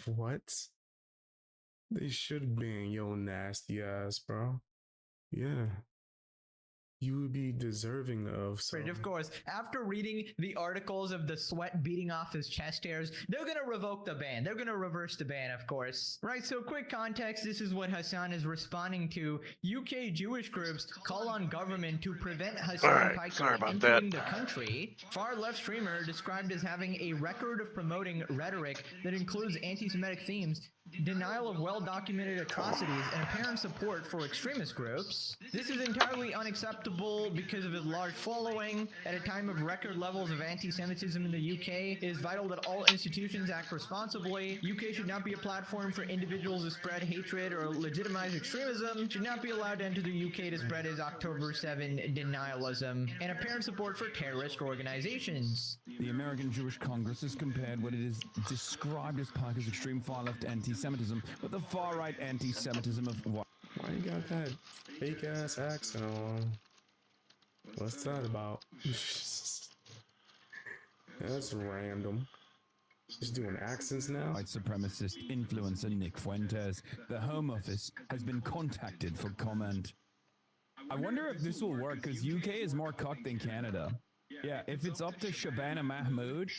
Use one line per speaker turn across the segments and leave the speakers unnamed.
What? They should ban your nasty ass, bro. Yeah. You would be deserving of some.
Of course, after reading the articles of the sweat beating off his chest hairs, they're gonna revoke the ban. They're gonna reverse the ban, of course. Right, so quick context, this is what Hassan is responding to. UK Jewish groups call on government to prevent Hassan Piker entering the country. Far left streamer described as having a record of promoting rhetoric that includes anti-Semitic themes, denial of well-documented atrocities, and apparent support for extremist groups. This is entirely unacceptable because of his large following. At a time of record levels of anti-Semitism in the UK, it is vital that all institutions act responsibly. UK should not be a platform for individuals to spread hatred or legitimize extremism, should not be allowed to enter the UK to spread his October 7 denialism, and apparent support for terrorist organizations.
The American Jewish Congress has compared what it is described as Parker's extreme far-left anti-Semitism with the far-right anti-Semitism of what?
Why you got that fake ass accent on? What's that about? That's random. Just doing accents now?
White supremacist influencer Nick Fuentes. The Home Office has been contacted for comment. I wonder if this will work because UK is more cocked than Canada. Yeah, if it's up to Shabana Mahmood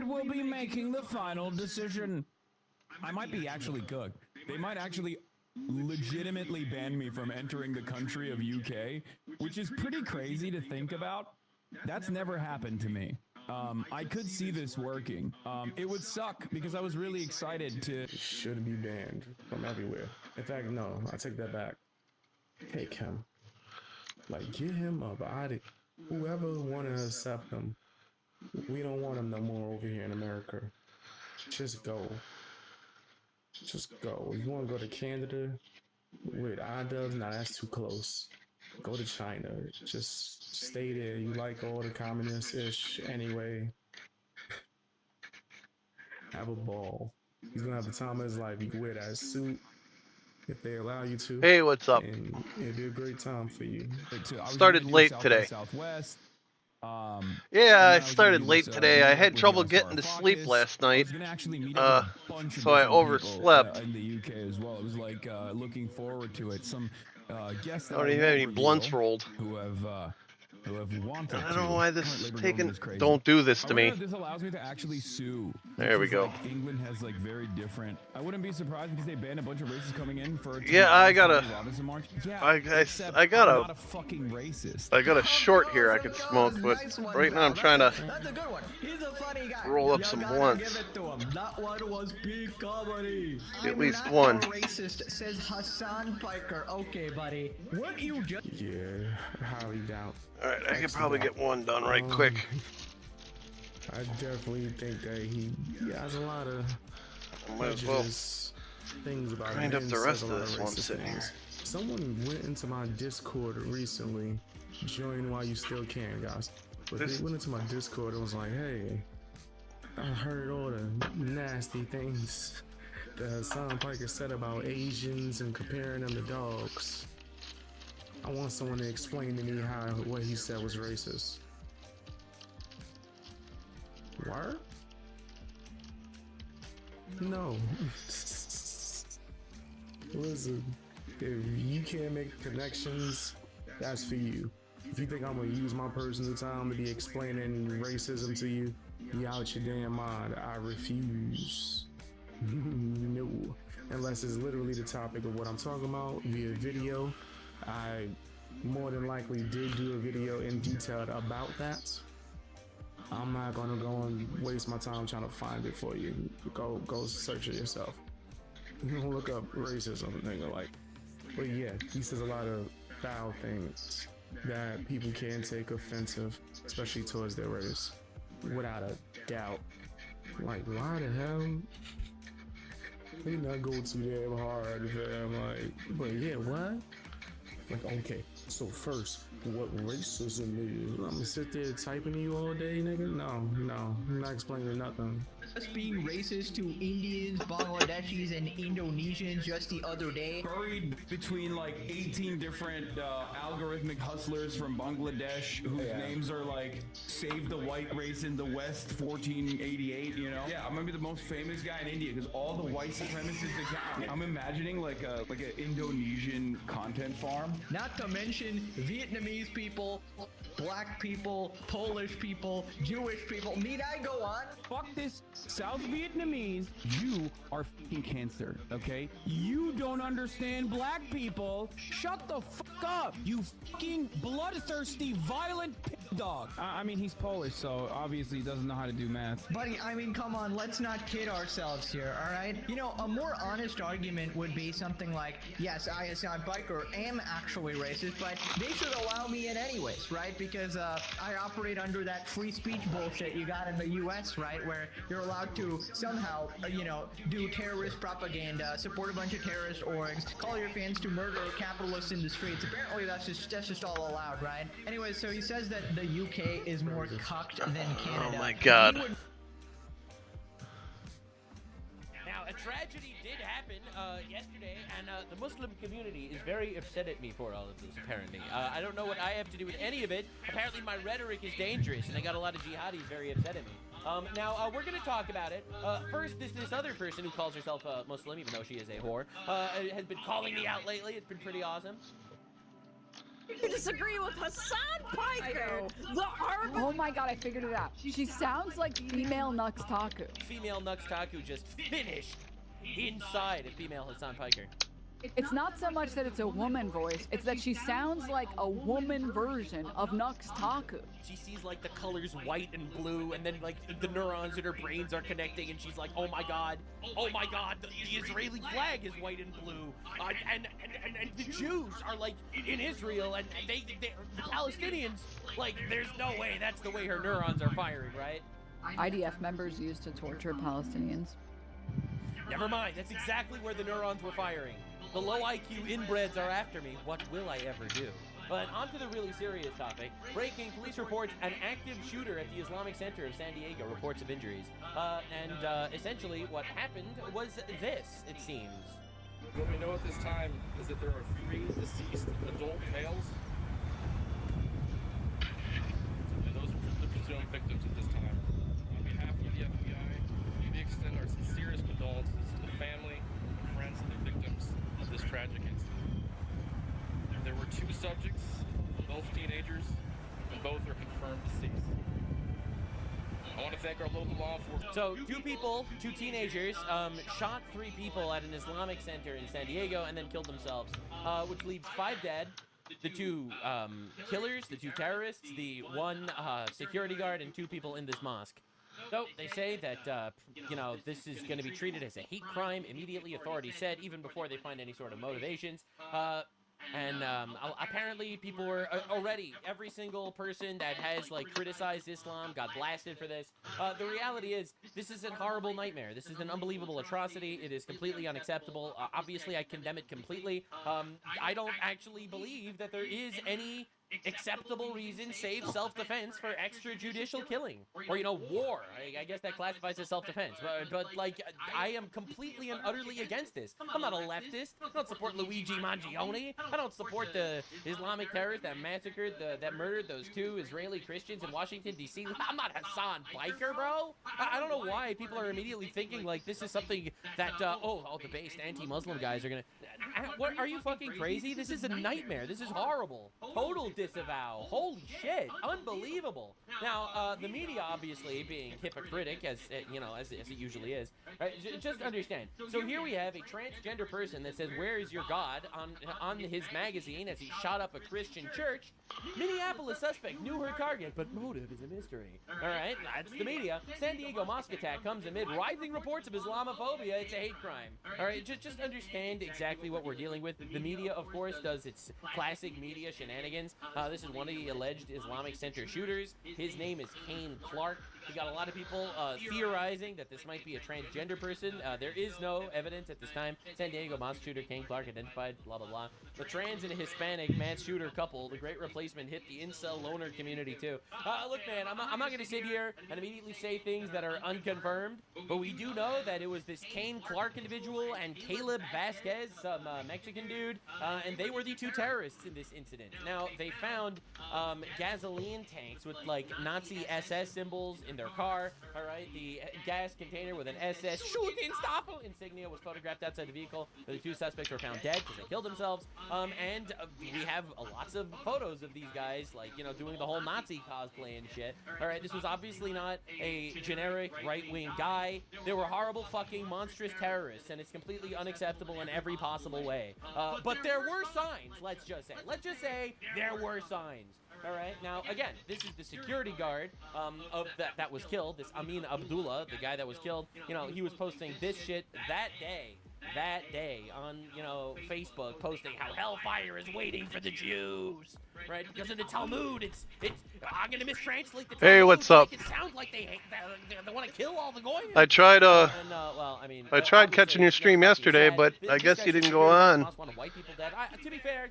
will be making the final decision. I might be actually cooked. They might actually legitimately ban me from entering the country of UK, which is pretty crazy to think about. That's never happened to me. I could see this working. It would suck because I was really excited to...
Should be banned from everywhere. In fact, no, I take that back. Take him. Like, get him up out of... Whoever want to accept him, we don't want him no more over here in America. Just go. Just go. You want to go to Canada with iDubbbz? Nah, that's too close. Go to China. Just stay there. You like all the communist-ish anyway. Have a ball. He's gonna have the time of his life. You can wear that suit if they allow you to.
Hey, what's up?
And it'd be a great time for you.
Started late today.
Southwest.
Yeah, I started late today. I had trouble getting to sleep last night, so I overslept.
In the UK as well. It was like looking forward to it. Some guests
I don't even have any blunts rolled.
Who have wanted.
I don't know why this is taking.
Crazy.
Don't do this to me.
This allows me to actually sue.
There we go.
Like England has like very different. I wouldn't be surprised because they banned a bunch of races coming in for.
Yeah, I got a.
Yeah,
I got
I'm not a fucking racist.
I got a short here I could smoke, but right now I'm trying to roll up some blunts.
That one was big comedy.
At least one.
Racist, says Hassan Piker. Okay, buddy. Weren't you just?
Yeah, highly doubt.
Alright, I could probably get one done right quick.
I definitely think that he has a lot of
Might as well
things about him.
grind up the rest of this one sitting here.
Someone went into my Discord recently. Join while you still can, guys. But they went into my Discord and was like, hey, I heard all the nasty things that Hassan Piker said about Asians and comparing them to dogs. I want someone to explain to me how what he said was racist. What? No. Listen, if you can't make connections, that's for you. If you think I'm gonna use my personal time to be explaining racism to you, you out your damn mind. I refuse. No. Unless it's literally the topic of what I'm talking about via video. I more than likely did do a video in detail about that. I'm not gonna go and waste my time trying to find it for you. Go search it yourself. Look up racism and things like. But yeah, he says a lot of foul things that people can take offensive, especially towards their race, without a doubt. Like, why the hell? They not go too damn hard, fam. Like, but yeah, what? Like, okay, so first, what racism is? I'm gonna sit there typing to you all day, nigga? No, I'm not explaining nothing.
being racist to Indians, Bangladeshis, and Indonesians just the other day.
Buried between like 18 different algorithmic hustlers from Bangladesh whose names are like Save the White Race in the West 1488, you know? Yeah, I'm gonna be the most famous guy in India because all the white supremacists that count. I'm imagining like an Indonesian content farm.
Not to mention Vietnamese people, black people, Polish people, Jewish people. Need I go on?
Fuck this South Vietnamese. You are fucking cancer, okay? You don't understand black people. Shut the fuck up, you fucking bloodthirsty, violent pig dog. I mean, he's Polish, so obviously he doesn't know how to do math.
Buddy, I mean, come on, let's not kid ourselves here, all right? You know, a more honest argument would be something like, yes, I, as a biker, am actually racist, but they should allow me in anyways, right? Because I operate under that free speech bullshit you got in the US, right? Where you're allowed to somehow, you know, do terrorist propaganda, support a bunch of terrorist orgs, call your fans to murder capitalists in the streets. Apparently that's just all allowed, right? Anyway, so he says that the UK is more cucked than Canada.
Oh my god.
Now, a tragedy did happen yesterday, and the Muslim community is very upset at me for all of this, apparently. I don't know what I have to do with any of it. Apparently, my rhetoric is dangerous, and I got a lot of jihadis very upset at me. Now, we're going to talk about it. First, this other person who calls herself a Muslim, even though she is a whore, has been calling me out lately. It's been pretty awesome.
You disagree with Hassan Piker, the arbiter.
Oh my god, I figured it out. She sounds like female Nux Taku.
Female Nux Taku just finished inside of female Hassan Piker.
It's not so much that it's a woman voice, it's that she sounds like a woman version of Nux Taku.
She sees like the colors white and blue, and then like the neurons in her brains are connecting, and she's like, oh my god, the Israeli flag is white and blue, and the Jews are like in Israel, and they the Palestinians, like, there's no way that's the way her neurons are firing, right?
IDF members used to torture Palestinians.
Never mind, that's exactly where the neurons were firing. The low IQ inbreds are after me. What will I ever do? But on to the really serious topic. Breaking, police reports an active shooter at the Islamic Center of San Diego, reports of injuries. Essentially what happened was this, it seems.
What we know at this time is that there are 3 deceased adult males. And those are the presumed victims at this time. On behalf of the FBI, we extend our sincerest condolences to the family, friends, and the victims of this tragic incident. There were 2 subjects, both teenagers, and both are confirmed deceased. I want to thank our local law enforcement.
So 2 teenagers, shot 3 people at an Islamic center in San Diego and then killed themselves, which leaves 5 dead. The 2 killers, the 2 terrorists, the 1 security guard, and 2 people in this mosque. So they say that, you know, this is going to be treated as a hate crime immediately, authorities said, even before they find any sort of motivations. Apparently people were already, every single person that has, like, criticized Islam got blasted for this. The reality is, this is a horrible nightmare. This is an unbelievable atrocity. It is completely unacceptable. Obviously, I condemn it completely. I don't actually believe that there is any acceptable reason save self-defense for extrajudicial killing, or, you know, war. I guess that classifies as self-defense, but like, I am completely and utterly against this. I'm not a leftist. I don't support Luigi Mangione. I don't support the Islamic terrorists that massacred, that murdered those 2 Israeli Christians in Washington, D.C. I'm not Hassan Biker, bro. I don't know why people are immediately thinking like this is something that, all the based anti-Muslim guys are gonna... What, are you fucking crazy? This is a nightmare. This is horrible. Total disavow. Holy shit. Unbelievable. Now, the media obviously being hypocritic, as you know, as it usually is. Right? Just understand. So here we have a transgender person that says, "Where is your God?" on his magazine as he shot up a Christian church. Minneapolis suspect knew her target, but motive is a mystery. All right, that's the media. San Diego mosque attack comes amid rising reports of Islamophobia. It's a hate crime. All right, just understand exactly what we're dealing with. The media, of course, does its classic media shenanigans. This is one of the alleged Islamic Center shooters. His name is Kane Clark. We got a lot of people theorizing that this might be a transgender person. There is no evidence at this time. San Diego mass shooter Kane Clark identified, blah, blah, blah. The trans and Hispanic mass shooter couple, the great replacement, hit the incel loner community too. Look, man, I'm not going to sit here and immediately say things that are unconfirmed, but we do know that it was this Kane Clark individual and Caleb Vasquez, some Mexican dude, and they were the two terrorists in this incident. Now, they found gasoline tanks with, like, Nazi SS symbols in their car, all right? The gas container with an SS shooting stop insignia was photographed outside the vehicle. The two suspects were found dead because they killed themselves. We have lots of photos of these guys, like, you know, doing the whole Nazi cosplay and shit. All right, this was obviously not a generic right-wing guy. They were horrible fucking monstrous terrorists, and it's completely unacceptable in every possible way. But there were signs, let's just say there were signs. All right. Now, again, this is the security guard of that was killed. This Amin Abdullah, the guy that was killed. You know, he was posting this shit that day on, you know, Facebook, posting how hellfire is waiting for the Jews, right? Because in the Talmud, it's I'm gonna mistranslate the Talmud.
Hey, what's up?
It sounds like they want to kill all the goyim.
I tried
well, I mean,
I tried catching your stream yesterday, but I guess you didn't go on.
Wanted white people dead. To be fair,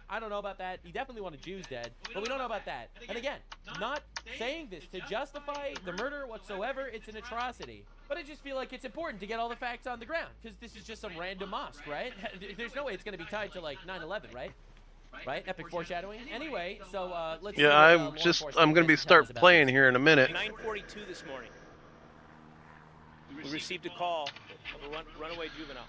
I don't know about that. He definitely wanted Jews dead, but we don't know about that. And again, not saying this to justify the murder whatsoever. It's an atrocity. But I just feel like it's important to get all the facts on the ground, because this is just some random mosque, right? There's no way it's going to be tied to, like, 9/11, right? Right? Epic foreshadowing. Anyway, so let's.
Yeah, I'm going to be start playing here in a minute.
9:42 this morning. We received a call of a runaway juvenile.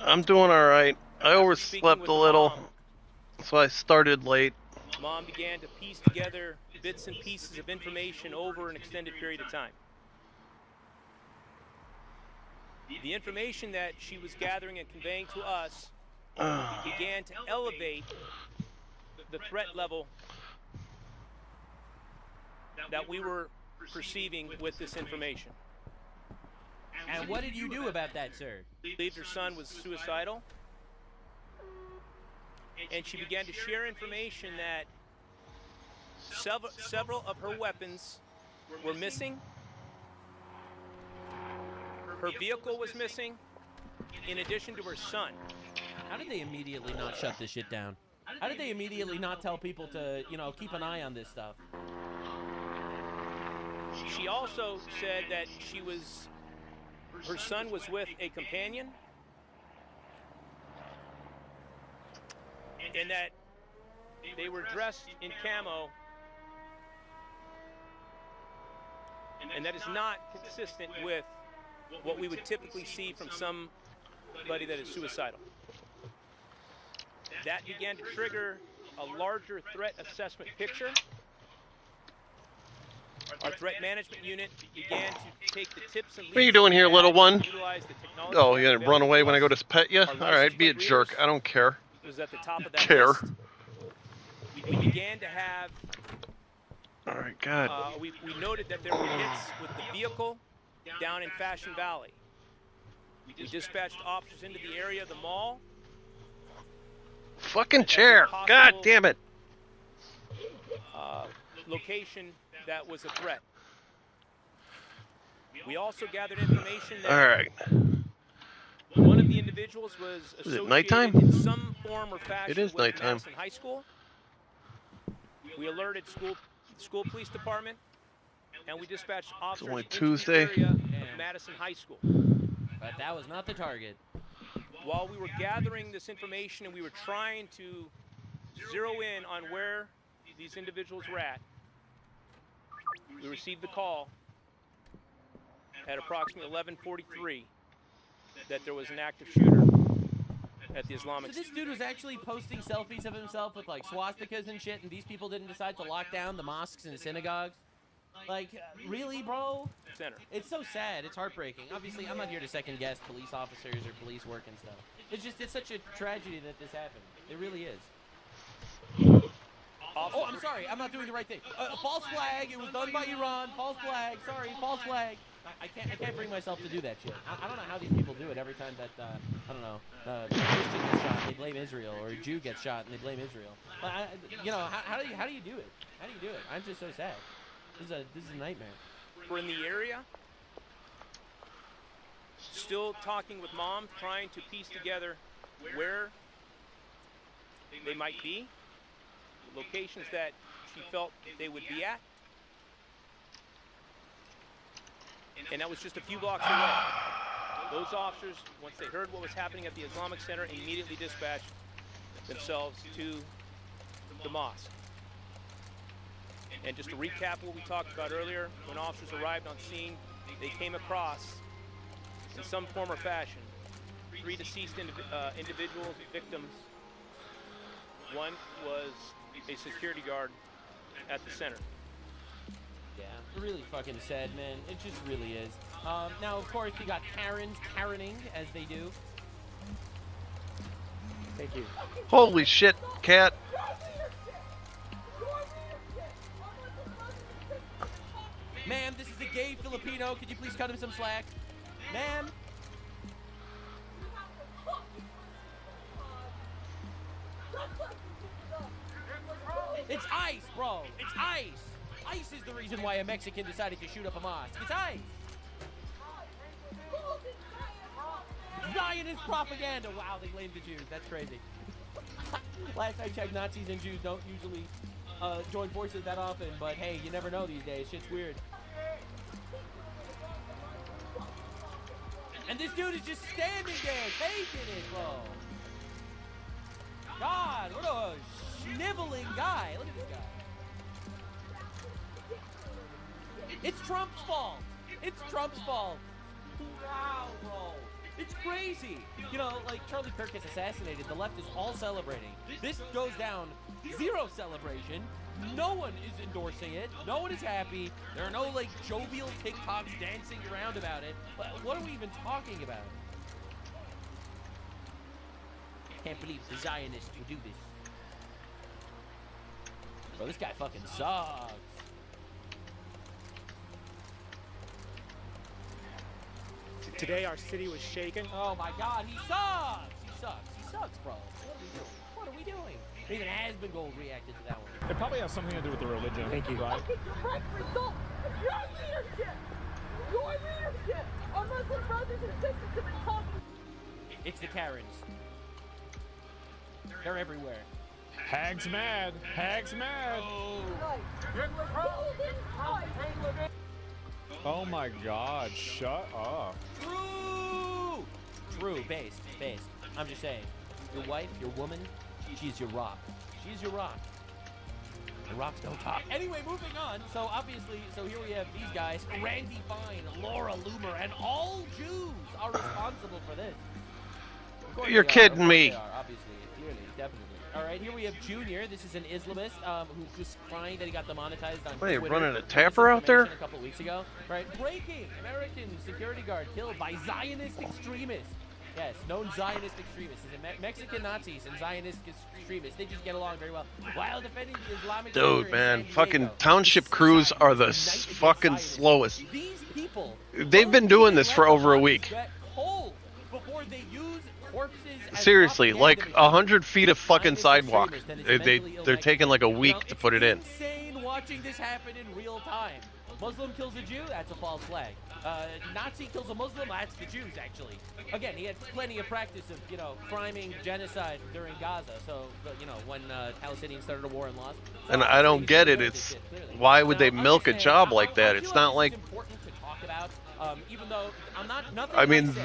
I'm doing all right. I overslept a little, so I started late.
Mom began to piece together bits and pieces of information over an extended period of time. The information that she was gathering and conveying to us began to elevate the threat level that we were perceiving with this information.
And what did you do about that, sir?
Believed her son was suicidal, and she began to share information that several of her weapons were missing. Her vehicle was missing, in addition to her son.
How did they immediately not shut this shit down? How did they immediately not tell people to, you know, keep an eye on this stuff?
She also said that her son was with a companion, and that they were dressed in camo, and that is not consistent with what we would typically see from somebody that is suicidal. That began to trigger a larger threat assessment picture. Our threat management unit began to take the tips and leads.
What are you doing here, little one? Oh, you're gonna run away when I go to pet you? All right, be a jerk. I don't care.
Was at the top of that list. We began to have.
All right, God.
We noted that there were hits with the vehicle down in Fashion Valley. We dispatched officers into the area of the mall.
Fucking chair! God damn it!
Location that was a threat. We also gathered information that
all right.
one of the individuals was associated
nighttime?
in some form or fashion
It is
with
nighttime.
Madison High School. We alerted school police department, and we dispatched officers
only
into
Tuesday.
the area of Madison High School.
But that was not the target.
While we were gathering this information and we were trying to zero in on where these individuals were at, we received the call at approximately 11:43 that there was an active shooter at the Islamic.
So this dude was actually posting selfies of himself with, like, swastikas and shit, and these people didn't decide to lock down the mosques and synagogues? Like, really, bro?
Center.
It's so sad. It's heartbreaking. Obviously, I'm not here to second-guess police officers or police work and stuff. It's such a tragedy that this happened. It really is. Oh, I'm sorry. I'm not doing the right thing. False flag. It was done by Iran. False flag. Sorry, false flag. I can't bring myself to do that shit. I don't know how these people do it every time that I don't know a Christian gets shot and they blame Israel, or a Jew gets shot and they blame Israel. You know, how do you do it? How do you do it? I'm just so sad. This is a nightmare.
We're in the area, still talking with mom, trying to piece together where they might be, locations that she felt they would be at. And that was just a few blocks away. Those officers, once they heard what was happening at the Islamic Center, immediately dispatched themselves to the mosque. And just to recap what we talked about earlier, when officers arrived on scene, they came across, in some form or fashion, 3 deceased individuals, victims. One was a security guard at the center.
Yeah, really fucking sad, man. It just really is. Now, of course, you got Karens Karening, as they do. Thank you.
Holy shit, cat.
Ma'am, this is a gay Filipino. Could you please cut him some slack? Ma'am? It's ICE, bro. It's ICE. ICE is the reason why a Mexican decided to shoot up a mosque. It's ICE. Zionist propaganda. Wow, they blamed the Jews. That's crazy. Last I checked, Nazis and Jews don't usually join forces that often, but hey, you never know these days. Shit's weird. And this dude is just standing there, taking it, bro. God, what a sniveling guy. Look at this guy. It's Trump's fault. It's Trump's fault. Wow, bro. It's crazy. You know, like Charlie Kirk gets assassinated. The left is all celebrating. This goes down. Zero celebration. No one is endorsing it. No one is happy. There are no, like, jovial TikToks dancing around about it. What are we even talking about? Can't believe the Zionists would do this. Bro, this guy fucking sucks.
Today our city was shaken.
Oh my God, he sucks. He sucks. He sucks, bro. What are we doing? Even Asmongold reacted to that one.
It probably has something to do with the religion.
Thank you.
Right?
Direct result of your leadership! Your leadership! Our Muslim brothers and sisters have been talking.
It's the Karens. They're everywhere.
Hag's mad. Hag's mad. Oh my God, shut up.
True, based. I'm just saying, your wife, your woman, she's your rock. She's your rock. The rocks don't talk. Anyway, moving on. So obviously, here we have these guys, Randy Fine, Laura Loomer, and all Jews are responsible for this.
You're kidding me.
They are, obviously, clearly, definitely. All right, here we have Junior. This is an Islamist who was crying that he got demonetized on Twitter.
Running a tapper out there?
A couple weeks ago. Right, breaking: American security guard killed by Zionist extremists. Yes, known Zionist extremists. Mexican Nazis and Zionist extremists. They just get along very well. While defending the Islamic
Dude, man, fucking township crews are the fucking slowest.
These people,
they've been doing this for over a week.
Before they use corpses.
Seriously, like 100 feet of fucking sidewalk. They're taking like a week to put it in.
Insane watching this happen in real time. Muslim kills a Jew, that's a false flag. Nazi kills a Muslim, that's the Jews, actually. Again, he had plenty of practice of, you know, criming genocide during Gaza. So, you know, when Palestinians started a war and lost. So
And I don't get it. It's why would they milk a job like that? It's not like.
Important to talk about, even though I'm not. Nothing
I mean,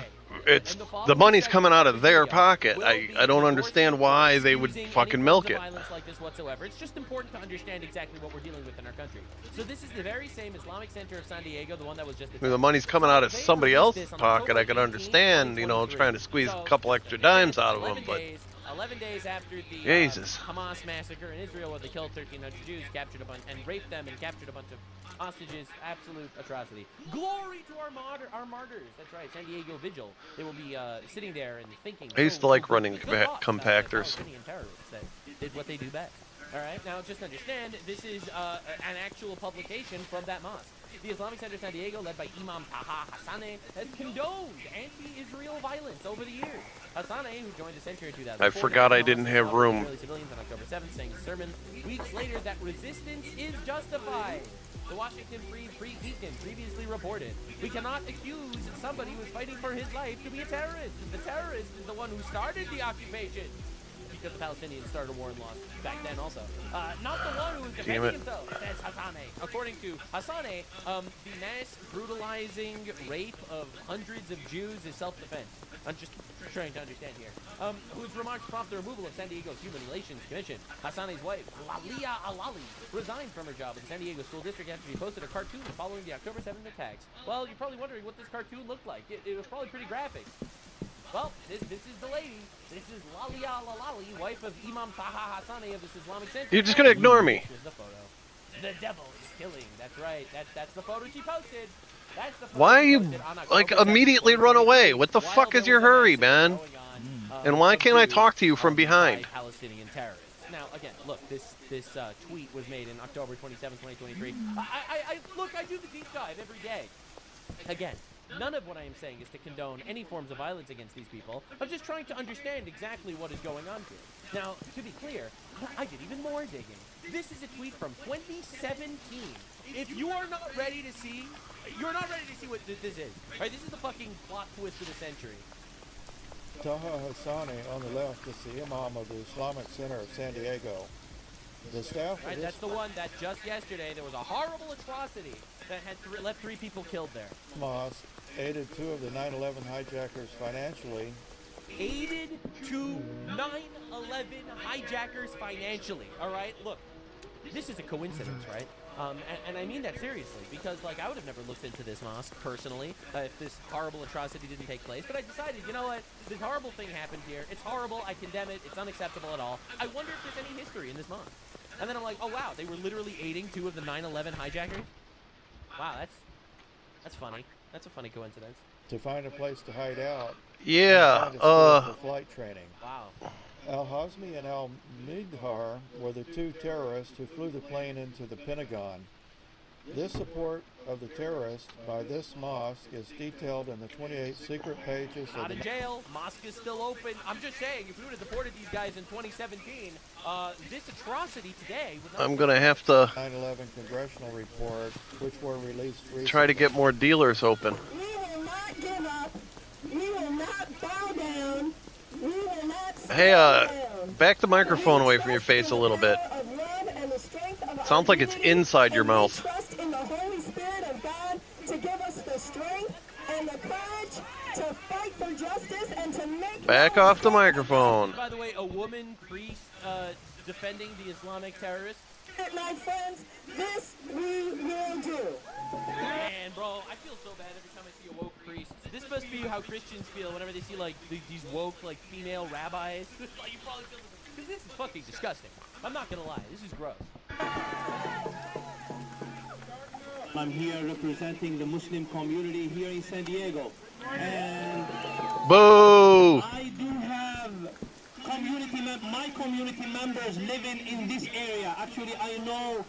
it's the money's coming out of their pocket. I don't understand why they would fucking milk it.
Violence like this whatsoever. It's just important to understand exactly what we're dealing with in our country. So this is the very same Islamic Center of San Diego, the one that was just.
I mean, the money's coming out of somebody else's pocket. I could understand, you know, trying to squeeze a couple extra dimes out of them, but.
11 days after the
Jesus.
Hamas massacre in Israel, where they killed 1,300 Jews, captured a bunch, and raped them, and captured a bunch of hostages. Absolute atrocity. Glory to our martyrs. That's right, San Diego Vigil. They will be sitting there and thinking.
I used to like running compactors.
Palestinian terrorists that did what they do best. All right, now just understand, this is an actual publication from that mosque. The Islamic Center San Diego, led by Imam Taha Hassane, has condoned anti-Israel violence over the years. Hassane, who joined the center in 2004,
I forgot I didn't have room.
civilians on October 7th, saying in a sermon weeks later that resistance is justified. The Washington Free Beacon previously reported, "We cannot accuse somebody who is fighting for his life to be a terrorist. The terrorist is the one who started the occupation." Because the Palestinians started a war and lost back then also. Not the one who was defending himself, says Hassane. According to Hassane, the mass brutalizing rape of hundreds of Jews is self-defense. I'm just trying to understand here. Whose remarks prompt the removal of San Diego's Human Relations Commission. Hassane's wife, Lalia Alali, resigned from her job in the San Diego School District after she posted a cartoon following the October 7th attacks. Well, you're probably wondering what this cartoon looked like. It was probably pretty graphic. Well, this is the lady. This is Lalia Lalali, wife of Imam Taha Hassane of this Islamic Center.
You're just gonna ignore me.
Here's the photo. The devil is killing. That's right. That's the photo she posted. That's the photo
Why
she
you
posted on
like
October 7th,
immediately run away? What the
while
fuck is
there
your
was a
hurry,
massacre
man?
going on,
And why
of
can't I
Jews,
talk to you from behind?
by Palestinian terrorists. Now, again, look, this tweet was made in October 27, 2023. Look, I do the deep dive every day. Again, none of what I am saying is to condone any forms of violence against these people. I'm just trying to understand exactly what is going on here. Now, to be clear, I did even more digging. This is a tweet from 2017. If you are not ready to see, you're not ready to see what this is. Right? This is the fucking plot twist of the century.
Taha Hassane on the left is the Imam of the Islamic Center of San Diego. The staff
Right, that's the one that just yesterday there was a horrible atrocity that had left 3 people killed there.
mosque aided 2 of the 9/11 hijackers financially.
Aided 2 9/11 hijackers financially. All right, look, this is a coincidence, right? And I mean that seriously, because like I would have never looked into this mosque personally if this horrible atrocity didn't take place. But I decided, you know what? This horrible thing happened here. It's horrible. I condemn it. It's unacceptable at all. I wonder if there's any history in this mosque. And then I'm like, oh wow, they were literally aiding 2 of the 9/11 hijackers. Wow, that's funny. That's a funny coincidence.
To find a place to hide out.
Yeah.
And find a school for flight training.
Wow.
Al-Hazmi and Al-Midhar were the 2 terrorists who flew the plane into the Pentagon. This support of the terrorists by this mosque is detailed in the 28 secret pages of
Not
the
in jail. Mosque is still open. I'm just saying, if we would have deported these guys in 2017, this atrocity today would not.
I'm gonna have to
9/11 congressional report, which were released recently.
try to get more dealers open.
We will not give up. We will not bow down. We will not
Hey, back the microphone away from your face a little bit. Sounds like it's inside your mouth.
Trust in the Holy Spirit of God to give us the strength and the courage to fight for justice and to make.
Back off the microphone.
By the way, a woman priest defending the Islamic terrorists.
My friends, this we will do.
Man, bro, I feel so bad every time I see a woke priest. This must be how Christians feel whenever they see like these woke like female rabbis. Like, you probably feel because this is fucking disgusting. I'm not gonna lie, this is gross.
I'm here representing the Muslim community here in San Diego, and
Boo!
I do have my community members living in this area. Actually, I know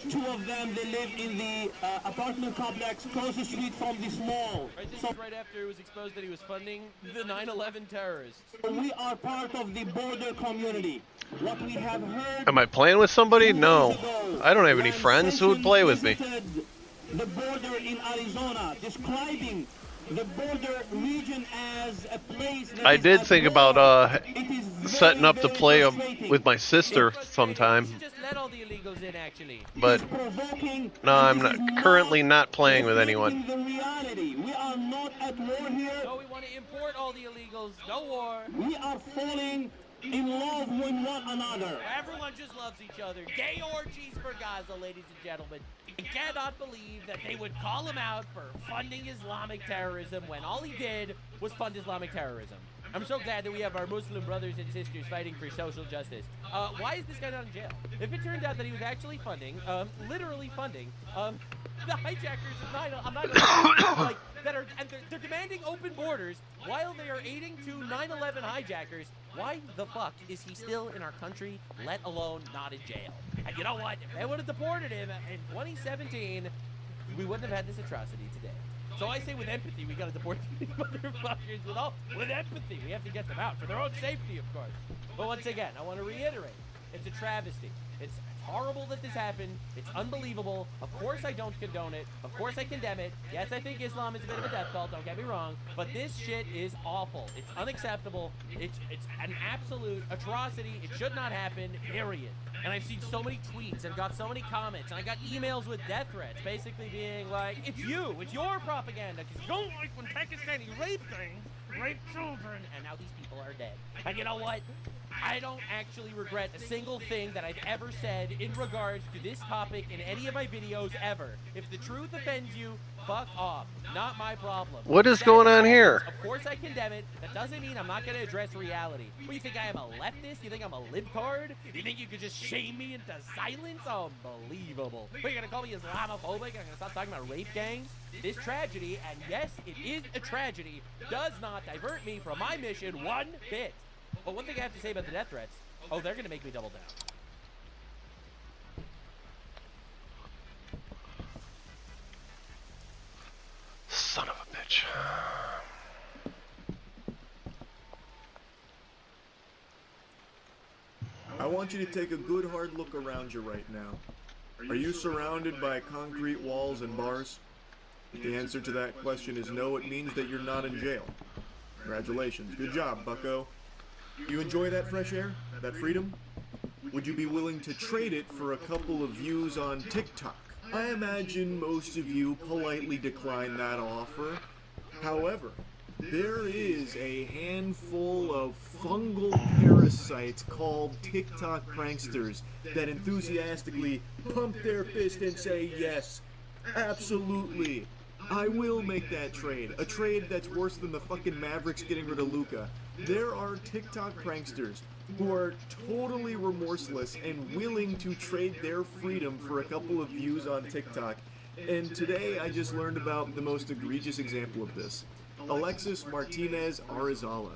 2 of them. They live in the apartment complex across the street from this mall.
Right, this is right after it was exposed that he was funding the 9/11 terrorists.
We are part of the border community. What we have heard.
Am I playing with somebody? No. I don't have any friends who would play with me.
The border in Arizona, describing the border region as a place that
I
is
did
at
think
war.
about
It is
setting
very,
up to
very
play
frustrating.
with my sister sometime.
Just let all the illegals in, actually.
But no, I'm not currently not playing with anyone.
The reality, we are not at war here.
No, we want to import all the illegals. No war.
We are falling in love with one another.
Everyone just loves each other. Gay orgies for Gaza, ladies and gentlemen. I cannot believe that they would call him out for funding Islamic terrorism when all he did was fund Islamic terrorism. I'm so glad that we have our Muslim brothers and sisters fighting for social justice. Why is this guy not in jail? If it turned out that he was actually funding, literally funding, the hijackers of 9/11, like, that are, and they're demanding open borders while they are aiding 2 9/11 hijackers, why the fuck is he still in our country, let alone not in jail? And you know what? If they would have deported him in 2017, we wouldn't have had this atrocity today. So I say with empathy, we gotta deport these motherfuckers with empathy. We have to get them out for their own safety, of course. But once again, I want to reiterate, it's a travesty. It's horrible that this happened. It's unbelievable. Of course I don't condone it. Of course I condemn it. Yes, I think Islam is a bit of a death cult, don't get me wrong. But this shit is awful. It's unacceptable. It's an absolute atrocity. It should not happen, period. And I've seen so many tweets and got so many comments, and I got emails with death threats, basically being like, it's your propaganda, because you don't like when Pakistani rape children, and now these people are dead. And you know what? I don't actually regret a single thing that I've ever said in regards to this topic in any of my videos ever. If the truth offends you, fuck off. Not my problem.
What is going on here?
Of course I condemn it. That doesn't mean I'm not going to address reality. What, do you think I am a leftist? You think I'm a libtard? You think you could just shame me into silence? Unbelievable. What, you're going to call me Islamophobic? I'm going to stop talking about rape gangs? This tragedy, and yes, it is a tragedy, does not divert me from my mission one bit. But one thing I have to say about the death threats, oh, they're going to make me double down.
Son of a bitch.
I want you to take a good hard look around you right now. Are you surrounded by concrete walls and bars? If the answer to that question is no, it means that you're not in jail. Congratulations. Good job, bucko. You enjoy that fresh air? That freedom? Would you be willing to trade it for a couple of views on TikTok? I imagine most of you politely decline that offer. However, there is a handful of fungal parasites called TikTok pranksters that enthusiastically pump their fist and say, yes, absolutely, I will make that trade. A trade that's worse than the fucking Mavericks getting rid of Luka. There are TikTok pranksters who are totally remorseless and willing to trade their freedom for a couple of views on TikTok. And today I just learned about the most egregious example of this. Alexis Martinez Arizala.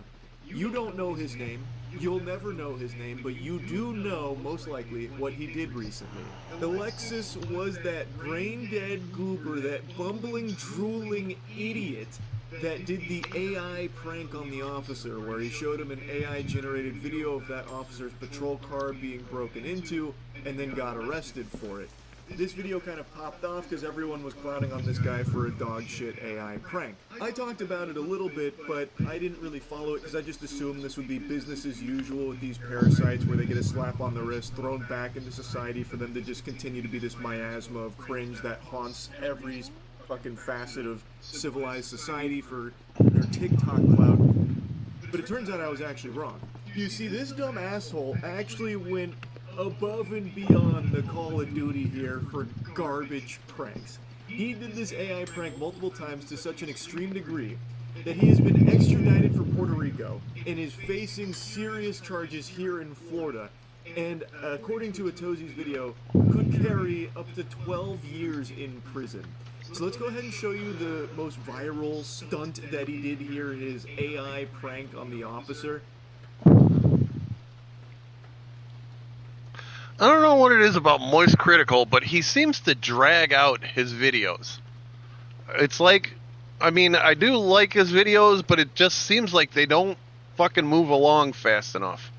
You don't know his name, you'll never know his name, but you do know, most likely, what he did recently. Alexis was that brain-dead goober, that bumbling, drooling idiot that did the AI prank on the officer, where he showed him an AI-generated video of that officer's patrol car being broken into, and then got arrested for it. This video kind of popped off because everyone was clowning on this guy for a dog shit AI prank. I talked about it a little bit, but I didn't really follow it because I just assumed this would be business as usual with these parasites where they get a slap on the wrist, thrown back into society for them to just continue to be this miasma of cringe that haunts every fucking facet of civilized society for their TikTok clout. But it turns out I was actually wrong. You see, this dumb asshole actually went above and beyond the Call of Duty here for garbage pranks. He did this AI prank multiple times to such an extreme degree that he has been extradited from Puerto Rico and is facing serious charges here in Florida, and according to Atosi's video, could carry up to 12 years in prison. So let's go ahead and show you the most viral stunt that he did here, his AI prank on the officer.
I don't know what it is about Moist Critical, but he seems to drag out his videos. It's like, I mean, I do like his videos, but it just seems like they don't fucking move along fast enough.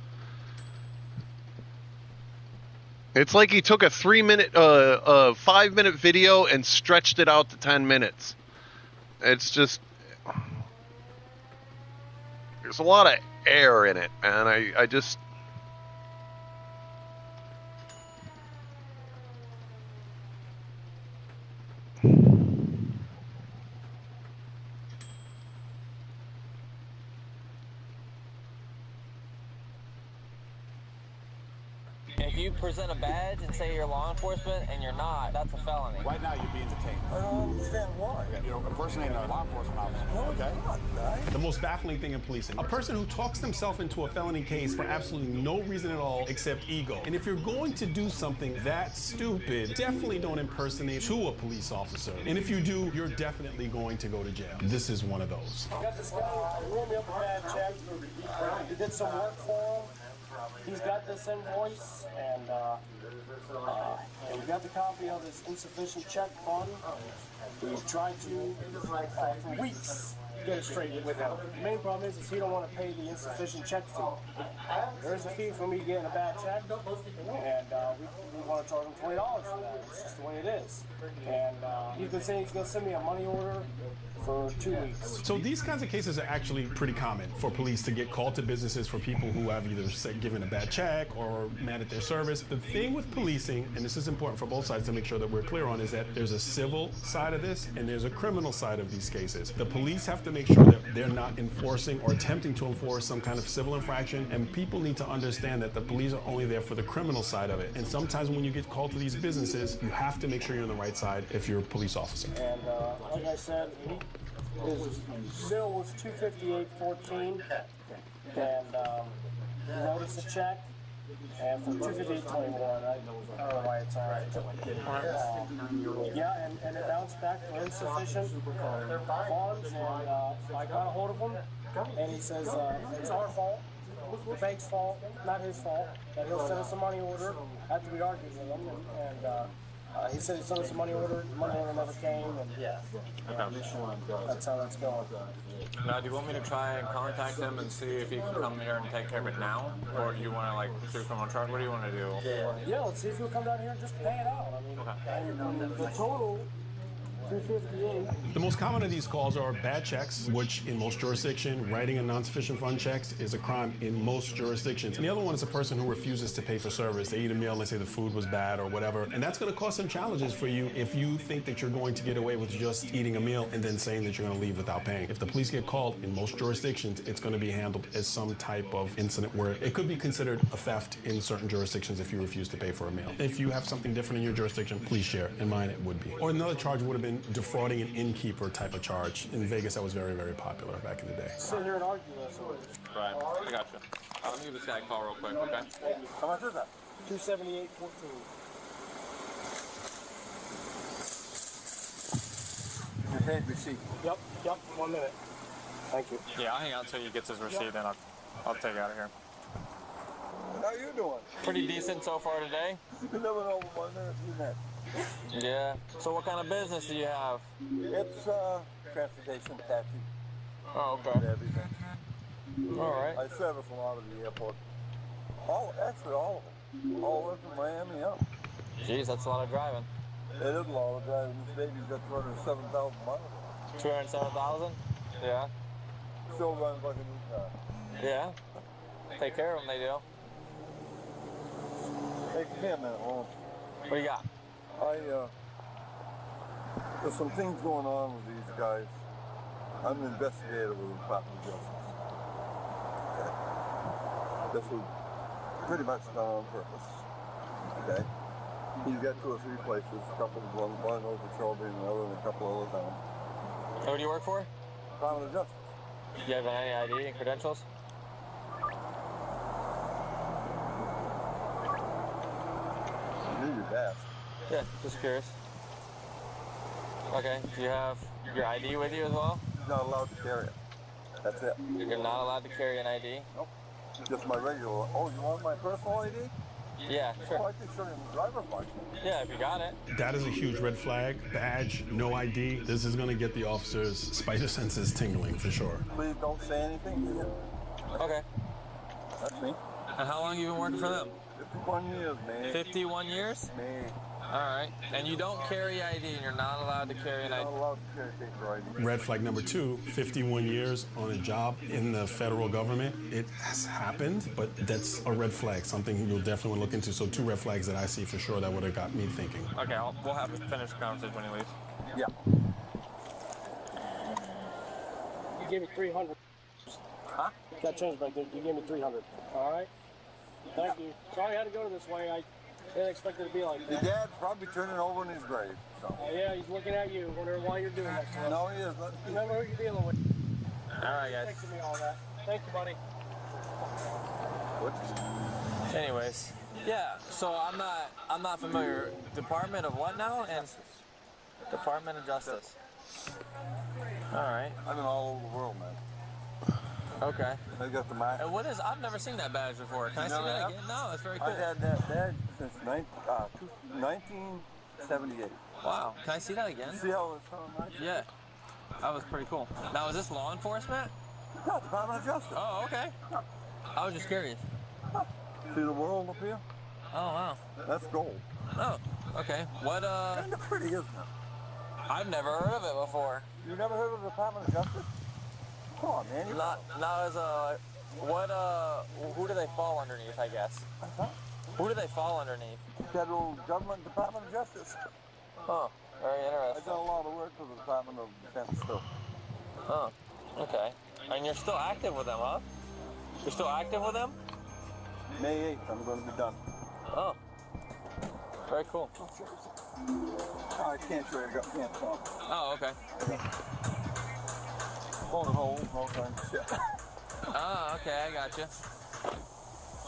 It's like he took a 5-minute video and stretched it out to 10 minutes. It's just, there's a lot of air in it, and I just...
If you present a badge and say you're law enforcement and you're not, that's a felony.
Right now, you're being detained.
I don't understand why.
You're impersonating a law enforcement officer.
No,
okay?
not, right?
The most baffling thing in policing, a person who talks themselves into a felony case for absolutely no reason at all except ego. And if you're going to do something that stupid, definitely don't impersonate to a police officer. And if you do, you're definitely going to go to jail. This is one of those.
You got this guy, roll me up a bad check. You did some work for him.
he's got this invoice, and we got the copy of his insufficient check fund. We've tried to, for weeks, get it straight with him. The main problem is he don't want to pay the insufficient check fee. There is a fee for me getting a bad check, and we want to charge him $20 for that. It's just the way it is. And he's been saying he's going to send me a money order for 2 weeks.
So these kinds of cases are actually pretty common for police to get called to businesses for people who have either given a bad check or mad at their service. The thing with policing, and this is important for both sides to make sure that we're clear on, is that there's a civil side of this and there's a criminal side of these cases. The police have to make sure that they're not enforcing or attempting to enforce some kind of civil infraction, and people need to understand that the police are only there for the criminal side of it. And sometimes when you get called to these businesses, you have to make sure you're on the right side if you're a police officer.
And like I said, his bill was $258.14, and he wrote us a check, and for $258.21, I don't know why it's on it. Yeah, and it bounced back for insufficient funds, and I got a hold of him, and he says it's our fault, the bank's fault, not his fault, that he'll send us a money order after we argued with him, and he said he sent us a money order never came, and that's how that's going.
Now, do you want me to try and contact him and see if he can come here and take care of it now? Or do you want to, like, do a criminal charge? What do you want to do?
Yeah, let's see if he'll come down here and just pay it out. I mean, the total, $258.
The most common of these calls are bad checks, which in most jurisdictions, writing a non-sufficient fund checks is a crime in most jurisdictions. And the other one is a person who refuses to pay for service. They eat a meal and they say the food was bad or whatever. And that's going to cause some challenges for you if you think that you're going to get away with just eating a meal and then saying that you're going to leave without paying. If the police get called in most jurisdictions, it's going to be handled as some type of incident where it could be considered a theft in certain jurisdictions if you refuse to pay for a meal. If you have something different in your jurisdiction, please share. In mine, it would be. Or another charge would have been defrauding an innkeeper type of charge. In Vegas, that was very, very popular back in the day.
Sit here and argue this.
Right, I got you. Let me give this guy a call real quick, okay?
How much is that? $278.14.
Your paid receipt.
Yep, 1 minute. Thank you.
Yeah, I'll hang out until he gets his receipt, and I'll take it out of here.
How you doing?
Pretty decent so far today.
You never know what you met.
Yeah. So what kind of business do you have?
It's transportation, taxi.
Oh, okay.
Everything.
All right.
I service a lot of the airport. All of them. All the way from Miami up.
Jeez, that's a lot of driving.
It is a lot of driving. This baby's got 207,000 miles.
207,000? Yeah.
Still runs like a new car.
Yeah. Take care of them, they do.
Take me a minute, won't it?
What do you got?
There's some things going on with these guys. I'm an investigator with the Department of Justice. Okay. This was pretty much done on purpose. Okay. He's got 2 or 3 places, a couple of one over Trophy and another in a couple other towns.
Who do you work for?
Department of Justice.
Do you have any ID and credentials?
You knew you'd ask.
Yeah, just curious. Okay, do you have your ID with you as well?
Not allowed to carry it. That's it.
You're not allowed to carry an ID?
Nope. Just my regular. Oh, you want my personal ID?
Yeah, sure.
Oh, I can show you the driver's license.
Yeah, if you got it.
That is a huge red flag. Badge, no ID. This is going to get the officers' spider senses tingling for sure.
Please don't say anything to him.
Okay.
That's me.
And how long have you been working for them?
51 years, man.
51 years?
Man.
All right. And you don't carry ID, and you're not allowed to carry an ID?
Not allowed to carry paper ID.
Red flag number 2, 51 years on a job in the federal government. It has happened, but that's a red flag, something you'll definitely want to look into. So 2 red flags that I see for sure that would have got me thinking.
Okay, we'll have a finished conversation when he leaves.
Yeah.
You gave me 300.
Huh?
Got changed back there. You gave me 300. All right. Thank you. Sorry I had to go this way. I didn't expect it to be like
Your
that.
dad's probably turning over in his grave. So.
Yeah, he's looking at you, wondering why you're doing that to us.
No, he is.
Remember who you're dealing with.
All right, guys.
Texting me all that. Thank you, buddy.
Anyways, yeah. So I'm not familiar. Department of what now? And Department of Justice. All right.
I'm in all over the world, man.
Okay. I got the mark. And what is? I've never seen that badge before. Can I see that again? No, that's very cool.
I've had that badge since 1978.
Wow. Can I see that again?
See how it's so nice?
Yeah. That was pretty cool. Now, is this law enforcement?
No, Department of Justice.
Oh, okay. I was just curious.
See the world up here?
Oh, wow.
That's gold.
Oh, okay. What,
Kind of pretty, isn't it?
I've never heard of it before.
You never heard of the Department of Justice? Come on, man.
Not as who do they fall underneath, I guess? Who do they fall underneath?
Federal Government Department of Justice.
Huh. Very interesting.
I've done a lot of work for the Department of Defense, too.
Huh. Okay. And you're still active with them, huh? You're still active with them?
May 8th, I'm going to be done.
Oh. Very cool.
I can't show you. I can't talk.
Oh, okay.
Phone at home, all kinds of shit.
Oh, okay, I gotcha.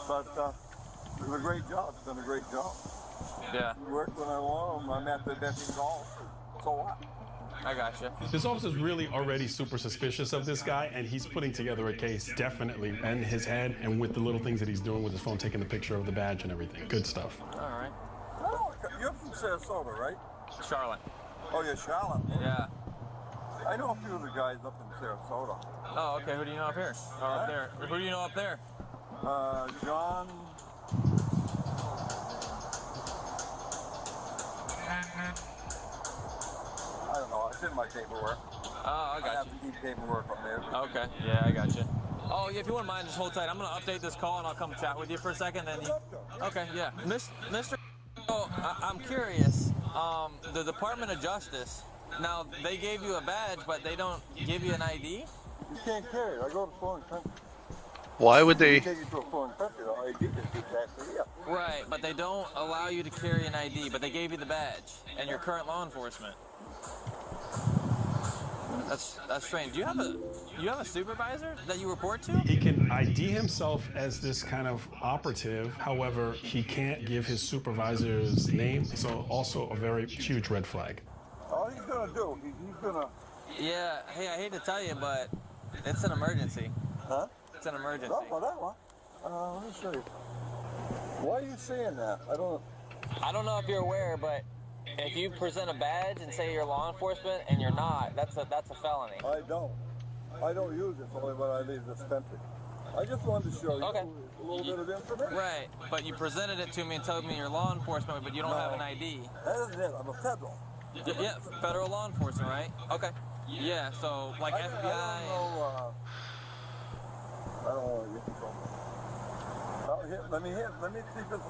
But it's been a great job. It's been a great job.
Yeah.
Work when I want. I'm at the deputy call. So what?
I gotcha.
This officer's really already super suspicious of this guy, and he's putting together a case, definitely, in his head, and with the little things that he's doing with his phone, taking the picture of the badge and everything. Good stuff.
All right.
Oh, you're from Sarasota, right?
Charlotte.
Oh, you're Charlotte.
Yeah.
I know a few of the guys up in Sarasota.
Oh, okay. Who do you know up here? Or up there? Who do you know up there?
John. I don't know. It's in my paperwork.
Oh, I got
I have to keep paperwork up there.
Okay. Yeah, I got you. Oh, yeah, if you wouldn't mind, just hold tight. I'm going to update this call, and I'll come chat with you for a second. Then you... Okay, yeah. Mr. Oh, I'm curious. The Department of Justice, now, they gave you a badge, but they don't give you an ID?
You can't carry it. I go to foreign countries.
Why would they?
Take you to a foreign country, the ID is exactly here.
Right, but they don't allow you to carry an ID, but they gave you the badge, and you're current law enforcement. That's strange. Do you have a supervisor that you report to?
He can ID himself as this kind of operative. However, he can't give his supervisor's name. So also a very huge red flag.
All he's gonna do, he's gonna...
Yeah, hey, I hate to tell you, but it's an emergency.
Huh?
It's an emergency.
No, well, that one. Let me show you. Why are you saying that? I don't
know if you're aware, but if you present a badge and say you're law enforcement and you're not, that's a felony.
I don't use it only when I leave this country. I just wanted to show you a little bit of information.
Right, but you presented it to me and told me you're law enforcement, but you don't have an ID.
That isn't it. I'm a federal.
Yeah, federal law enforcement, right? Okay. Yeah, so like FBI.
I don't know what you're talking about. Let me see if it's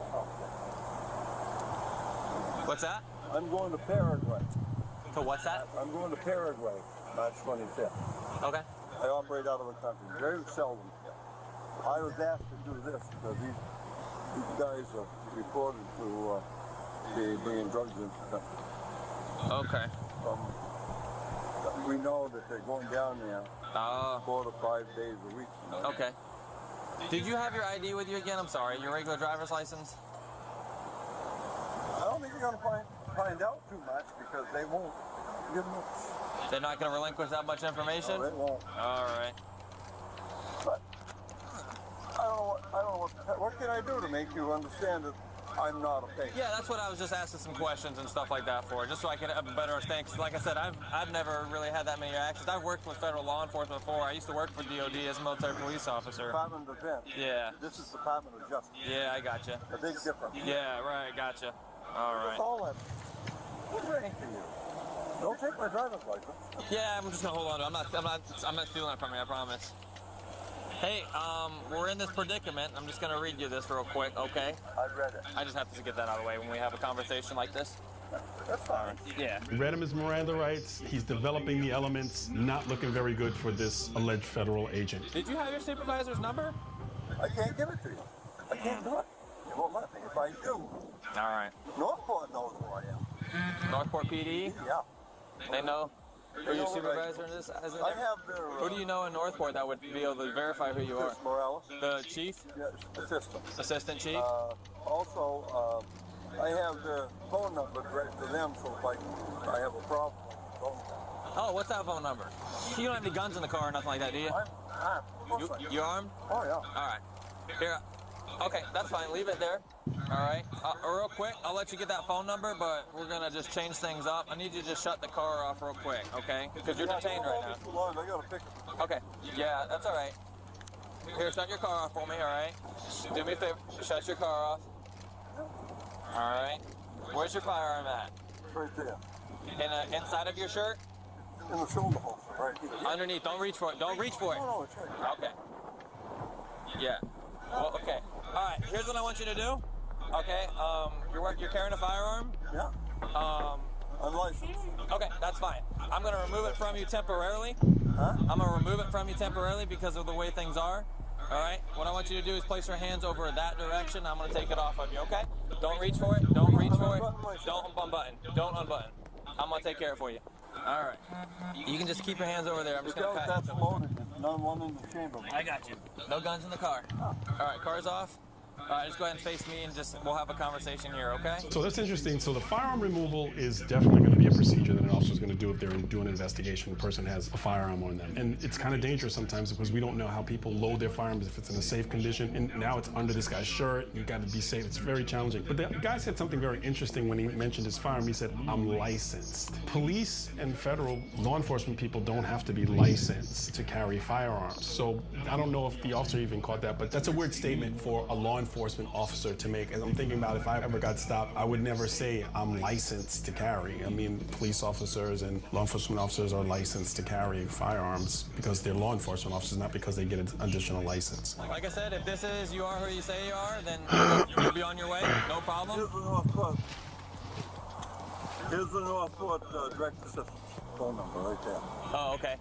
What's that?
I'm going to Paraguay.
So what's that?
I'm going to Paraguay, March 25th.
Okay.
I operate out of the country, very seldom. I was asked to do this because these guys are reported to be bringing drugs into the country.
Okay.
We know that they're going down there 4 to 5 days a week.
Okay. Did you have your ID with you again? I'm sorry, your regular driver's license?
I don't think you're going to find out too much because they won't give much.
They're not going to relinquish that much information?
No, they won't.
All right.
But I don't know what can I do to make you understand that I'm not a patient?
Yeah, that's what I was just asking some questions and stuff like that for, just so I can have a better understanding. Because like I said, I've never really had that many actions. I've worked with federal law enforcement before. I used to work for DOD as a military police officer.
Department of Defense.
Yeah.
This is Department of Justice.
Yeah, I gotcha.
A big difference.
Yeah, right, gotcha. All right.
That's all that. What's wrong for you? Don't take my driver's license.
Yeah, I'm just gonna hold on to it. I'm not stealing that from you, I promise. Hey, we're in this predicament. I'm just gonna read you this real quick, okay?
I've read it.
I just have to get that out of the way when we have a conversation like this.
That's fine.
Yeah.
Read him his Miranda rights. He's developing the elements. Not looking very good for this alleged federal agent.
Did you have your supervisor's number?
I can't give it to you. I can't do it. You won't let me if I do.
All right.
Northport knows who I am.
Northport PD?
Yeah.
They know who your supervisor is?
I have their...
Who do you know in Northport that would be able to verify who you are?
Morales.
The chief?
Yes, assistant.
Assistant chief?
Also, I have the phone number direct to them, so if I have a problem,
Oh, what's that phone number? You don't have any guns in the car or nothing like that, do you? You armed?
Oh, yeah.
All right. Here. Okay, that's fine. Leave it there. All right. Real quick, I'll let you get that phone number, but we're going to just change things up. I need you to just shut the car off real quick, okay? Because you're detained right now.
Too long. I got to pick it.
Okay. Yeah, that's all right. Here, shut your car off for me, all right? Just do me a favor. Shut your car off. All right. Where's your firearm at?
Right there.
Inside of your shirt?
In the shoulder holster, right here.
Underneath. Don't reach for it. Don't reach for it.
No, it's right.
Okay. Yeah. Well, okay. All right. Here's what I want you to do. Okay. You're carrying a firearm?
Yeah. Unlicensed.
Okay, that's fine. I'm gonna remove it from you temporarily.
Huh?
I'm gonna remove it from you temporarily because of the way things are. All right. What I want you to do is place your hands over that direction. I'm gonna take it off of you. Okay? Don't reach for it. Don't reach for it. Don't unbutton. Don't unbutton. I'm gonna take care of it for you. All right. You can just keep your hands over there. I'm just gonna pat
That's loaded. There's none one in the chamber.
I got you. No guns in the car. All right, car's off. All right, just go ahead and face me and we'll have a conversation here, okay?
So that's interesting. So the firearm removal is definitely going to be a procedure that an officer is going to do if they're doing an investigation. The person has a firearm on them. And it's kind of dangerous sometimes because we don't know how people load their firearms, if it's in a safe condition. And now it's under this guy's shirt. You got to be safe. It's very challenging. But the guy said something very interesting when he mentioned his firearm. He said, I'm licensed. Police and federal law enforcement people don't have to be licensed to carry firearms. So I don't know if the officer even caught that, but that's a weird statement for a law enforcement officer to make. As I'm thinking about if I ever got stopped, I would never say I'm licensed to carry. I mean, police officers and law enforcement officers are licensed to carry firearms because they're law enforcement officers, not because they get an additional license.
Like I said, if this is you are who you say you are, then you'll be on your way. No problem.
Here's the Northport direct assistance phone number right there.
Oh, okay.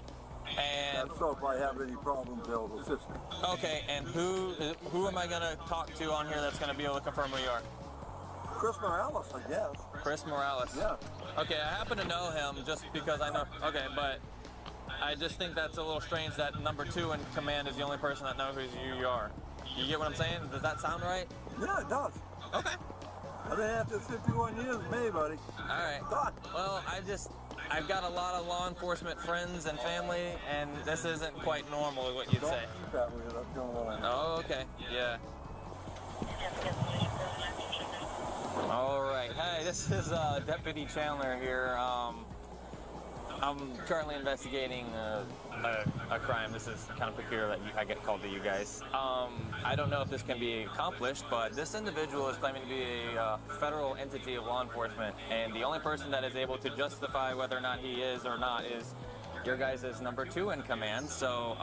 And
so if I have any problems, they'll assist me.
Okay, and who am I gonna talk to on here that's gonna be able to confirm who you are?
Chris Morales, I guess.
Chris Morales.
Yeah.
Okay, I happen to know him just because I know. Okay, but I just think that's a little strange that number 2 in command is the only person that knows who you are. You get what I'm saying? Does that sound right?
Yeah, it does.
Okay.
I've been after 51 years, me, buddy.
All right. Well, I've got a lot of law enforcement friends and family, and this isn't quite normal, what you'd say. Oh, okay. Yeah. All right. Hey, this is Deputy Chandler here. I'm currently investigating a crime. This is kind of peculiar that I get called to you guys. I don't know if this can be accomplished, but this individual is claiming to be a federal entity of law enforcement, and the only person that is able to justify whether or not he is or not is your guys' number 2 in command. So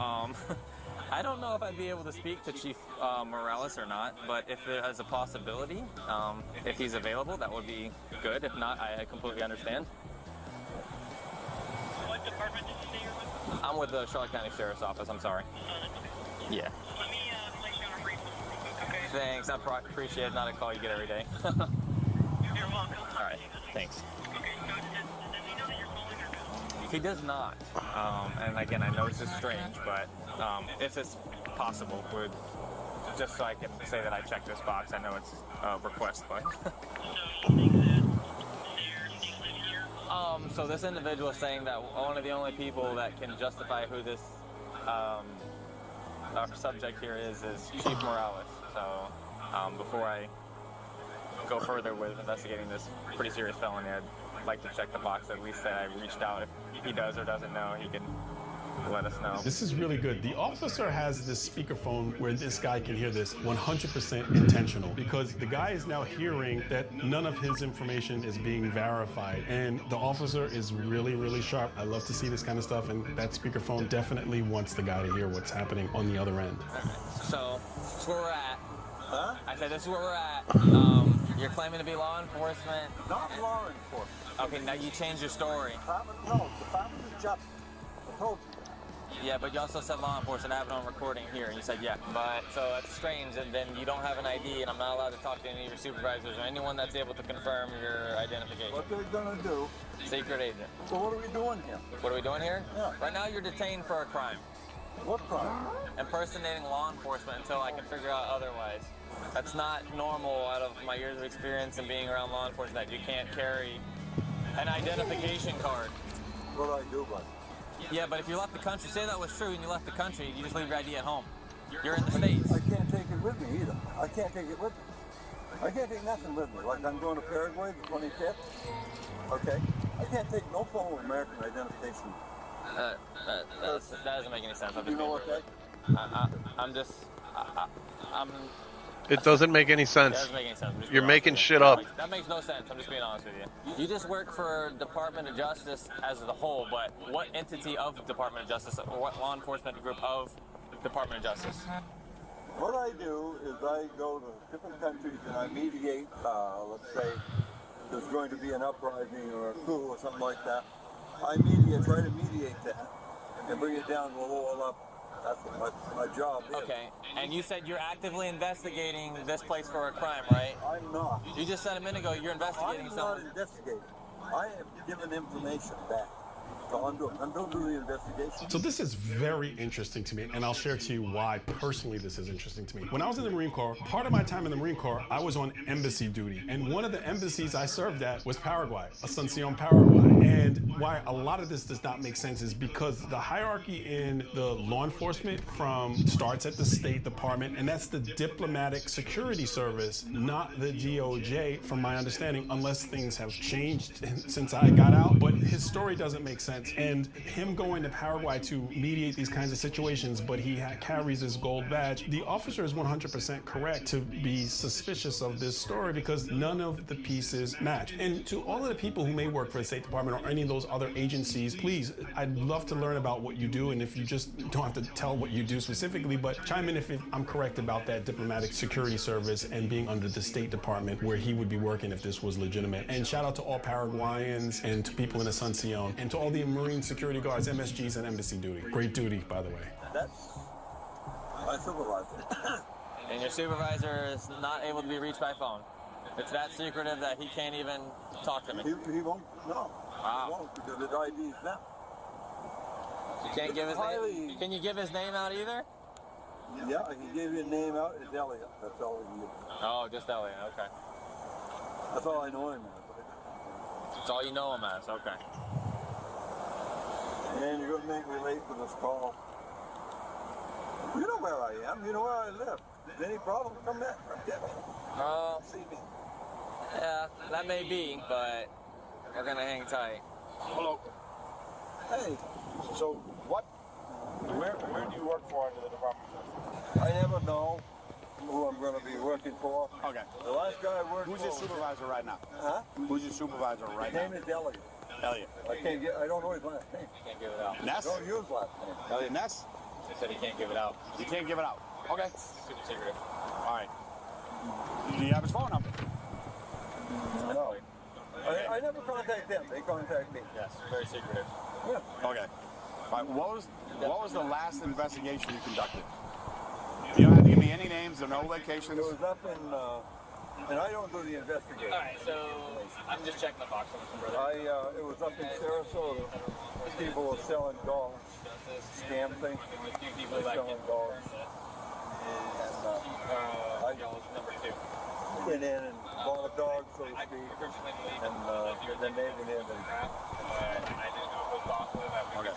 I don't know if I'd be able to speak to Chief Morales or not, but if it has a possibility, if he's available, that would be good. If not, I completely understand.
What department did you say you're with?
I'm with the Charlotte County Sheriff's Office. I'm sorry. Yeah.
Let me place you on a brief hold, okay?
Thanks. I appreciate it. Not a call you get every day.
You're welcome.
All right. Thanks.
Okay, so does he know that you're calling or no?
He does not. And again, I know this is strange, but if it's possible, would just so I can say that I checked this box. I know it's a request, but. So this individual is saying that one of the only people that can justify who this our subject here is Chief Morales. So before I go further with investigating this pretty serious felony, I'd like to check the box at least that I reached out. If he does or doesn't know, he can let us know.
This is really good. The officer has this speakerphone where this guy can hear this 100% intentional because the guy is now hearing that none of his information is being verified. And the officer is really, really sharp. I love to see this kind of stuff, and that speakerphone definitely wants the guy to hear what's happening on the other end.
So, this is where we're at.
Huh?
I said this is where we're at. You're claiming to be law enforcement.
Not law enforcement.
Okay, now you changed your story.
Department of Justice. I told you.
Yeah, but you also said law enforcement. I have it on recording here, and you said yeah. But so that's strange, and then you don't have an ID, and I'm not allowed to talk to any of your supervisors or anyone that's able to confirm your identification.
What they're gonna do?
Secret agent.
So what are we doing here?
What are we doing here?
Yeah.
Right now, you're detained for a crime.
What crime?
Impersonating law enforcement until I can figure out otherwise. That's not normal out of my years of experience and being around law enforcement that you can't carry an identification card.
what I do, buddy.
Yeah, but if you left the country, say that was true and you left the country, you just leave your ID at home. You're in the States.
I can't take it with me either. I can't take it with me. I can't take nothing with me. Like I'm going to Paraguay the 25th. Okay? I can't take no form of American identification.
That doesn't make any sense. I'm just
You know what that?
It doesn't make any
It
sense.
doesn't make any sense. I'm just
You're
being
making
honest with
shit
you.
up.
That makes no sense. I'm just being honest with you. You just work for Department of Justice as a whole, but what entity of Department of Justice or what law enforcement group of Department of Justice?
What I do is I go to different countries and I mediate, let's say there's going to be an uprising or a coup or something like that. I try to mediate that and bring it down to a lower level. That's what my job is.
Okay, and you said you're actively investigating this place for a crime, right?
I'm not.
You just said a minute ago you're investigating
I'm
something.
not investigating. I am giving information back. So I'm doing the investigation.
So this is very interesting to me, and I'll share to you why personally this is interesting to me. When I was in the Marine Corps, part of my time in the Marine Corps, I was on embassy duty, and one of the embassies I served at was Paraguay, Asuncion, Paraguay. And why a lot of this does not make sense is because the hierarchy in the law enforcement starts at the State Department, and that's the Diplomatic Security Service, not the DOJ, from my understanding, unless things have changed since I got out. But his story doesn't make sense. And him going to Paraguay to mediate these kinds of situations, but he carries his gold badge. The officer is 100% correct to be suspicious of this story because none of the pieces match. And to all of the people who may work for the State Department or any of those other agencies, please, I'd love to learn about what you do. And if you just don't have to tell what you do specifically, but chime in if I'm correct about that Diplomatic Security Service and being under the State Department where he would be working if this was legitimate. And shout out to all Paraguayans and to people in Asuncion and to all the Marine security guards, MSGs, and embassy duty. Great duty, by the way.
That's my supervisor.
And your supervisor is not able to be reached by phone. It's that secretive that he can't even talk to me.
He won't, no.
Wow.
He won't because his ID is now.
You can't give his name? Can you give his name out either?
Yeah, he gave you a name out. It's Elliot. That's all he gave.
Oh, just Elliot. Okay.
That's all I know him as.
That's all you know him as. Okay.
And you're going to make me late for this call. You know where I am. You know where I live. If there's any problem, come back.
See me. Yeah, that may be, but we're going to hang tight.
Hello.
Hey.
So where do you work for under the Department of Justice?
I never know who I'm going to be working for.
Okay.
The last guy I worked
Who's
for...
your supervisor right now?
Huh?
Who's your supervisor right now?
His name is Elliot.
Elliot.
I don't know his last name.
You can't give it out.
Ness?
Don't use last name.
Elliot Ness?
He said he can't give it out.
You can't give it out. Okay.
Super secretive.
All right. Do you have his phone number?
No. I never contact them. They contact me.
Yes, very secretive.
Yeah.
Okay. All right. What was the last investigation you conducted? You don't have to give me any names or no locations.
It was up in, and I don't do the investigation.
All right, so I'm just checking the box on this one, brother.
It was up in Sarasota. People were selling dogs. Scam thing. They're selling dogs. And I
number 2.
went in and bought a dog, so to speak, and then they went in and...
Okay.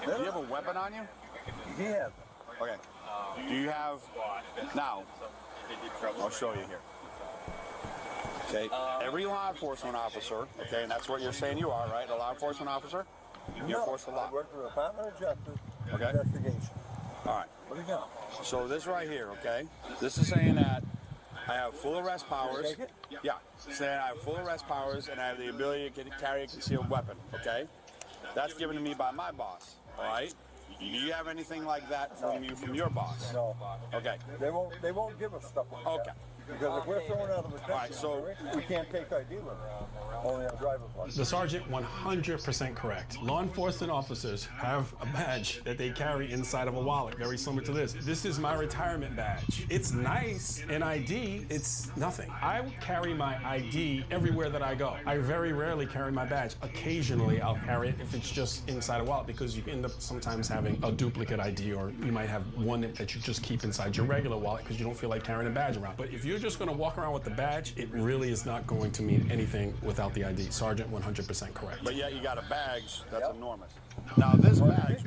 Do you have a weapon on you?
Yeah.
Okay. Do you have... Now, I'll show you here. Okay. Every law enforcement officer, okay, and that's what you're saying you are, right? A law enforcement officer? You enforce the law.
I work for the Department of Justice
Okay.
investigation.
All right.
What do you got?
So this right here, okay? This is saying that I have full arrest powers.
Take it?
Yeah. Saying I have full arrest powers and I have the ability to carry a concealed weapon, okay? That's given to me by my boss, all right? Do you have anything like that from your boss?
No.
Okay.
They won't give us stuff like that. Because if we're thrown out of the country,
Alright, so
we can't take ID with us. Only on driver's license.
The sergeant 100% correct. Law enforcement officers have a badge that they carry inside of a wallet, very similar to this. This is my retirement badge. It's nice, an ID, it's nothing. I carry my ID everywhere that I go. I very rarely carry my badge. Occasionally I'll carry it if it's just inside a wallet because you end up sometimes having a duplicate ID or you might have one that you just keep inside your regular wallet because you don't feel like carrying a badge around. But if you're just going to walk around with the badge, it really is not going to mean anything without the ID. Sergeant, 100% correct.
But yet you got a badge that's enormous. Now this badge,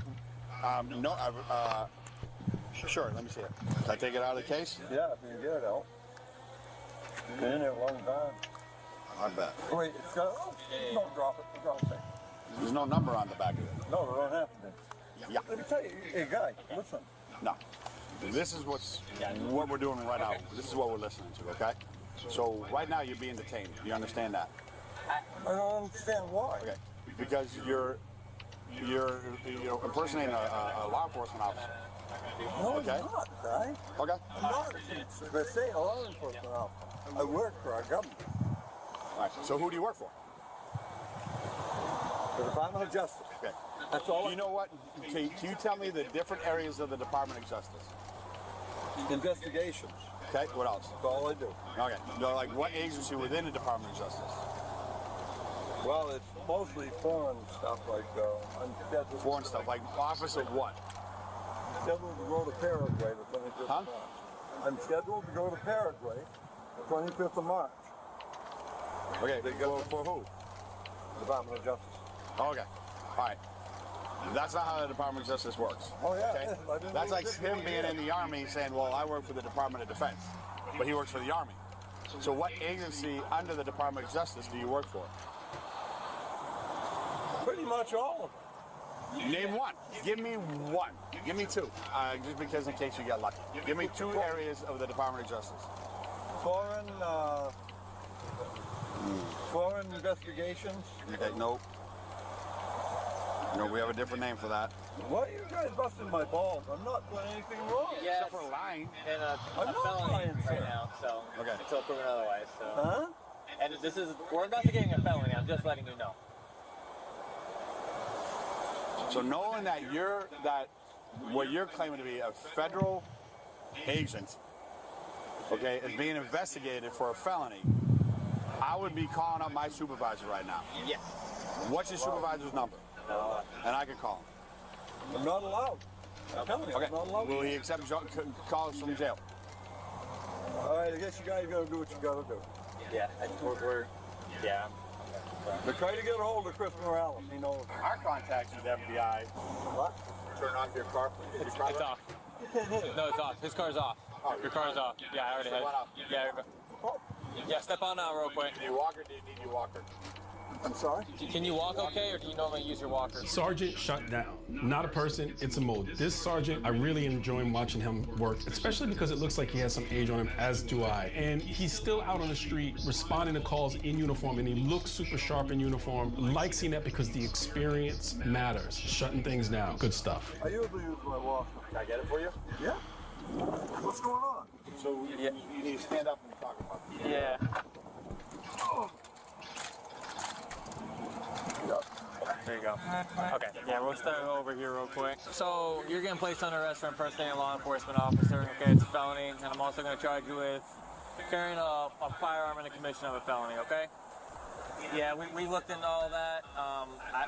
sure, let me see it. Can I take it out of the case?
Yeah, if you can get it out. Been in there a long time.
I bet.
Wait, it's got, don't drop it, drop it.
There's no number on the back of it.
No, there don't have to be.
Yeah.
Let me tell you, hey guy, listen.
No. This is what we're doing right now. This is what we're listening to, okay? So right now you're being detained. You understand that?
I don't understand why.
Okay. Because you're impersonating a law enforcement officer.
No,
okay?
I'm not, guy.
Okay.
I'm not. They say a law enforcement officer. I work for our government.
All right. So who do you work for?
The Department of Justice.
Okay.
That's all.
You know what? Can you tell me the different areas of the Department of Justice?
Investigations.
Okay. What else?
That's all I do.
Okay. No, like what agency within the Department of Justice?
Well, it's mostly foreign stuff, like unscheduled.
Foreign stuff, like office of what?
Scheduled to go to Paraguay the 25th of March. I'm scheduled to go to Paraguay the 25th of March.
Okay. For who?
Department of Justice.
Okay. All right. That's not how the Department of Justice works.
Oh, yeah.
Okay? That's like him being in the Army saying, well, I work for the Department of Defense, but he works for the Army. So what agency under the Department of Justice do you work for?
Pretty much all of them.
Name one. Give me one. Give me two. Just because in case you get lucky. Give me two areas of the Department of Justice.
Foreign investigations.
Okay, nope. No, we have a different name for that.
Why are you guys busting my balls? I'm not doing anything wrong.
Yeah,
except for lying.
And
I'm
a
not
felony
lying,
right
sir.
now, so
Okay.
until proven otherwise. So.
Huh?
And we're investigating a felony. I'm just letting you know.
So knowing that what you're claiming to be a federal agent, okay, is being investigated for a felony, I would be calling up my supervisor right now.
Yes.
What's your supervisor's number? And I can call him.
I'm not allowed. I'm telling you,
Okay.
I'm not allowed.
Will he accept calls from jail?
All right, I guess you guys gotta do what you gotta do.
Yeah, yeah.
But try to get a hold of Chris Morales. He knows.
Our contacts with the FBI.
What?
Turn off your car.
It's off. No, it's off. His car's off. Your car's off. Yeah, I already had it. Yeah, yeah, step on out real quick.
Do you walk or do you need your walker?
I'm sorry?
Can you walk okay, or do you normally use your walker?
Sergeant shut down. Not a person, it's a mode. This sergeant, I really enjoy watching him work, especially because it looks like he has some age on him, as do I. And he's still out on the street responding to calls in uniform, and he looks super sharp in uniform. Like seeing that because the experience matters. Shutting things down. Good stuff.
I usually use my walker.
Can I get it for you?
Yeah? What's going on?
So you need to stand up and talk about it.
Yeah.
Oh.
There you go. Okay. Yeah, we'll start over here real quick. So you're getting placed under arrest for impersonating a law enforcement officer. Okay, it's a felony, and I'm also going to charge you with carrying a firearm in the commission of a felony. Okay. Yeah, we looked into all that.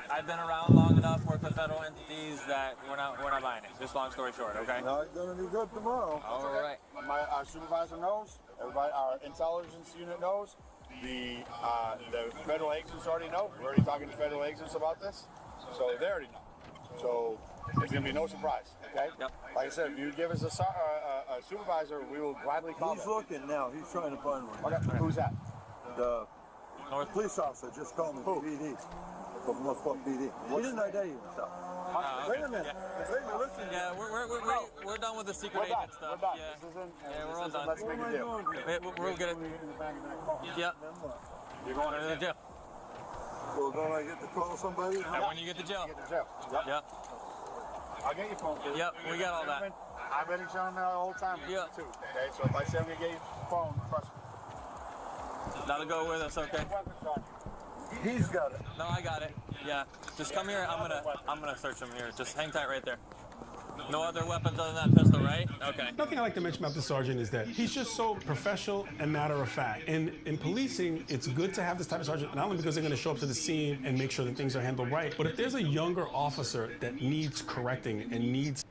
I've been around long enough, worked with federal entities that we're not buying it. Just long story short. Okay.
Now it's gonna be good tomorrow.
All right.
Our supervisor knows. Everybody, our intelligence unit knows. The federal agents already know. We're already talking to federal agents about this, so they already know. So it's gonna be no surprise. Okay.
Yep.
Like I said, if you give us a supervisor, we will gladly call.
He's
them.
looking now. He's trying to find one.
Okay. Who's that?
The police officer just called me from PD. From Northport PD. He didn't identify himself. Wait a minute.
Yeah.
Wait a minute, listen.
Yeah, we're done with the secret agent stuff.
We're done.
Yeah.
This isn't,
Yeah, we're all
this isn't
done.
Let's make a deal.
We're good. Yeah.
You're going
to the jail.
Well, don't I get to call somebody?
And when you get to jail.
Get to jail. Yep.
Yep.
I'll get your phone. Too.
Yep, we got all that.
I've been showing that the whole time.
Yeah.
Too. Okay, so if I say I'm gonna get your phone, trust me.
That'll go with us, okay?
He's got it.
No, I got it. Yeah. Just come here. I'm gonna search him here. Just hang tight right there. No other weapons other than that pistol, right? Okay.
Nothing I like to mention about the sergeant is that he's just so professional and matter of fact. And in policing, it's good to have this type of sergeant, not only because they're going to show up to the scene and make sure that things are handled right, but if there's a younger officer that needs correcting and needs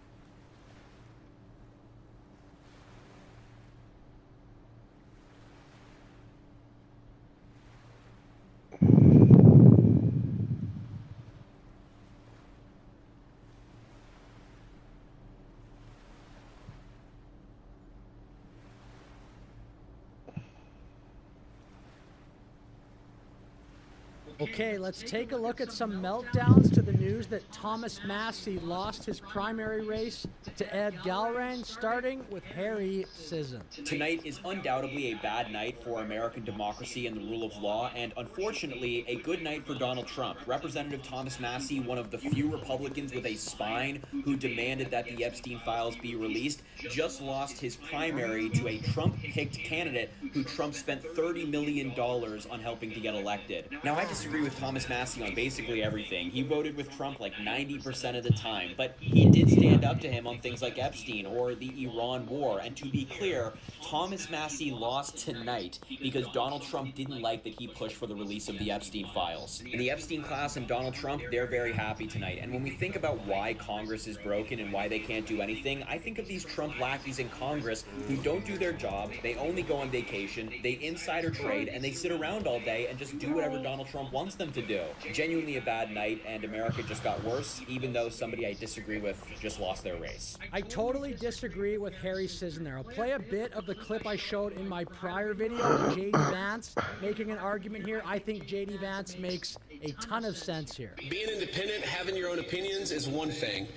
Okay, let's take a look at some meltdowns to the news that Thomas Massey lost his primary race to Ed Galran, starting with Harry Sisson.
Tonight is undoubtedly a bad night for American democracy and the rule of law, and unfortunately, a good night for Donald Trump. Representative Thomas Massey, one of the few Republicans with a spine who demanded that the Epstein files be released, just lost his primary to a Trump-picked candidate who Trump spent $30 million on helping to get elected. Now, I disagree with Thomas Massey on basically everything. He voted with Trump like 90% of the time, but he did stand up to him on things like Epstein or the Iran war. And to be clear, Thomas Massey lost tonight because Donald Trump didn't like that he pushed for the release of the Epstein files. And the Epstein class and Donald Trump, they're very happy tonight. And when we think about why Congress is broken and why they can't do anything, I think of these Trump lackeys in Congress who don't do their job, they only go on vacation, they insider trade, and they sit around all day and just do whatever Donald Trump wants them to do. Genuinely a bad night, and America just got worse, even though somebody I disagree with just lost their race.
I totally disagree with Harry Sisson there. I'll play a bit of the clip I showed in my prior video, J.D. Vance making an argument here. I think J.D. Vance makes a ton of sense here.
Being independent, having your own opinions is one thing.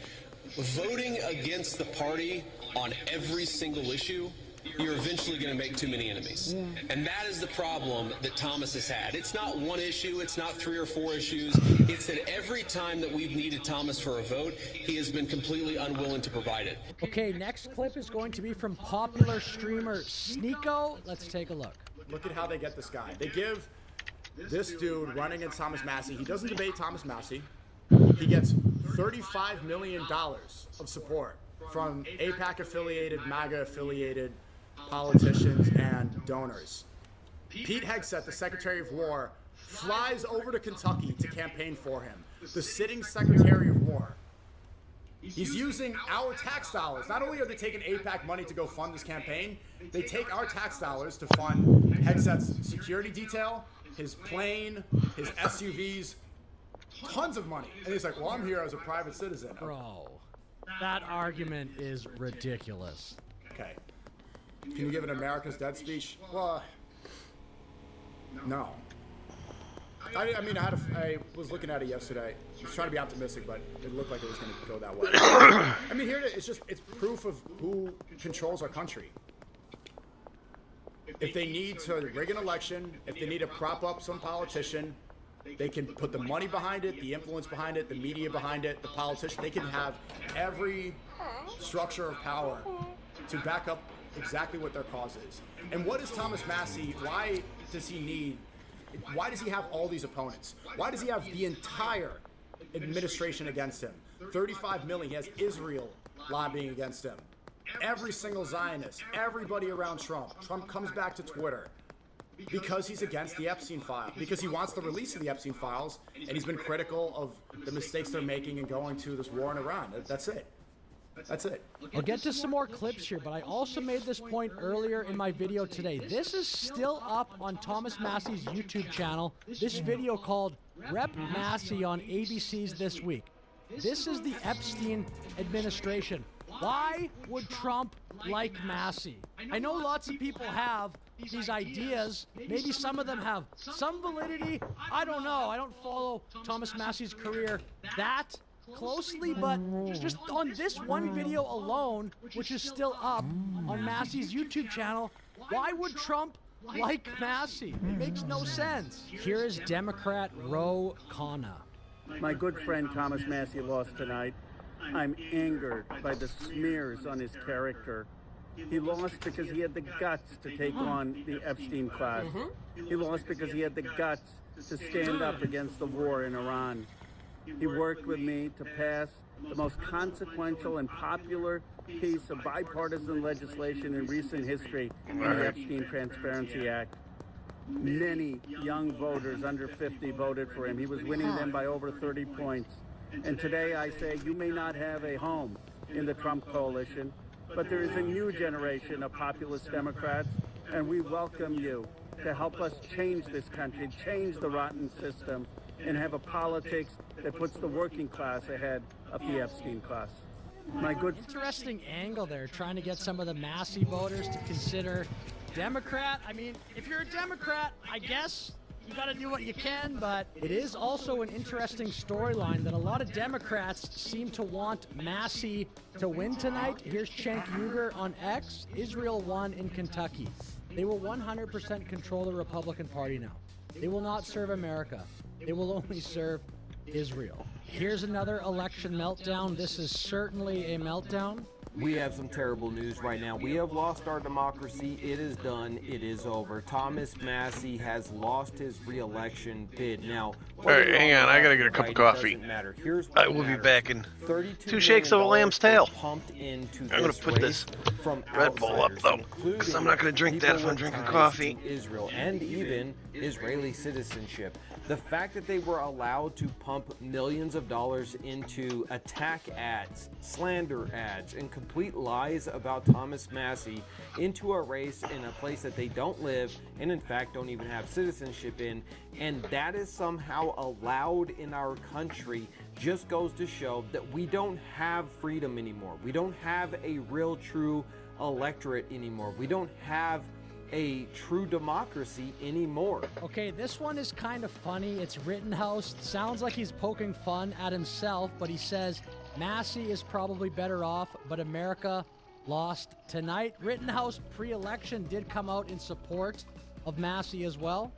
Voting against the party on every single issue, you're eventually going to make too many enemies. And that is the problem that Thomas has had. It's not one issue, it's not 3 or 4 issues. It's that every time that we've needed Thomas for a vote, he has been completely unwilling to provide it.
Okay, next clip is going to be from popular streamer Sneeko. Let's take a look.
Look at how they get this guy. They give this dude running against Thomas Massey. He doesn't debate Thomas Massey. He gets $35 million of support from AIPAC-affiliated, MAGA-affiliated politicians and donors. Pete Hegseth, the Secretary of War, flies over to Kentucky to campaign for him. The sitting Secretary of War. He's using our tax dollars. Not only are they taking AIPAC money to go fund this campaign, they take our tax dollars to fund Hegseth's security detail, his plane, his SUVs, tons of money. And he's like, well, I'm here as a private citizen.
Bro, that argument is ridiculous.
Okay. Can you give an America's Dead speech? Well, no. I mean, I was looking at it yesterday. I was trying to be optimistic, but it looked like it was going to go that way. I mean, here it's proof of who controls our country. If they need to rig an election, if they need to prop up some politician, they can put the money behind it, the influence behind it, the media behind it, the politician. They can have every structure of power to back up exactly what their cause is. And what is Thomas Massey? Why does he have all these opponents? Why does he have the entire administration against him? 35 million. He has Israel lobbying against him. Every single Zionist, everybody around Trump. Trump comes back to Twitter because he's against the Epstein file, because he wants the release of the Epstein files, and he's been critical of the mistakes they're making in going to this war in Iran. That's it. That's it.
I'll get to some more clips here, but I also made this point earlier in my video today. This is still up on Thomas Massey's YouTube channel. This video called Rep Massey on ABC's This Week. This is the Epstein administration. Why would Trump like Massey? I know lots of people have these ideas. Maybe some of them have some validity. I don't know. I don't follow Thomas Massey's career that closely, but just on this one video alone, which is still up on Massey's YouTube channel, why would Trump like Massey? It makes no sense. Here is Democrat Ro Khanna.
My good friend Thomas Massey lost tonight. I'm angered by the smears on his character. He lost because he had the guts to take on the Epstein class. He lost because he had the guts to stand up against the war in Iran. He worked with me to pass the most consequential and popular piece of bipartisan legislation in recent history in the Epstein Transparency Act. Many young voters under 50 voted for him. He was winning them by over 30 points. And today I say you may not have a home in the Trump coalition, but there is a new generation of populist Democrats, and we welcome you to help us change this country, change the rotten system, and have a politics that puts the working class ahead of the Epstein class. My good...
Interesting angle there, trying to get some of the Massey voters to consider Democrat. I mean, if you're a Democrat, I guess you got to do what you can, but it is also an interesting storyline that a lot of Democrats seem to want Massey to win tonight. Here's Cenk Uygur on X. Israel won in Kentucky. They will 100% control the Republican Party now. They will not serve America. They will only serve Israel. Here's another election meltdown. This is certainly a meltdown.
We have some terrible news right now. We have lost our democracy. It is done. It is over. Thomas Massey has lost his re-election bid. Now,
all right, hang on. I gotta get a cup of coffee. I will be back in 2 shakes of a lamb's tail. I'm gonna put this Red Bull up though, because I'm not gonna drink that if I'm drinking coffee.
Israel and even Israeli citizenship. The fact that they were allowed to pump millions of dollars into attack ads, slander ads, and complete lies about Thomas Massey into a race in a place that they don't live and in fact don't even have citizenship in, and that is somehow allowed in our country, just goes to show that we don't have freedom anymore. We don't have a real true electorate anymore. We don't have a true democracy anymore.
Okay, this one is kind of funny. It's Rittenhouse. Sounds like he's poking fun at himself, but he says Massey is probably better off, but America lost tonight. Rittenhouse pre-election did come out in support of Massey as well.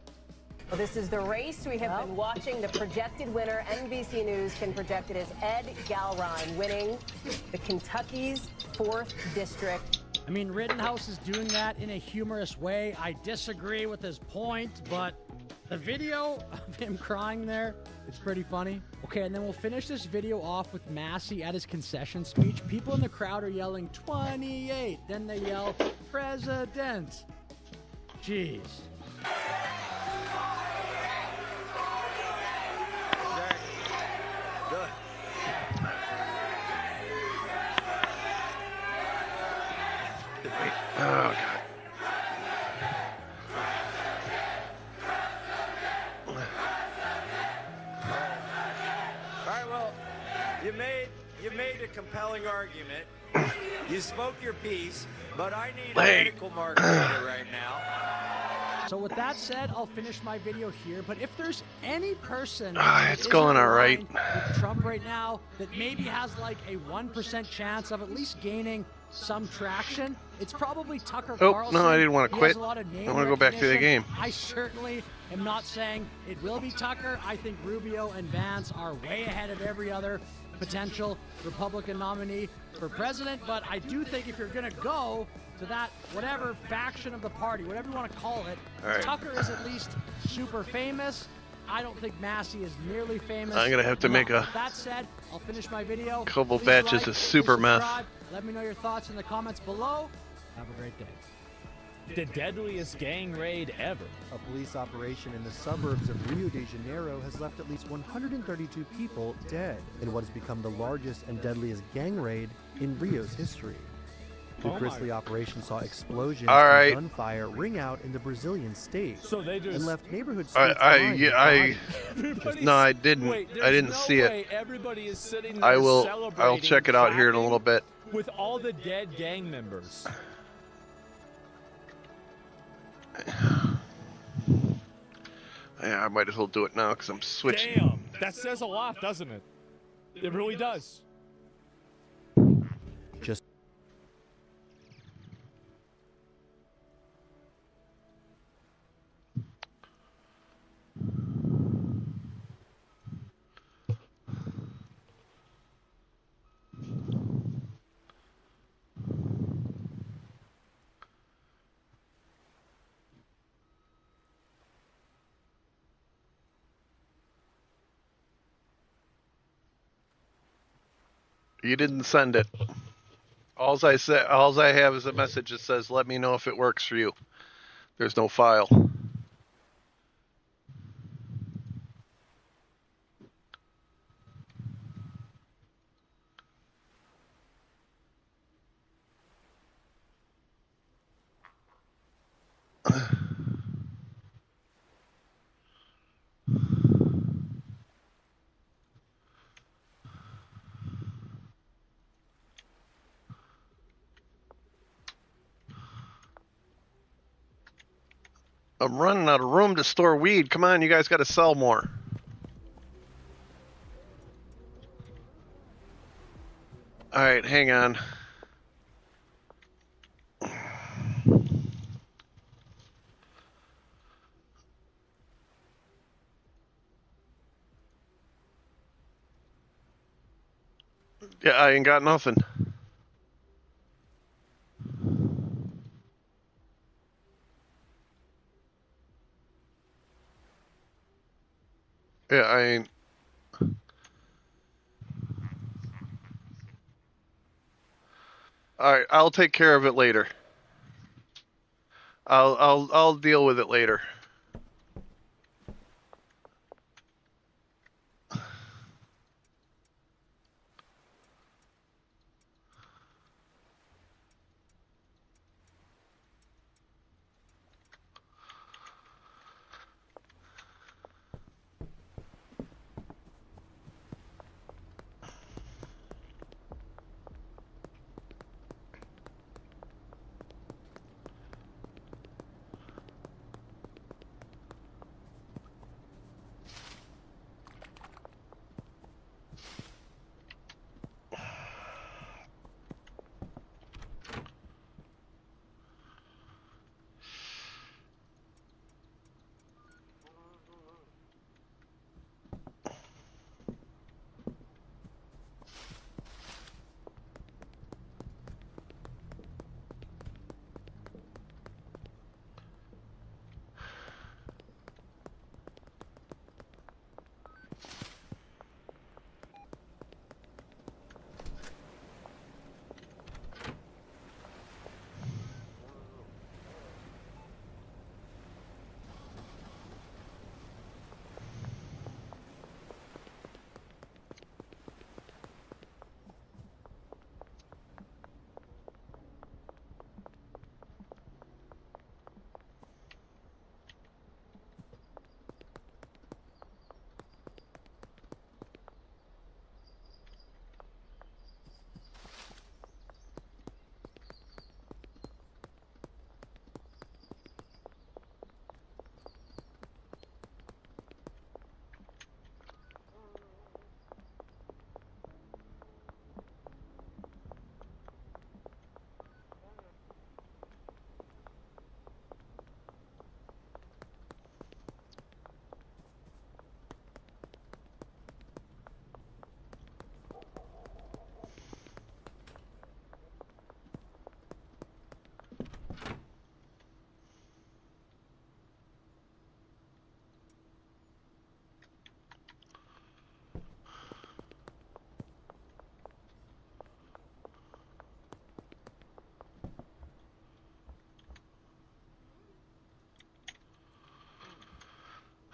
Well, this is the race we have been watching. The projected winner, NBC News can project it as Ed Galrine, winning the Kentucky's 4th district.
I mean, Rittenhouse is doing that in a humorous way. I disagree with his point, but the video of him crying there, it's pretty funny. Okay, and then we'll finish this video off with Massey at his concession speech. People in the crowd are yelling 28. Then they yell, President. Jeez.
Oh, God.
All right, well, you made a compelling argument. You spoke your piece, but I need a medical margarita right now.
So with that said, I'll finish my video here. But if there's any person
it's going all right
with Trump right now that maybe has like a 1% chance of at least gaining some traction, it's probably Tucker Carlson.
No, I didn't want to quit.
I want
to go back to the game.
I certainly am not saying it will be Tucker. I think Rubio and Vance are way ahead of every other potential Republican nominee for president. But I do think if you're going to go to that whatever faction of the party, whatever you want to call it, Tucker is at least super famous. I don't think Massey is nearly famous.
I'm gonna have to make a
that said, I'll finish my video.
couple
Please
batches
like,
of super meth.
Let me know your thoughts in the comments below. Have a great day.
The deadliest gang raid ever.
A police operation in the suburbs of Rio de Janeiro has left at least 132 people dead in what has become the largest and deadliest gang raid in Rio's history. The grisly operation saw explosions and gunfire ring out in the Brazilian state, and left neighborhood streets
no, I didn't.
Wait,
I didn't
no
see
way
it.
Everybody is sitting there
I'll check it out here in a little bit.
With all the dead gang members.
Yeah, I might as well do it now because I'm switching.
Damn, that says a lot, doesn't it? It really does.
Just
You didn't send it. Alls I have is a message that says, "Let me know if it works for you." There's no file. I'm running out of room to store weed. Come on, you guys got to sell more. All right, hang on. Yeah, I ain't got nothing. Yeah, I ain't. All right, I'll take care of it later. I'll deal with it later.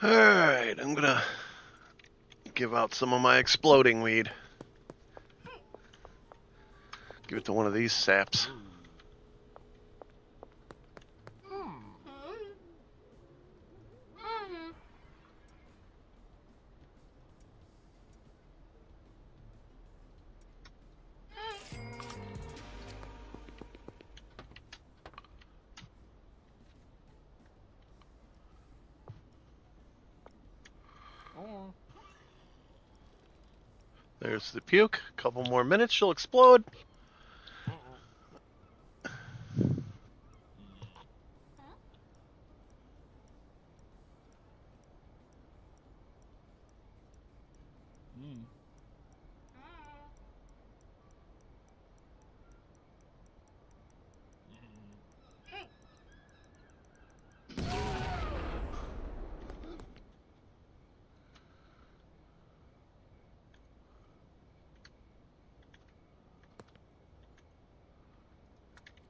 All right, I'm gonna give out some of my exploding weed. Give it to one of these saps. There's the puke. A couple more minutes, she'll explode.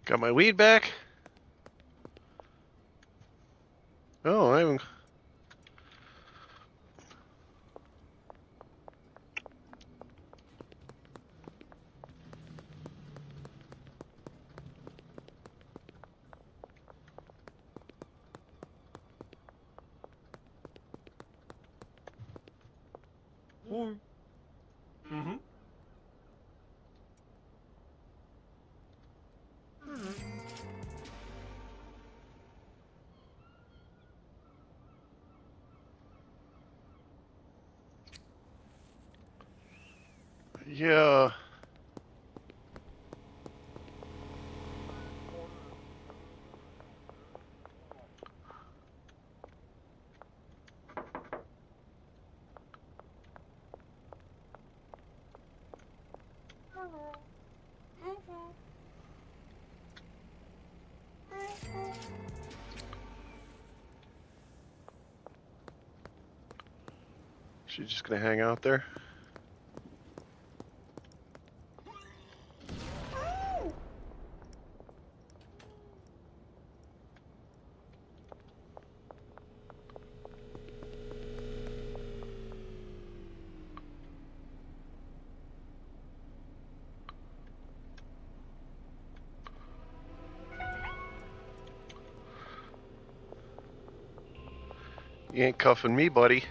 Got my weed back. Oh, I'm...
Mm-hmm.
Yeah. She just gonna hang out there? You ain't cuffing me, buddy.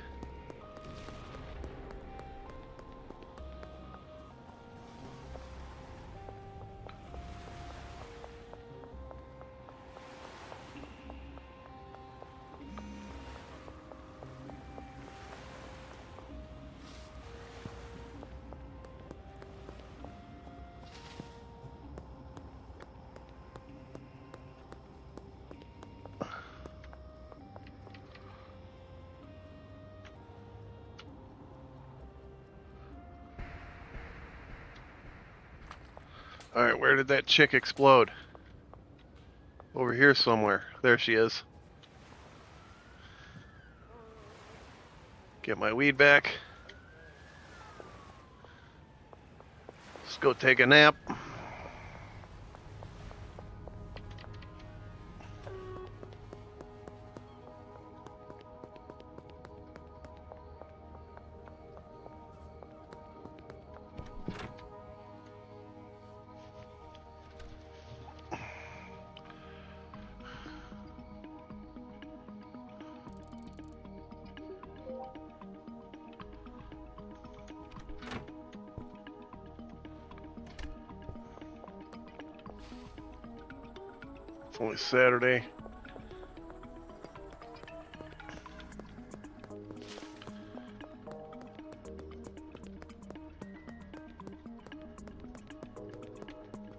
Alright, where did that chick explode? Over here somewhere. There she is. Get my weed back. Let's go take a nap. It's only Saturday.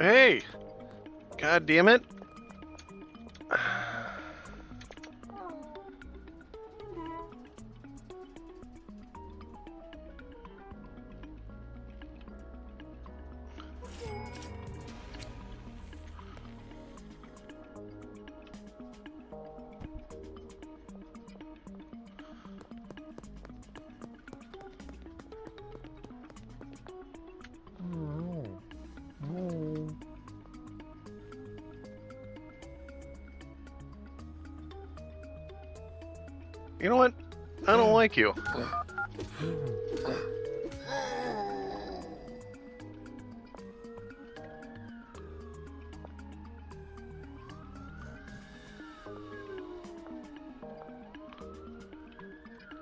Hey! God damn it. You know what? I don't like you.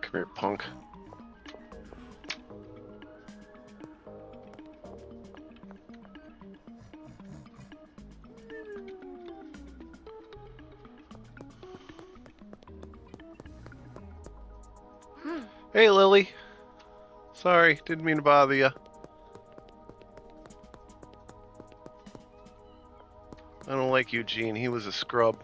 Come here, punk. Hey, Lily. Sorry, didn't mean to bother you. I don't like Eugene. He was a scrub.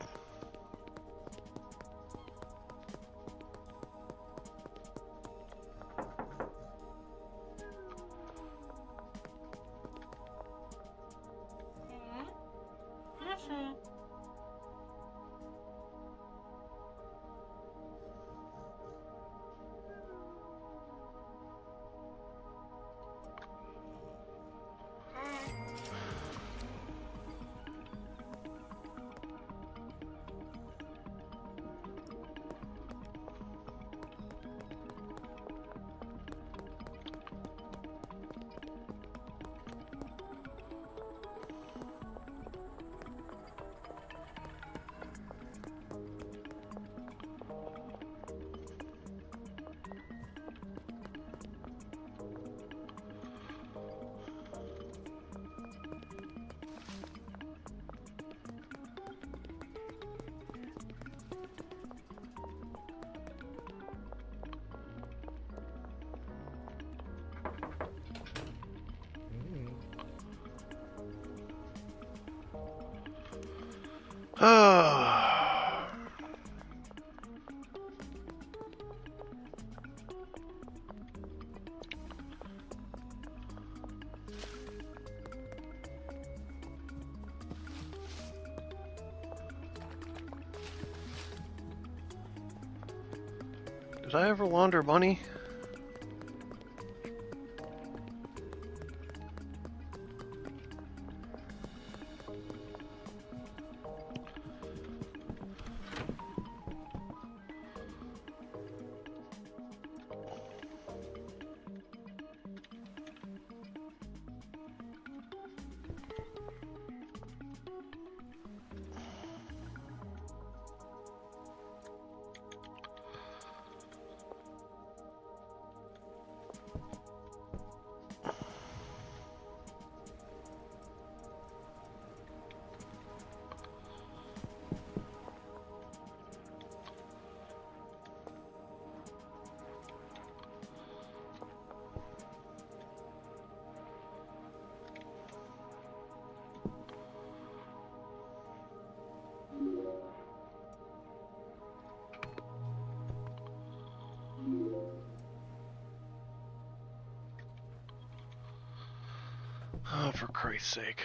Did I ever launder money? Oh, for Christ's sake.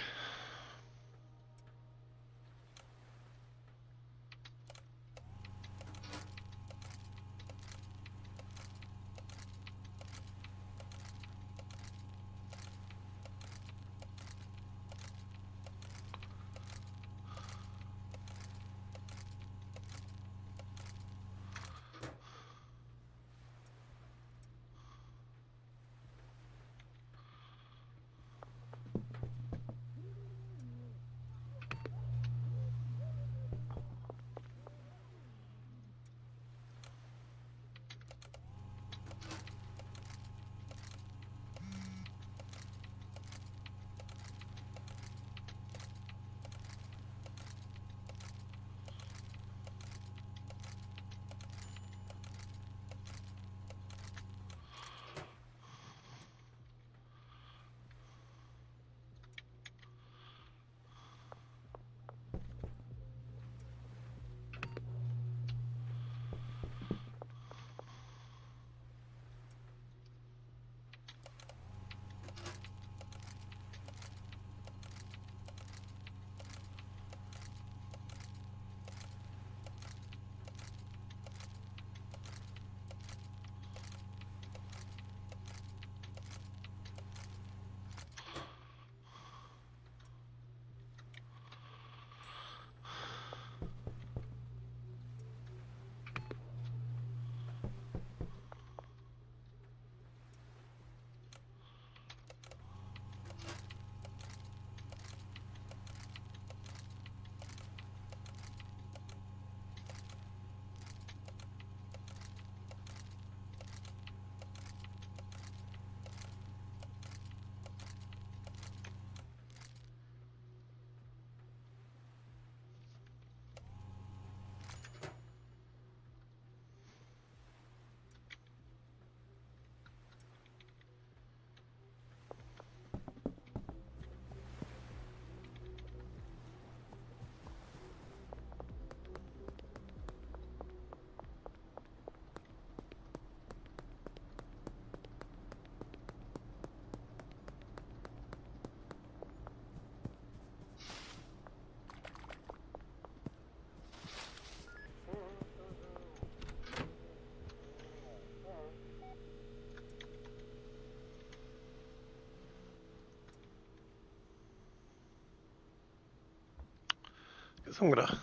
Guess I'm gonna...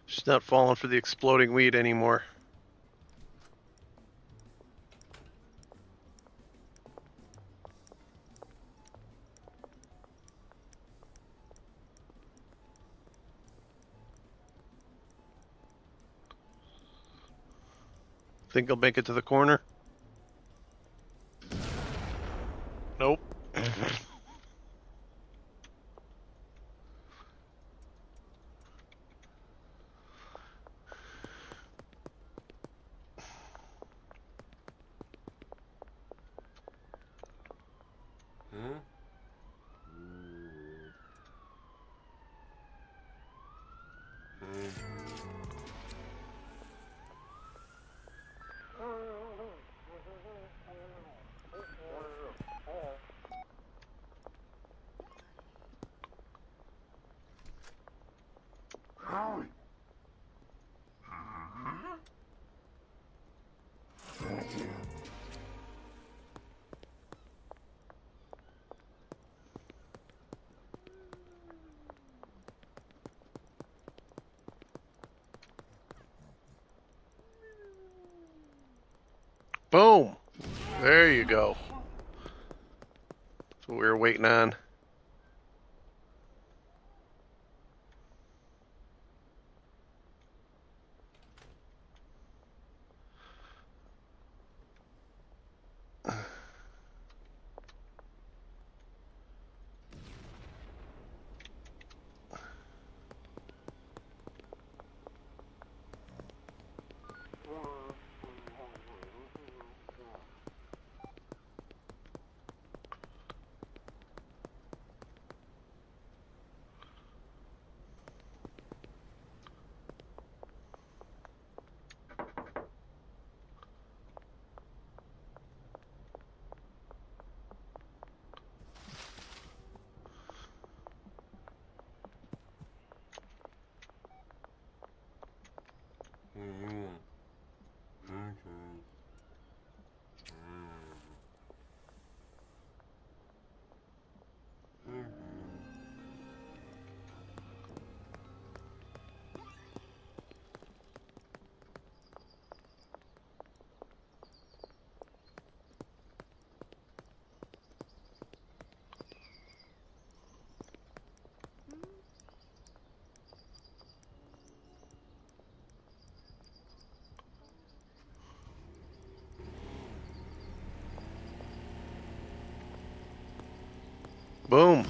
She's not falling for the exploding weed anymore. Think he'll make it to the corner? Nope.
Huh?
Boom! There you go. That's what we were waiting on. Boom.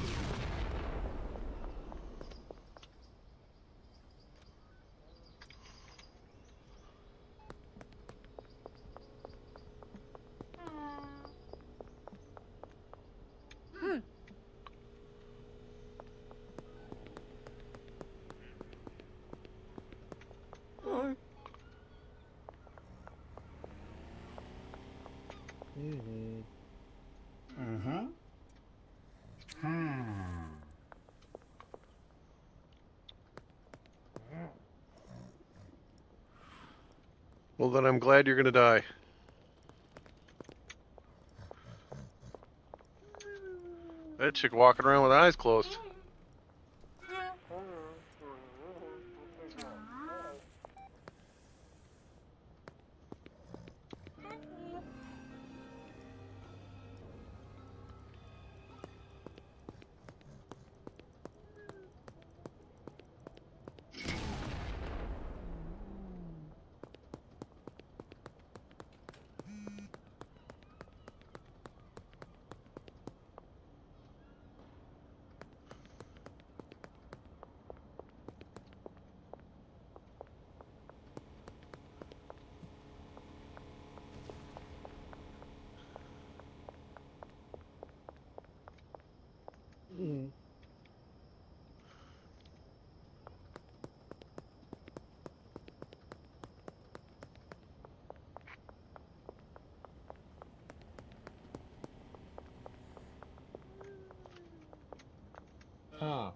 Well, then I'm glad you're gonna die. That chick walking around with eyes closed.
Huh.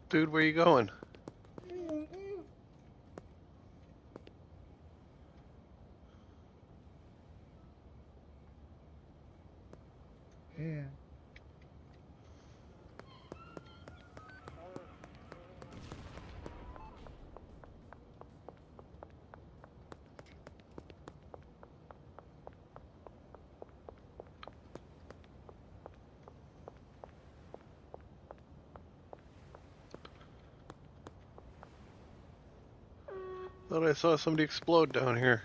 Dude, where you going?
Yeah.
Thought I saw somebody explode down here.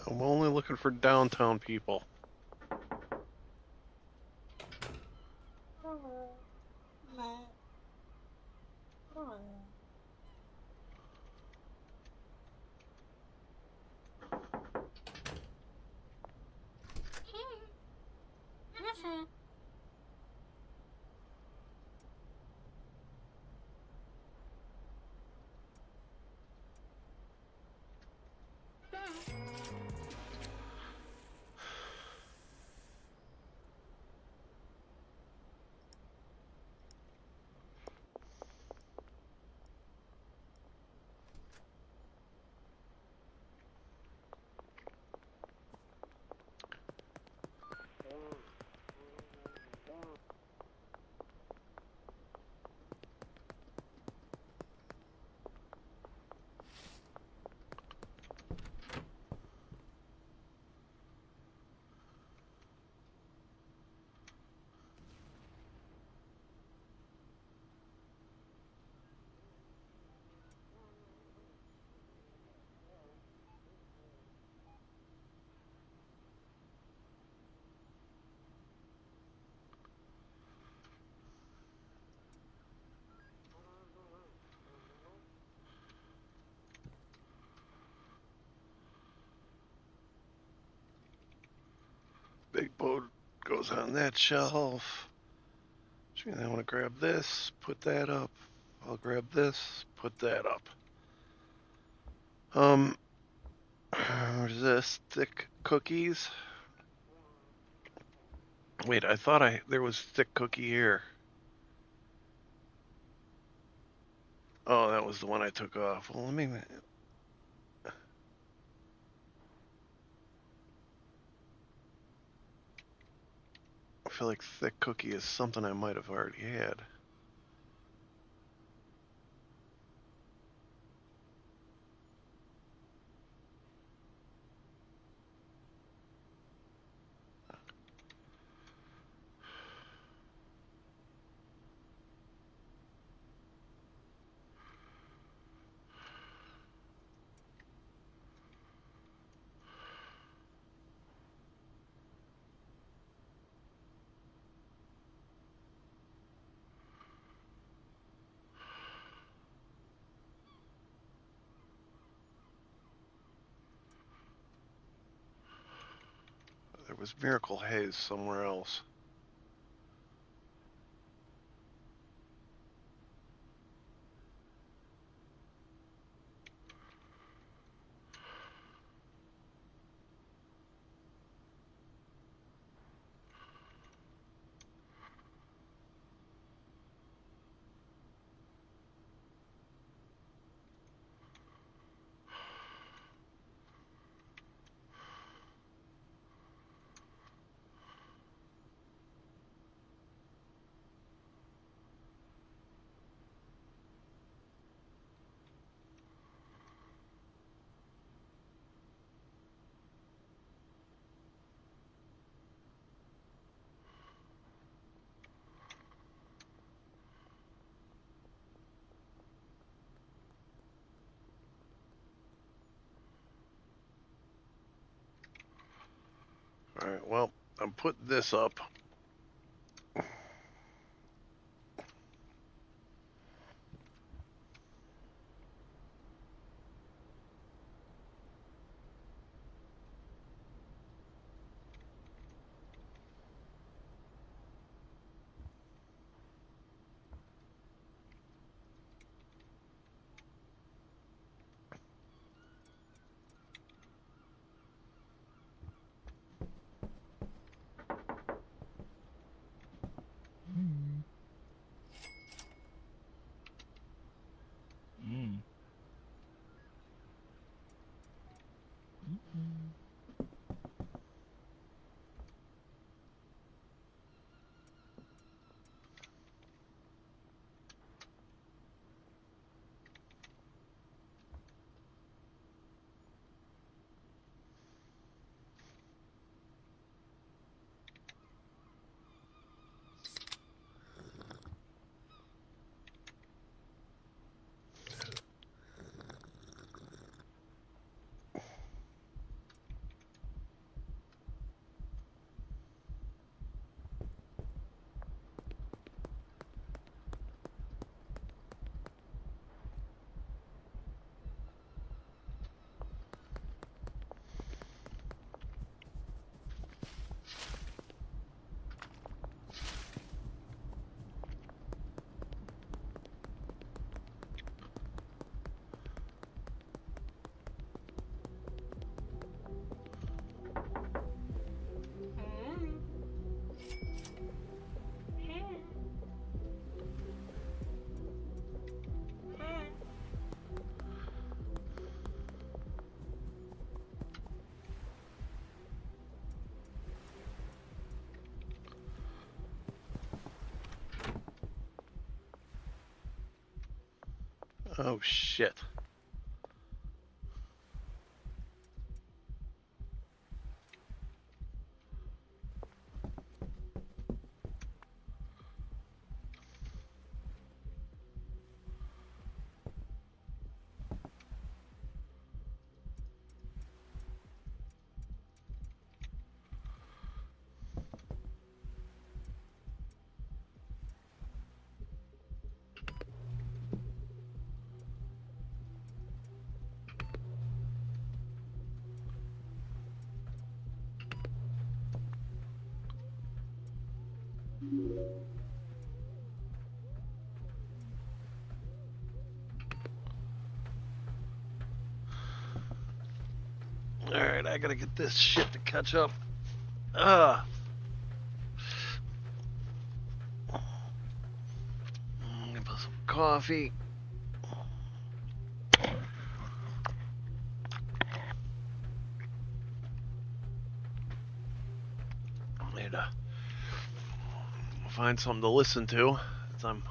I'm only looking for downtown people. Big boat goes on that shelf. Gee, I want to grab this, put that up. I'll grab this, put that up. What is this? Thick cookies? Wait, I thought there was thick cookie here. Oh, that was the one I took off. Well, let me... I feel like thick cookie is something I might have already had. There was Miracle Haze somewhere else. Alright, well, I'm putting this up. Oh shit. Alright, I gotta get this shit to catch up. Let me put some coffee. Need to find something to listen to as I'm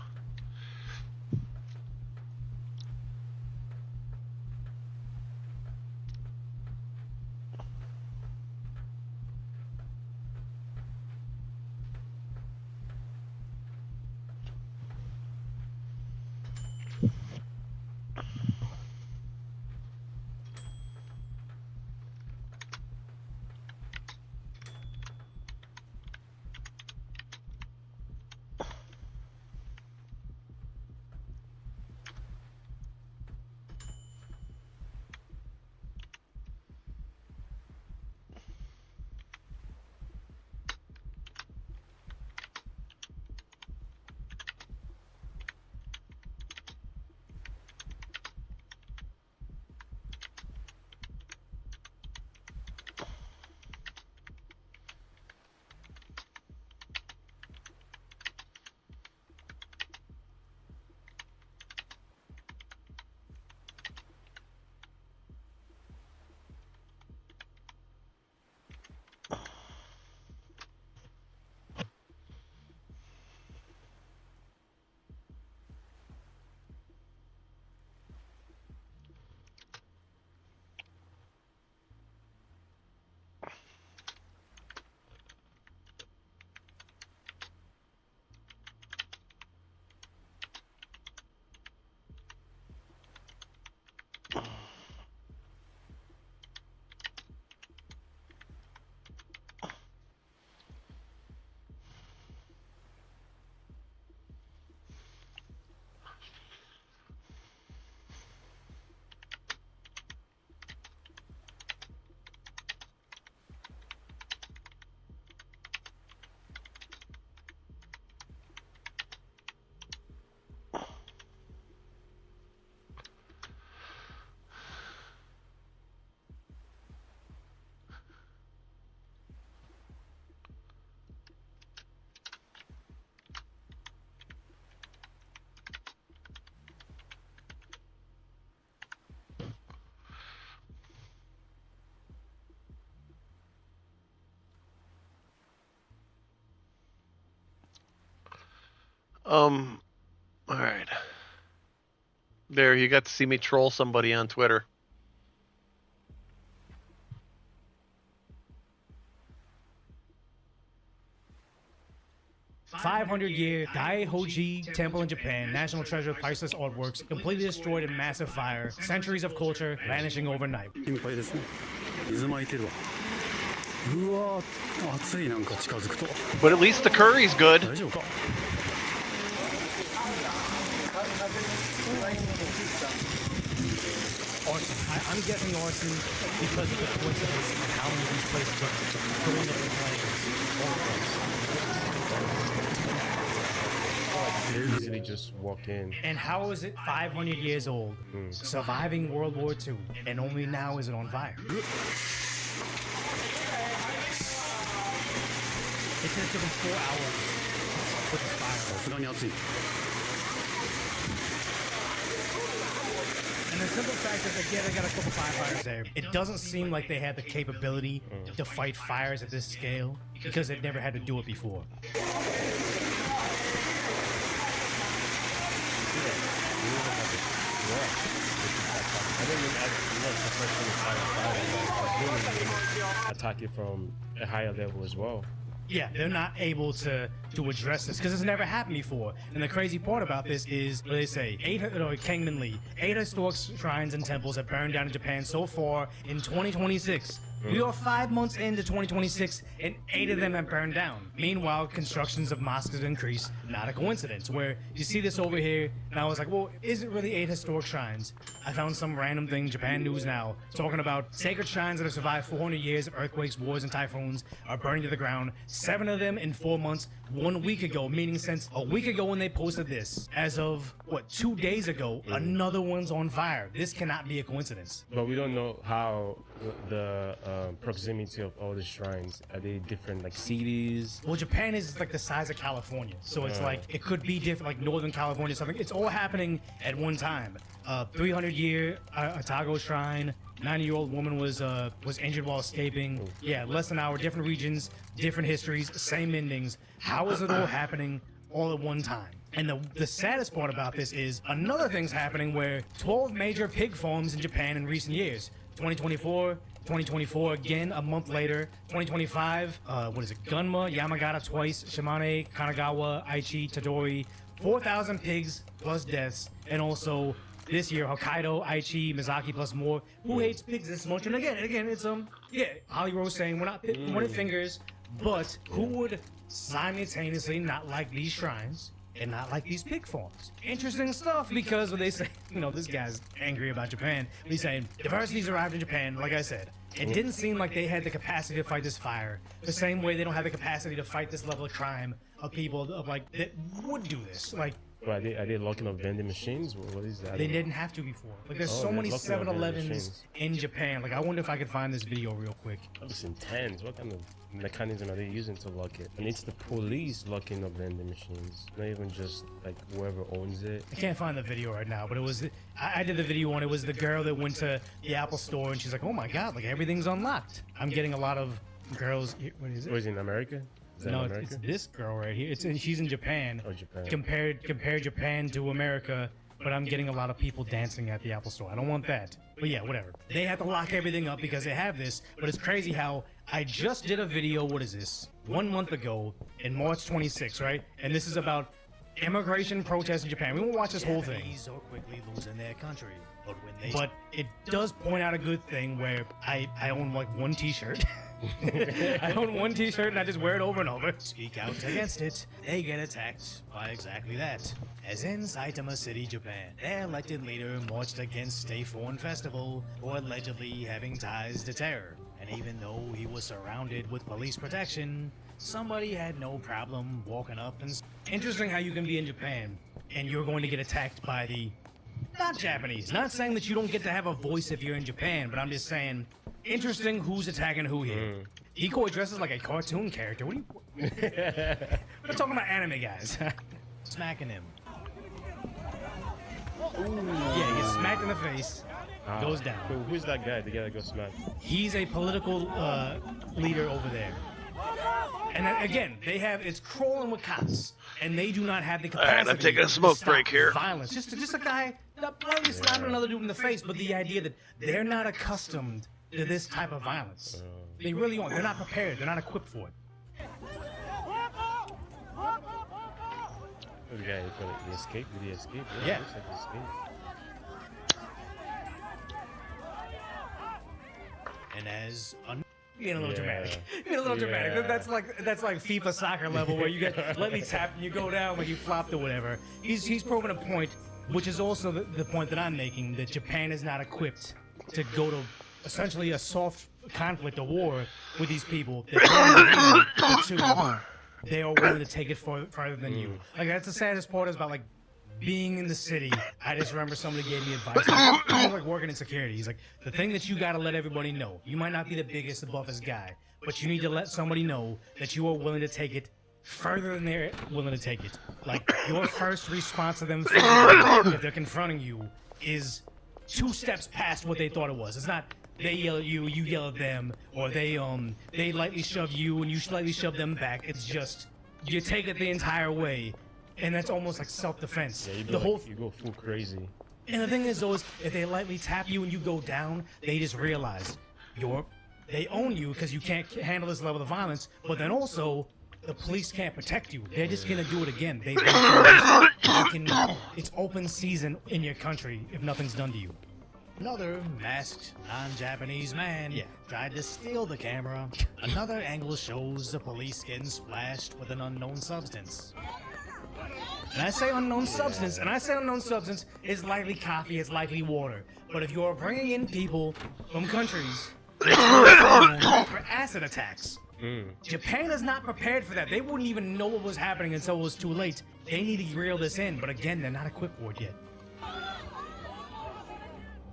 Alright. There, you got to see me troll somebody on Twitter.
$500-year Daihoji Temple in Japan, national treasure, priceless artworks, completely destroyed in massive fire, centuries of culture vanishing overnight.
But at least the curry's good.
Arson. I'm guessing arson because of the coincidence of how many of these places are going up in flames.
Easily just walk in.
And how is it 500 years old, surviving World War II, and only now is it on fire? It said it took them 4 hours to put this fire out. And the simple fact is, again, they got a couple firefighters there. It doesn't seem like they had the capability to fight fires at this scale because they've never had to do it before.
Attack it from a higher level as well.
Yeah, they're not able to address this because it's never happened before. And the crazy part about this is, what they say, Kangman Lee, 8 historic shrines and temples have burned down in Japan so far in 2026. We are 5 months into 2026, and 8 of them have burned down. Meanwhile, constructions of mosques have increased. Not a coincidence. Where you see this over here, and I was like, well, is it really 8 historic shrines? I found some random thing, Japan News Now, talking about sacred shrines that have survived 400 years of earthquakes, wars, and typhoons are burning to the ground. 7 of them in 4 months. 1 week ago, meaning since a week ago when they posted this, as of, 2 days ago, another one's on fire. This cannot be a coincidence.
But we don't know how the proximity of all the shrines. Are they different, like cities?
Well, Japan is like the size of California, so it's like it could be different, like Northern California, something. It's all happening at one time. 300-year Otago Shrine. 90-year-old woman was injured while escaping. Yeah, less than an hour. Different regions, different histories, same endings. How is it all happening all at one time? And the saddest part about this is another thing's happening where 12 major pig farms in Japan in recent years. 2024 again, a month later. 2025, Gunma, Yamagata twice, Shimane, Kanagawa, Aichi, Tadori. 4,000 pigs plus deaths. And also this year, Hokkaido, Aichi, Mizaki plus more. Who hates pigs this much? And again, it's Holly Rose saying we're not pointing fingers, but who would simultaneously not like these shrines and not like these pig farms? Interesting stuff, because when they say, this guy's angry about Japan, he's saying diversity's arrived in Japan. Like I said, it didn't seem like they had the capacity to fight this fire the same way they don't have the capacity to fight this level of crime of people that would do this.
Are they locking up vending machines? What is that?
They didn't have to before. There's so many 7-Elevens in Japan. I wonder if I could find this video real quick.
It's intense. What kind of mechanism are they using to lock it? And it's the police locking up vending machines, not even just whoever owns it.
I can't find the video right now, but it was I did the video on it. Was the girl that went to the Apple store and she's like, oh my god, everything's unlocked. I'm getting a lot of girls. What is it?
Was it in America?
No, it's this girl right here. She's in Japan.
Oh, Japan.
Compare Japan to America, but I'm getting a lot of people dancing at the Apple store. I don't want that. But yeah, whatever. They have to lock everything up because they have this, but it's crazy how I just did a video, 1 month ago, in March 26, right? And this is about immigration protests in Japan. We won't watch this whole thing.
Japanese are quickly losing their country,
but it does point out a good thing where I own one t-shirt. I own one t-shirt and I just wear it over and over.
Speak out against it, they get attacked by exactly that. As in Saitama City, Japan, their elected leader marched against a foreign festival for allegedly having ties to terror. And even though he was surrounded with police protection, somebody had no problem walking up and...
Interesting how you can be in Japan and you're going to get attacked by the not Japanese. Not saying that you don't get to have a voice if you're in Japan, but I'm just saying, interesting who's attacking who here. Hiko dresses like a cartoon character. What are you... We're talking about anime guys.
Smacking him.
Yeah, he gets smacked in the face. Goes down.
Who's that guy? The guy that goes smacked?
He's a political leader over there. And then, again, it's crawling with cops. and they do not have the
All
capacity.
right, I'm taking a smoke
to stop
break here.
Violence, just a guy probably slapping another dude in the face, but the idea that they're not accustomed to this type of violence, they really aren't. They're not prepared. They're not equipped for it.
The guy, he escaped? Did he escape?
Yeah.
Looks like he escaped.
And as
Being a little dramatic. Being a little dramatic. That's like FIFA soccer level where you get let me tap and you go down like you flopped or whatever. He's proven a point, which is also the point that I'm making, that Japan is not equipped to go to essentially a soft conflict, a war with these people. They are willing to take it farther than you. Like, that's the saddest part is about like being in the city. I just remember somebody gave me advice. I was like working in security. He's like, the thing that you gotta let everybody know, you might not be the biggest, the buffest guy, but you need to let somebody know that you are willing to take it further than they're willing to take it. Like, your first response to them if they're confronting you is 2 steps past what they thought it was. It's not they yell at you, you yell at them, or they lightly shove you and you slightly shove them back. It's just you take it the entire way, and that's almost like self-defense.
Yeah, you go full crazy.
And the thing is, though, is if they lightly tap you and you go down, they just realize they own you because you can't handle this level of violence. But then also, the police can't protect you. They're just gonna do it again. They can. It's open season in your country if nothing's done to you.
Another masked non-Japanese man tried to steal the camera. Another angle shows the police getting splashed with an unknown substance.
And I say unknown substance, it's likely coffee, it's likely water. But if you're bringing in people from countries for acid attacks, Japan is not prepared for that. They wouldn't even know what was happening until it was too late. They need to reel this in, but again, they're not equipped for it yet.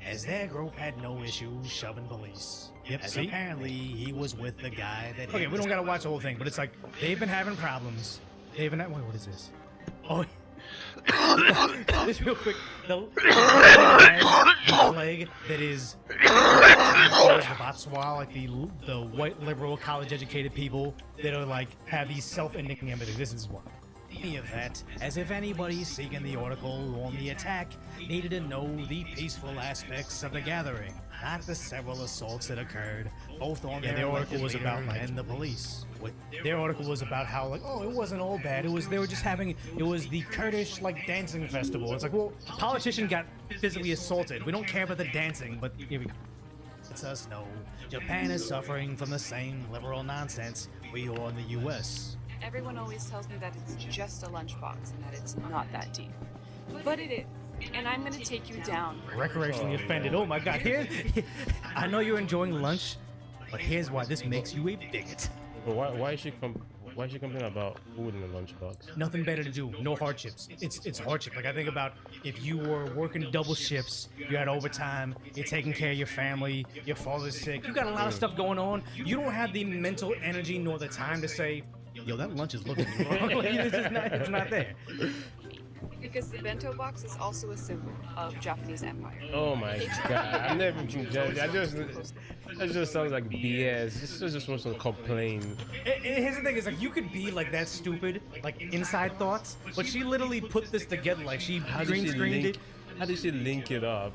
As their group had no issues shoving police.
Yep,
as
see?
apparently he was with the guy that
Okay, we don't gotta watch the whole thing, but it's like, they've been having problems. Wait, what is this? Oh, this real quick. The plague that is the Botswana, like the white liberal college-educated people that are like have these self-ending empathy. This is what.
Any of that, as if anybody seeking the article on the attack needed to know the peaceful aspects of the gathering, not the several assaults that occurred, both on their
article was about like,
and the police.
Their article was about how like, oh, it wasn't all bad. It was they were just having it was the Kurdish like dancing festival. It's like, well, a politician got physically assaulted. We don't care about the dancing, but here we go.
Lets us know Japan is suffering from the same liberal nonsense we are in the U.S.
Everyone always tells me that it's just a lunchbox and that it's not that deep. But it is. And I'm going to take you down.
Recreationally offended. Oh my God. I know you're enjoying lunch, but here's why this makes you a bigot.
But why is she complaining about food in the lunchbox?
Nothing better to do. No hardships. It's hardship. Like I think about if you were working double shifts, you had overtime, you're taking care of your family, your father's sick, you got a lot of stuff going on. You don't have the mental energy nor the time to say, yo, that lunch is looking wrong. Like, it's not there.
Because the bento box is also a symbol of Japanese empire.
Oh my God! I never can judge. That just sounds like BS. This is just wants to complain.
Here's the thing: is like you could be like that stupid, like inside thoughts, but she literally put this together. Like she green screened it.
How did she link it up?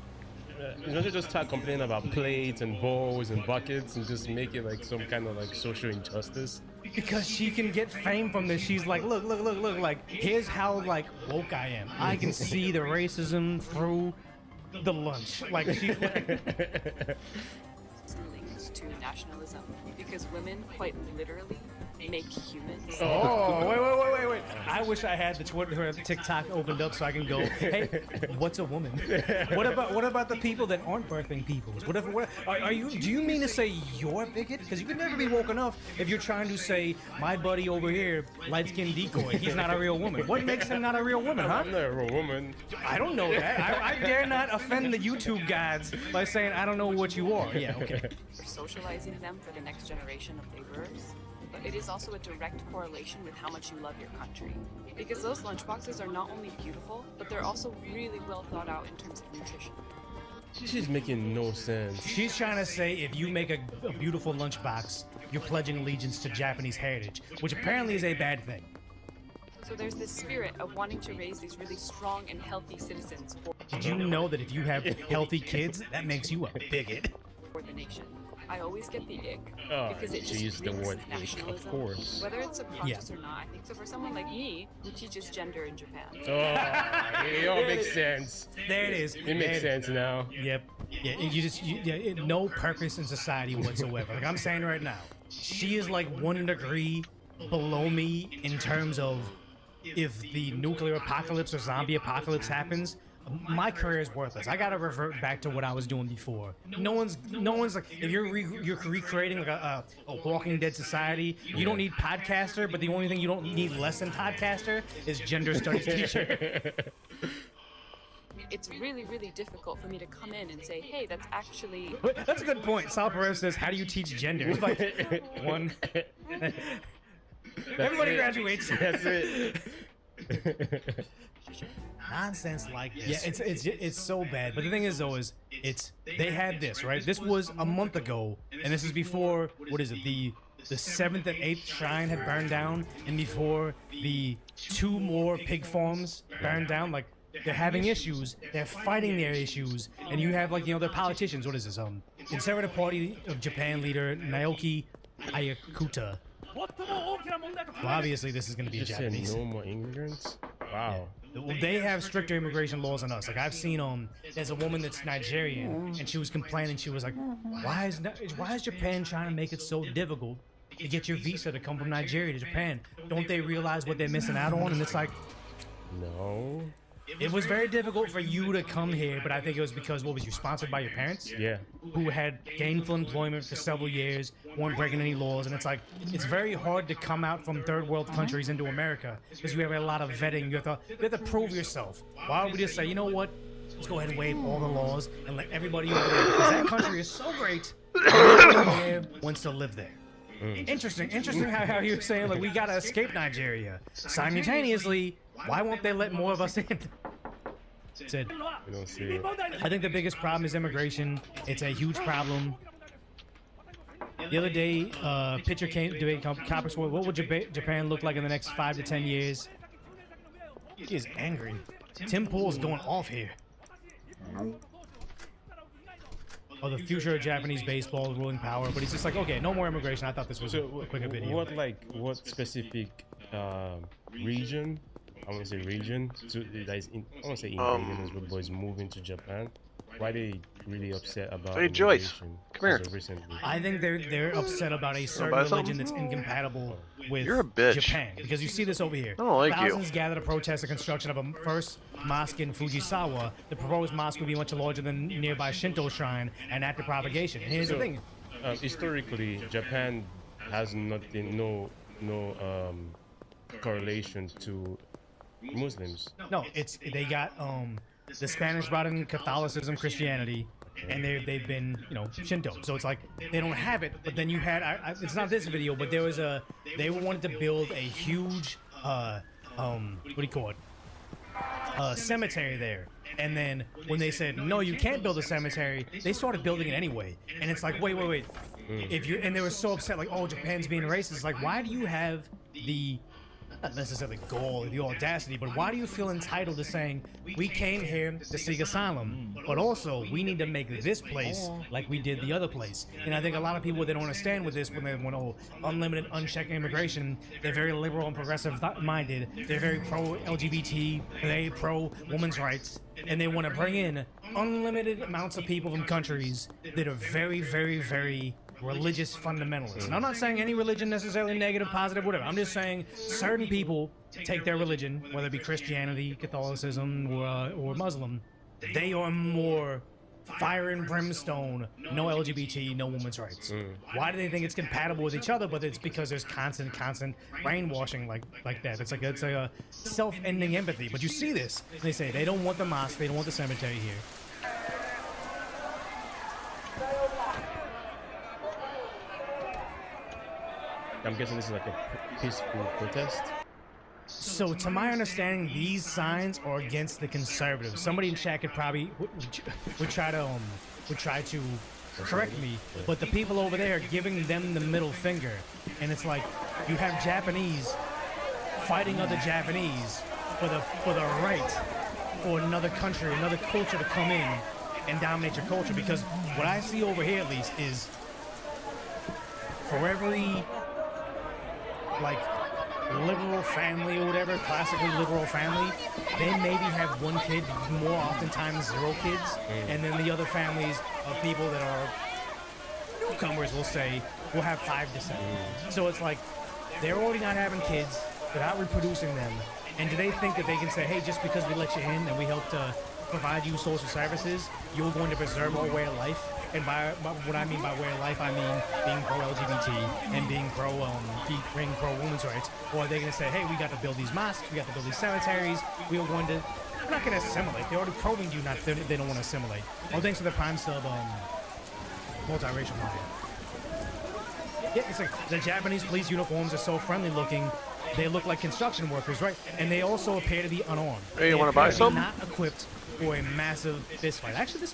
You know, she just start complaining about plates and bowls and buckets and just make it like some kind of like social injustice.
Because she can get fame from this. She's like, look, like, here's how, like, woke I am. I can see the racism through the lunch. Like, she's like...
linked to nationalism, because women, quite literally, make humans.
Oh, wait. I wish I had the Twitter, TikTok opened up so I can go, hey, what's a woman? What about the people that aren't birthing peoples? Do you mean to say you're a bigot? Because you could never be woke enough if you're trying to say, my buddy over here, light-skinned decoy, he's not a real woman. What makes him not a real woman, huh?
I'm not a real woman.
I don't know that. I dare not offend the YouTube gods by saying I don't know what you are. Yeah, okay.
We're socializing them for the next generation of laborers. But it is also a direct correlation with how much you love your country. Because those lunchboxes are not only beautiful, but they're also really well thought out in terms of nutrition.
She's making no sense.
She's trying to say if you make a beautiful lunchbox, you're pledging allegiance to Japanese heritage, which apparently is a bad thing.
So there's this spirit of wanting to raise these really strong and healthy citizens
Did you know that if you have healthy kids, that makes you a bigot?
for the nation. I always get the ick
Oh,
because it
she
just
used the
reeks
word
of
ick,
nationalism.
of course.
Whether it's subconscious or not, I think so. For someone like me who teaches gender in Japan,
It all makes sense.
There it is.
It makes sense now.
Yep. Yeah, no purpose in society whatsoever. Like I'm saying right now, she is like 1 degree below me in terms of if the nuclear apocalypse or zombie apocalypse happens, my career is worthless. I gotta revert back to what I was doing before. No one's like, if you're recreating like a Walking Dead society, you don't need podcaster, but the only thing you don't need less than podcaster is gender studies teacher.
it's really, really difficult for me to come in and say, hey, that's actually...
That's a good point. Sal Perez says, how do you teach gender? It's like, one. Everybody graduates.
That's it.
Nonsense like this. Yeah, it's so bad. But the thing is, though, is they had this, right? This was a month ago, and this is before, what is it, the 7th and 8th shrine had burned down, and before the 2 more pig farms burned down. Like, they're having issues, they're fighting their issues, and you have, like, you know, their politicians. What is this? Conservative Party of Japan leader Naoki Ayakuta. Well, obviously, this is going to be Japanese.
No more immigrants? Wow.
They have stricter immigration laws than us. Like, I've seen there's a woman that's Nigerian, and she was complaining. She was like, why is Japan trying to make it so difficult to get your visa to come from Nigeria to Japan? Don't they realize what they're missing out on? And it's like,
no.
It was very difficult for you to come here, but I think it was because, what was you, sponsored by your parents?
Yeah.
Who had gainful employment for several years, weren't breaking any laws, and it's like, it's very hard to come out from third world countries into America because you have a lot of vetting. You have to prove yourself. Why don't we just say, you know what? Let's go ahead and waive all the laws and let everybody over there, because that country is so great, everyone there wants to live there. Interesting how you were saying, like, we gotta escape Nigeria. Simultaneously, why won't they let more of us in? Said,
we don't see it.
I think the biggest problem is immigration. It's a huge problem. The other day, picture debate topics were, what would Japan look like in the next 5 to 10 years? He is angry. Tim Pool's going off here. Oh, the future of Japanese baseball, ruling power, but he's just like, okay, no more immigration. I thought this was a quicker video.
What specific region? I want to say region. I want to say ingredients, but is moving to Japan. Why are they really upset about?
Hey Joyce, come here.
I think they're upset about a certain religion that's incompatible with Japan, because you see this over here.
I don't like
Thousands gather to protest the construction of a first mosque in Fujisawa. The proposed mosque would be much larger than nearby Shinto shrine and active propagation. And here's the thing:
historically, Japan has no correlation to Muslims.
No, they got the Spanish brought in Catholicism, Christianity, and they've been, you know, Shinto. So it's like they don't have it. But then you had it's not this video, but there was they wanted to build a huge what do you call it? Cemetery there. And then when they said no, you can't build a cemetery, they started building it anyway. And it's like, wait. And they were so upset, like, oh, Japan's being racist. Like, why do you have the not necessarily goal or the audacity, but why do you feel entitled to saying we came here to seek asylum, but also we need to make this place like we did the other place? And I think a lot of people, they don't understand with this, when they want unlimited, unchecked immigration, they're very liberal and progressive minded, they're very pro-LGBT, they're pro-women's rights, and they want to bring in unlimited amounts of people from countries that are very, very, very religious fundamentalists. And I'm not saying any religion necessarily negative, positive, whatever. I'm just saying certain people take their religion, whether it be Christianity, Catholicism, or Muslim, they are more fire and brimstone, no LGBT, no women's rights. Why do they think it's compatible with each other? But it's because there's constant brainwashing like that. It's like a self-ending empathy. But you see this. They say they don't want the mosque, they don't want the cemetery here.
I'm guessing this is like a peaceful protest.
So, to my understanding, these signs are against the conservatives. Somebody in chat could probably would try to correct me, but the people over there are giving them the middle finger, and it's like you have Japanese fighting other Japanese for the right for another country, another culture to come in and dominate your culture. Because what I see over here, at least, is for every like liberal family or whatever, classically liberal family, they maybe have one kid, more oftentimes 0 kids, and then the other families of people that are newcomers, we'll say, will have 5 descendants. So it's like they're already not having kids, they're not reproducing them, and do they think that they can say, hey, just because we let you in and we help to provide you social services, you're going to preserve our way of life? And by what I mean by way of life, I mean being pro-LGBT and being pro-women's rights. Or are they going to say, hey, we got to build these mosques, we got to build these cemeteries, we're not going to assimilate. They're already proving you they don't want to assimilate. All thanks to the prime sub multiracial market. Yeah, it's like the Japanese police uniforms are so friendly looking. They look like construction workers, right? And they also appear to be unarmed.
Hey, you want to buy some?
Not equipped for a massive fist fight. Actually,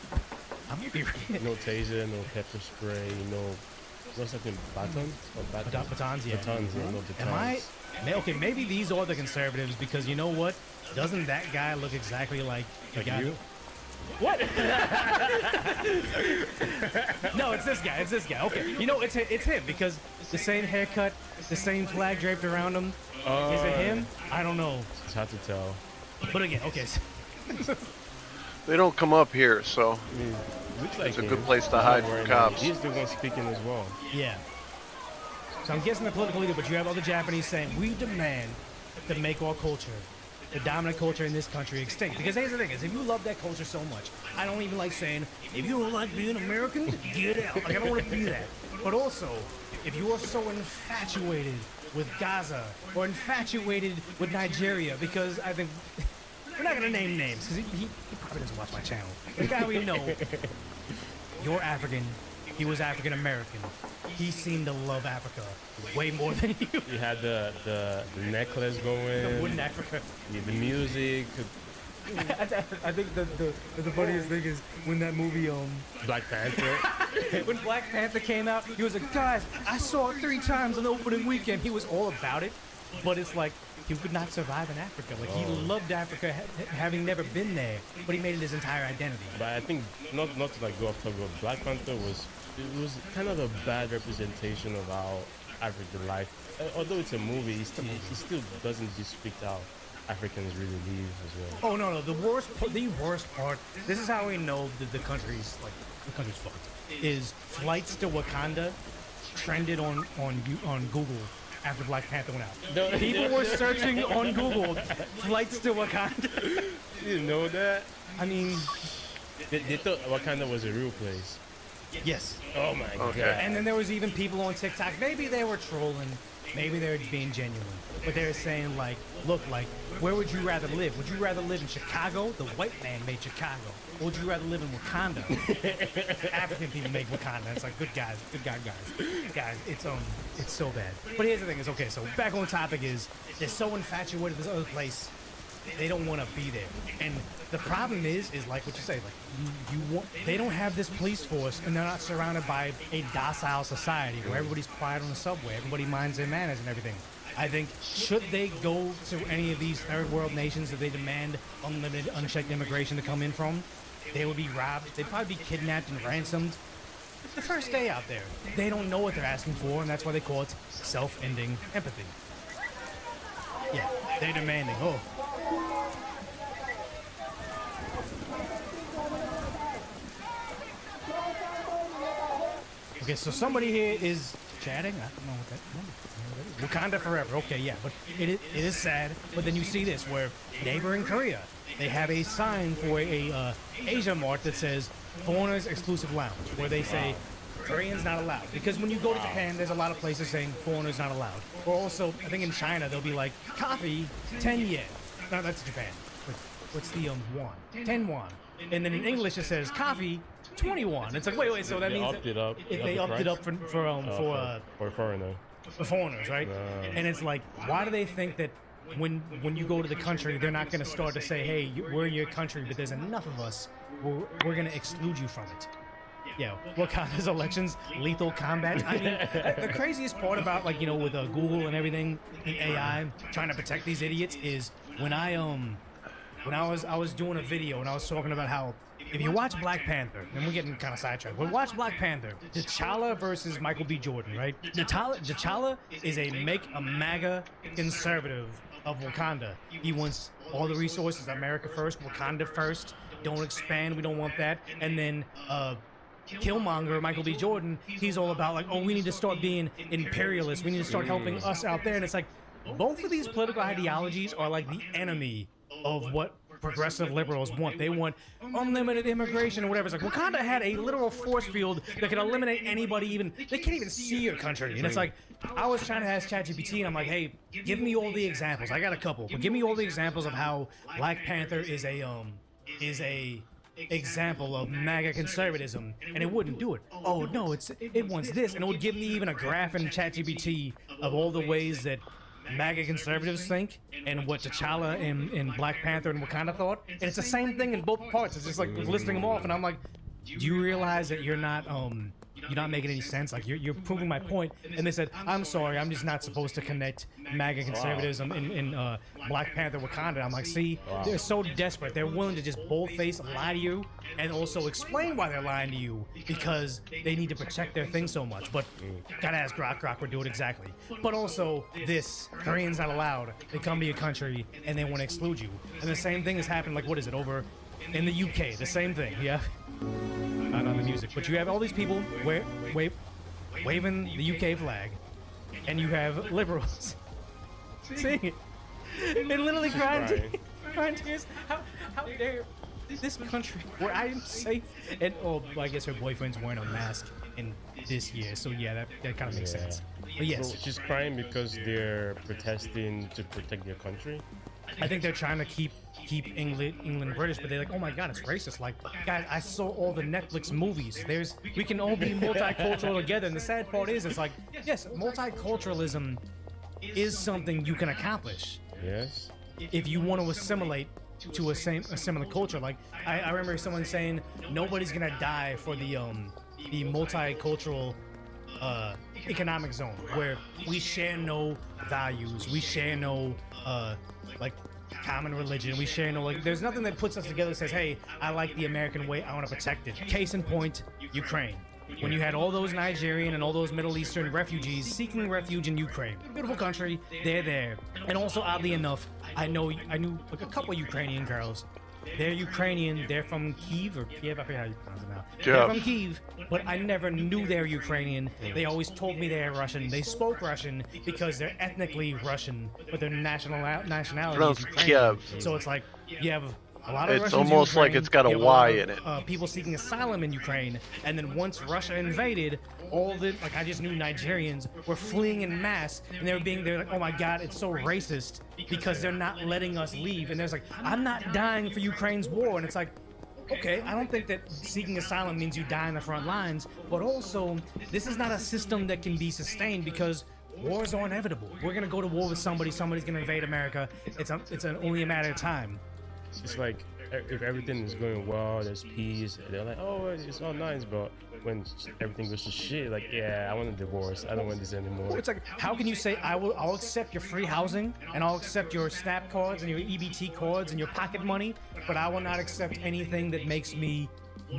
I'm gonna be
no taser, no pepper spray, no something batons?
Batons, yeah.
Batons, yeah, no batons.
Okay, maybe these are the conservatives because you know what? Doesn't that guy look exactly like the guy?
You?
What? No, it's this guy. It's this guy. Okay, you know it's him because the same haircut, the same flag draped around him. Is it him? I don't know.
It's hard to tell.
But again, okay.
They don't come up here, so
looks like
it's a good place to hide from cops.
He's the one speaking as well.
Yeah. So I'm guessing the political leader, but you have all the Japanese saying, we demand to make our culture, the dominant culture in this country, extinct. Because here's the thing, is if you love that culture so much, I don't even like saying, if you don't like being American, get out. Like, I don't want to be that. But also, if you are so infatuated with Gaza or infatuated with Nigeria, because I think... We're not going to name names, because he probably doesn't watch my channel. The guy we know, you're African, he was African-American. He seemed to love Africa way more than you.
You had the necklace going.
The wooden Africa.
The music.
I think the funniest thing is when that movie,
Black Panther.
When Black Panther came out, he was like, guys, I saw it 3 times on the opening weekend. He was all about it, but it's like, he would not survive in Africa. Like, he loved Africa, having never been there, but he made it his entire identity.
But I think, not to like go off topic, but Black Panther was kind of a bad representation of how African life. Although it's a movie, he still doesn't depict how Africans really live as well.
Oh no, the worst part. This is how we know that the country's fucked. Is flights to Wakanda trended on Google. After Black Panther went out. People were searching on Google flights to Wakanda.
You didn't know that?
I mean...
They thought Wakanda was a real place.
Yes.
Oh my god.
And then there was even people on TikTok, maybe they were trolling, maybe they were being genuine, but they were saying like, look, like, where would you rather live? Would you rather live in Chicago? The white man made Chicago. Or would you rather live in Wakanda? African people make Wakanda. It's like, good guys. Guys, it's so bad. But here's the thing, is okay, so back on topic is, they're so infatuated with this other place, they don't want to be there. And the problem is like what you say, like, they don't have this police force, and they're not surrounded by a docile society where everybody's quiet on the subway, everybody minds their manners and everything. I think, should they go to any of these third world nations that they demand unlimited, unchecked immigration to come in from, they would be robbed, they'd probably be kidnapped and ransomed. It's the first day out there. They don't know what they're asking for, and that's why they call it self-ending empathy. Yeah, they're demanding, Okay, so somebody here is chatting. I don't know what that is. Wakanda forever. Okay, yeah, but it is sad. But then you see this where neighboring Korea, they have a sign for a Asia Mart that says foreigners exclusive lounge, where they say Koreans not allowed. Because when you go to Japan, there's a lot of places saying foreigners not allowed. Or also, I think in China they'll be like coffee 10 yen. No, that's Japan. What's the won? 10 won. And then in English it says coffee 21. It's like wait, so that means
upped it up.
If they upped it up for
foreigner.
For foreigners, right? And it's like, why do they think that when you go to the country, they're not going to start to say, hey, we're in your country, but there's enough of us, we're going to exclude you from it. Yeah, Wakanda's elections, lethal combat. I mean, the craziest part about, like, you know, with Google and everything, the AI trying to protect these idiots is when I was doing a video and I was talking about how if you watch Black Panther, and we're getting kind of sidetracked, but watch Black Panther, T'Challa versus Michael B. Jordan, right? T'Challa is a MAGA conservative of Wakanda. He wants all the resources, America first, Wakanda first, don't expand, we don't want that. And then Killmonger, Michael B. Jordan, he's all about like, oh, we need to start being imperialists, we need to start helping us out there. And it's like, both of these political ideologies are like the enemy of what progressive liberals want. They want unlimited immigration or whatever. It's like Wakanda had a literal force field that could eliminate anybody. Even they can't even see your country. And it's like, I was trying to ask ChatGPT, and I'm like, hey, give me all the examples. I got a couple, but give me all the examples of how Black Panther is a example of MAGA conservatism, and it wouldn't do it. Oh no, it wants this, and it would give me even a graph in ChatGPT of all the ways that MAGA conservatives think and what T'Challa and Black Panther and Wakanda thought, and it's the same thing in both parts. It's just like listing them off, and I'm like, do you realize that you're not making any sense? Like you're proving my point. And they said, I'm sorry, I'm just not supposed to connect MAGA conservatism in Black Panther Wakanda. I'm like, see, they're so desperate. They're willing to just bold-face lie to you and also explain why they're lying to you because they need to protect their thing so much. But gotta ask Grok would do it exactly. But also this, Koreans not allowed. They come to your country and they want to exclude you. And the same thing has happened, like, what is it, over in the UK? The same thing, yeah? Not on the music, but you have all these people waving the UK flag, and you have liberals singing it and literally crying tears. How dare this country where I am safe? And I guess her boyfriend's wearing a mask in this year, so yeah, that kind of makes sense. But yes,
so she's crying because they're protesting to protect their country.
I think they're trying to keep England British, but they're like, oh my god, it's racist. Like, guys, I saw all the Netflix movies. We can all be multicultural together. And the sad part is, it's like, yes, multiculturalism is something you can accomplish.
Yes.
If you want to assimilate to a similar culture. Like, I remember someone saying nobody's gonna die for the multicultural economic zone where we share no values, we share no like common religion, we share no, like, there's nothing that puts us together that says, hey, I like the American way, I want to protect it. Case in point, Ukraine. When you had all those Nigerian and all those Middle Eastern refugees seeking refuge in Ukraine, beautiful country, they're there. And also, oddly enough, I knew like a couple Ukrainian girls. They're Ukrainian, they're from Kiev, or Kiev, I forget how you pronounce it now. They're from Kiev, but I never knew they're Ukrainian. They always told me they're Russian. They spoke Russian because they're ethnically Russian, but their nationality is Ukrainian. So it's like, you have a lot of Russians
almost
in Ukraine,
like it's got a
you have
Y
lot
in it.
of, people seeking asylum in Ukraine, and then once Russia invaded, all the, like, I just knew Nigerians were fleeing in mass, and they're like, oh my god, it's so racist because they're not letting us leave. And there's like, I'm not dying for Ukraine's war. And it's like, okay, I don't think that seeking asylum means you die in the front lines, but also this is not a system that can be sustained because wars are inevitable. We're gonna go to war with somebody's gonna invade America. It's only a matter of time.
It's like, if everything is going well, there's peace, they're like, oh, it's all nice, but when everything goes to shit, like, yeah, I want a divorce, I don't want this anymore.
Well, it's like, how can you say, I'll accept your free housing, and I'll accept your SNAP cards and your EBT cards and your pocket money, but I will not accept anything that makes me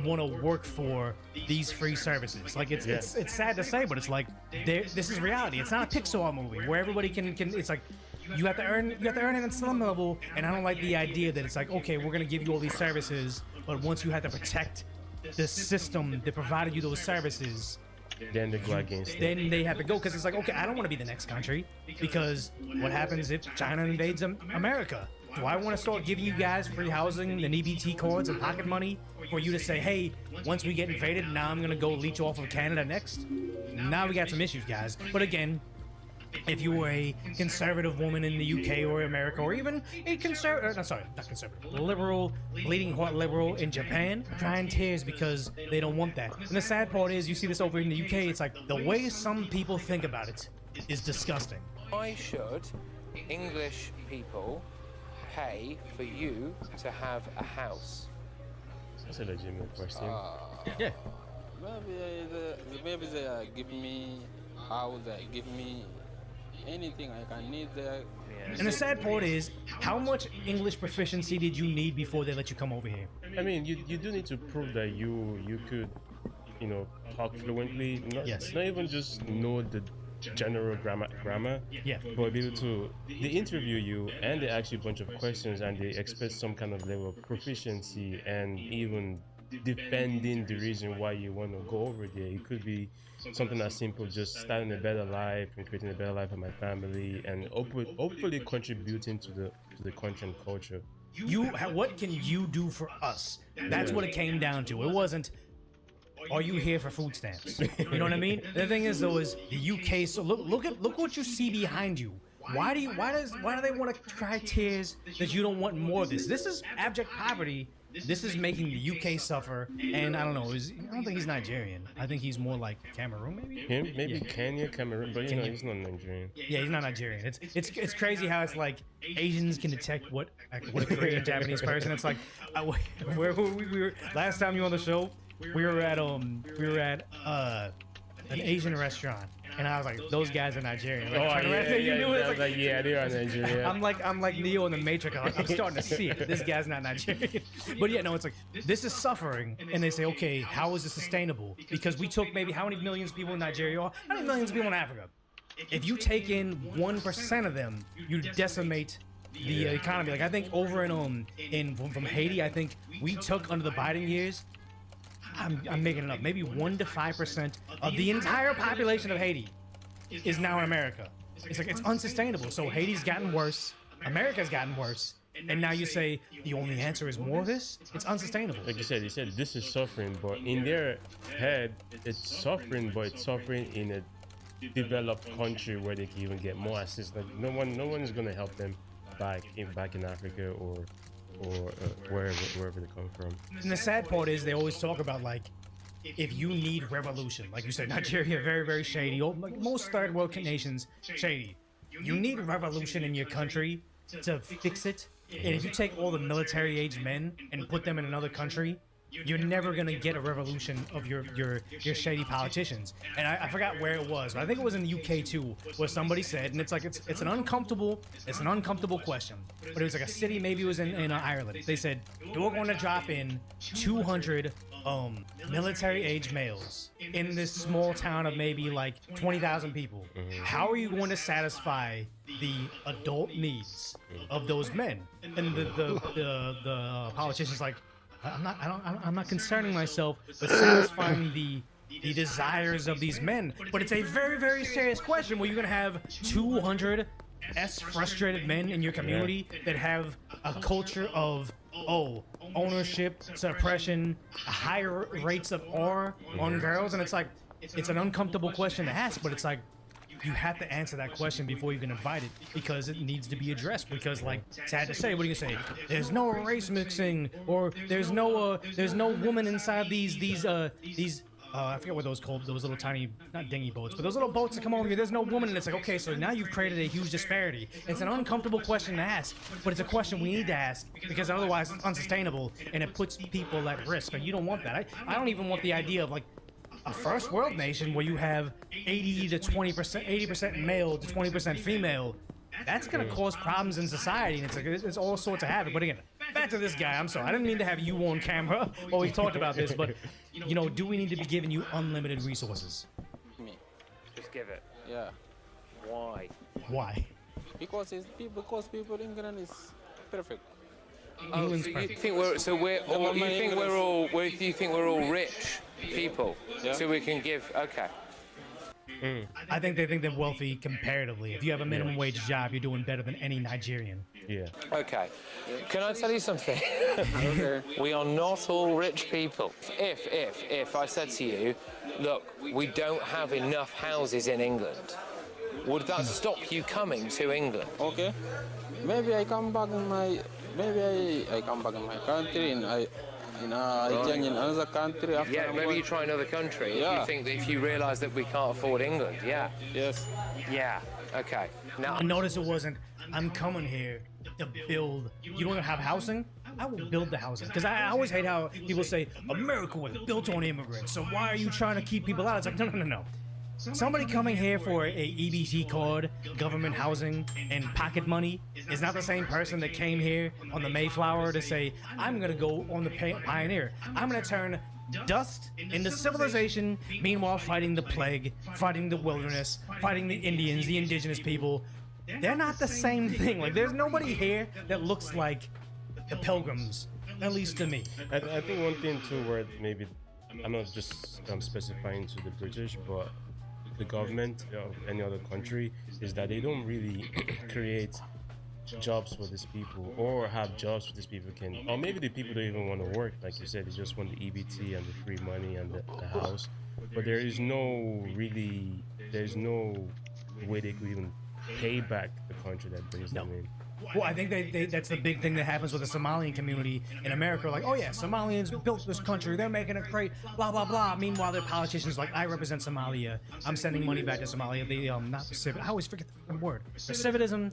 want to work for these free services. Like, it's sad to say, but it's like, this is reality. It's not a Pixar movie where everybody can it's like, you have to earn it at some level, and I don't like the idea that it's like, okay, we're gonna give you all these services, but once you have to protect the system that provided you those services,
then they go against it.
Then they have to go, because it's like, okay, I don't want to be the next country, because what happens if China invades America? Do I want to start giving you guys free housing and EBT cards and pocket money for you to say, hey, once we get invaded, now I'm gonna go leech off of Canada next? Now we got some issues, guys. But again, if you were a conservative woman in the UK or America, or even a liberal, bleeding heart liberal in Japan, crying tears because they don't want that. And the sad part is, you see this over in the UK, it's like, the way some people think about it is disgusting.
Why should English people pay for you to have a house?
That's a legitimate question.
Yeah.
Maybe they give me house, they give me anything I can need there.
And the sad part is, how much English proficiency did you need before they let you come over here?
I mean, you do need to prove that you could, you know, talk fluently. Not even just know the general grammar.
Yeah.
But be able to, they interview you and they ask you a bunch of questions and they expect some kind of level of proficiency and even defending the reason why you want to go over there. It could be something as simple, just starting a better life and creating a better life for my family and hopefully contributing to the country and culture.
What can you do for us? That's what it came down to. It wasn't, are you here for food stamps? You know what I mean? The thing is though, is the UK. So look what you see behind you. Why do they want to cry tears that you don't want more of this? This is abject poverty. This is making the UK suffer, and I don't know. I don't think he's Nigerian. I think he's more like Cameroon, maybe.
Him, maybe Kenya, Cameroon, but you know he's not Nigerian.
Yeah, he's not Nigerian. It's crazy how it's like Asians can detect what a Korean Japanese person. It's like we were last time you were on the show. We were at an Asian restaurant. And I was like, those guys are Nigerian. Like,
yeah, they are Nigerian.
I'm like Neo in the Matrix. I'm starting to see it. This guy's not Nigerian. But yeah, no, it's like, this is suffering. And they say, okay, how is this sustainable? Because we took maybe how many millions of people in Nigeria are? How many millions of people in Africa? If you take in 1% of them, you decimate the economy. Like I think over in from Haiti, I think we took under the Biden years, I'm making it up. Maybe 1 to 5% of the entire population of Haiti is now in America. It's like it's unsustainable. So Haiti's gotten worse, America's gotten worse, and now you say the only answer is more of this? It's unsustainable.
Like you said, this is suffering, but in their head, it's suffering, but it's suffering in a developed country where they can even get more assistance. Like no one is gonna help them back in Africa or wherever they come from.
And the sad part is they always talk about like, if you need revolution, like you said, Nigeria, very, very shady. Like most third world nations, shady. You need revolution in your country to fix it. And if you take all the military-aged men and put them in another country, you're never gonna get a revolution of your shady politicians. And I forgot where it was, but I think it was in the UK too, where somebody said, and it's like it's an uncomfortable question, but it was like a city, maybe it was in Ireland. They said, we're going to drop in 200 military-aged males in this small town of maybe like 20,000 people. How are you going to satisfy the adult needs of those men? And the politician's like, I'm not concerning myself with satisfying the desires of these men, but it's a very, very serious question where you're gonna have 200 frustrated men in your community that have a culture of ownership, suppression, higher rates of R on girls, and it's like it's an uncomfortable question to ask, but it's like you have to answer that question before you can invite it because it needs to be addressed. Because, like, sad to say, what do you say? There's no race mixing, or there's no woman inside these I forget what those called, those little tiny, not dinghy boats, but those little boats that come over here. There's no woman, and it's like, okay, so now you've created a huge disparity. It's an uncomfortable question to ask, but it's a question we need to ask because otherwise it's unsustainable and it puts people at risk. And you don't want that. I don't even want the idea of like a first world nation where you have 80 to 20%, 80% male to 20% female. That's gonna cause problems in society, and it's like it's all sorts of havoc. But again, back to this guy. I'm sorry, I didn't mean to have you on camera while we talked about this, but you know, do we need to be giving you unlimited resources?
Me, just give it.
Yeah.
Why?
Why?
Because people in England is perfect.
Oh, so you think we're all rich people, so we can give? Okay.
I think they think they're wealthy comparatively. If you have a minimum wage job, you're doing better than any Nigerian.
Yeah.
Okay. Can I tell you something? We are not all rich people. If I said to you, look, we don't have enough houses in England, would that stop you coming to England?
Okay. Maybe I come back in my country and I join in another country after.
Yeah, maybe you try another country.
Yeah.
If you think that if you realise that we can't afford England. Yeah.
Yes.
Yeah. Okay. Now
Notice it wasn't, I'm coming here to build. You don't have housing? I will build the housing. Because I always hate how people say, America was built on immigrants, so why are you trying to keep people out? It's like, no. Somebody coming here for a EBT card, government housing, and pocket money is not the same person that came here on the Mayflower to say, I'm going to go on the Pioneer. I'm going to turn dust into civilization, meanwhile fighting the plague, fighting the wilderness, fighting the Indians, the indigenous people. They're not the same thing. Like, there's nobody here that looks like the Pilgrims, at least to me.
I think one thing too, where maybe I'm not just specifying to the British, but the government of any other country, is that they don't really create jobs for these people, or have jobs for these people or maybe the people don't even want to work, like you said, they just want the EBT and the free money and the house. But there's no way they could even pay back the country that brings them in.
Well, I think that's the big thing that happens with the Somalian community in America. Like, oh yeah, Somalians built this country. They're making it great, blah, blah, blah. Meanwhile, they're politicians like, I represent Somalia. I'm sending money back to Somalia. They, not the I always forget the word. Recidivism,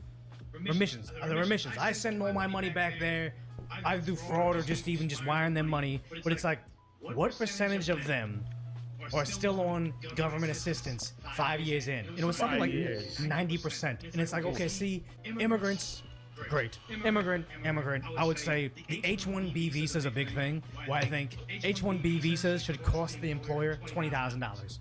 remissions. The remissions. I send all my money back there. I do fraud or just wiring them money. But it's like, what percentage of them are still on government assistance 5 years in? And it was something like 90%. And it's like, okay, see, immigrants, great. Immigrant. I would say the H-1B visa is a big thing. Why I think H-1B visas should cost the employer $20,000.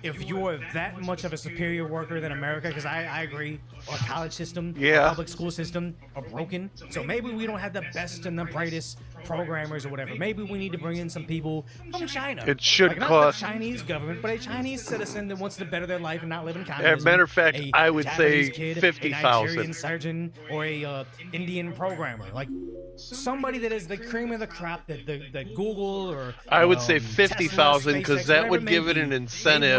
If you're that much of a superior worker than America, because I agree, our college system, our public school system are broken. So maybe we don't have the best and the brightest programmers or whatever. Maybe we need to bring in some people from China.
It should
like,
cost.
Not the Chinese government, but a Chinese citizen that wants to better their life and not live in communism.
As a matter of fact, I would say 50,000.
A Nigerian surgeon or a Indian programmer. Like somebody that is the cream of the crop that Google or
I would say 50,000 because that would give it an incentive.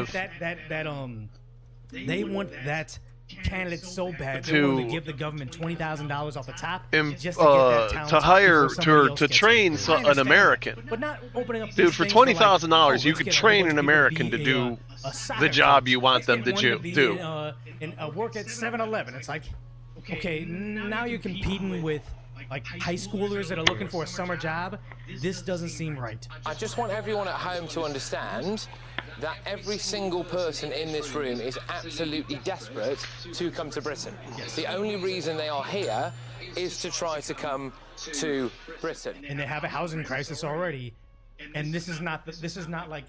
They want that candidate so bad they're willing to give the government $20,000 off the top just to get that talent
to hire
to
train an American.
But not opening up
dude, for $20,000 you could train an American to do the job you want them to do.
And work at 7-Eleven. It's like, okay, now you're competing with like high schoolers that are looking for a summer job. This doesn't seem right.
I just want everyone at home to understand that every single person in this room is absolutely desperate to come to Britain. Yes. The only reason they are here is to try to come to Britain.
And they have a housing crisis already. And this is not like,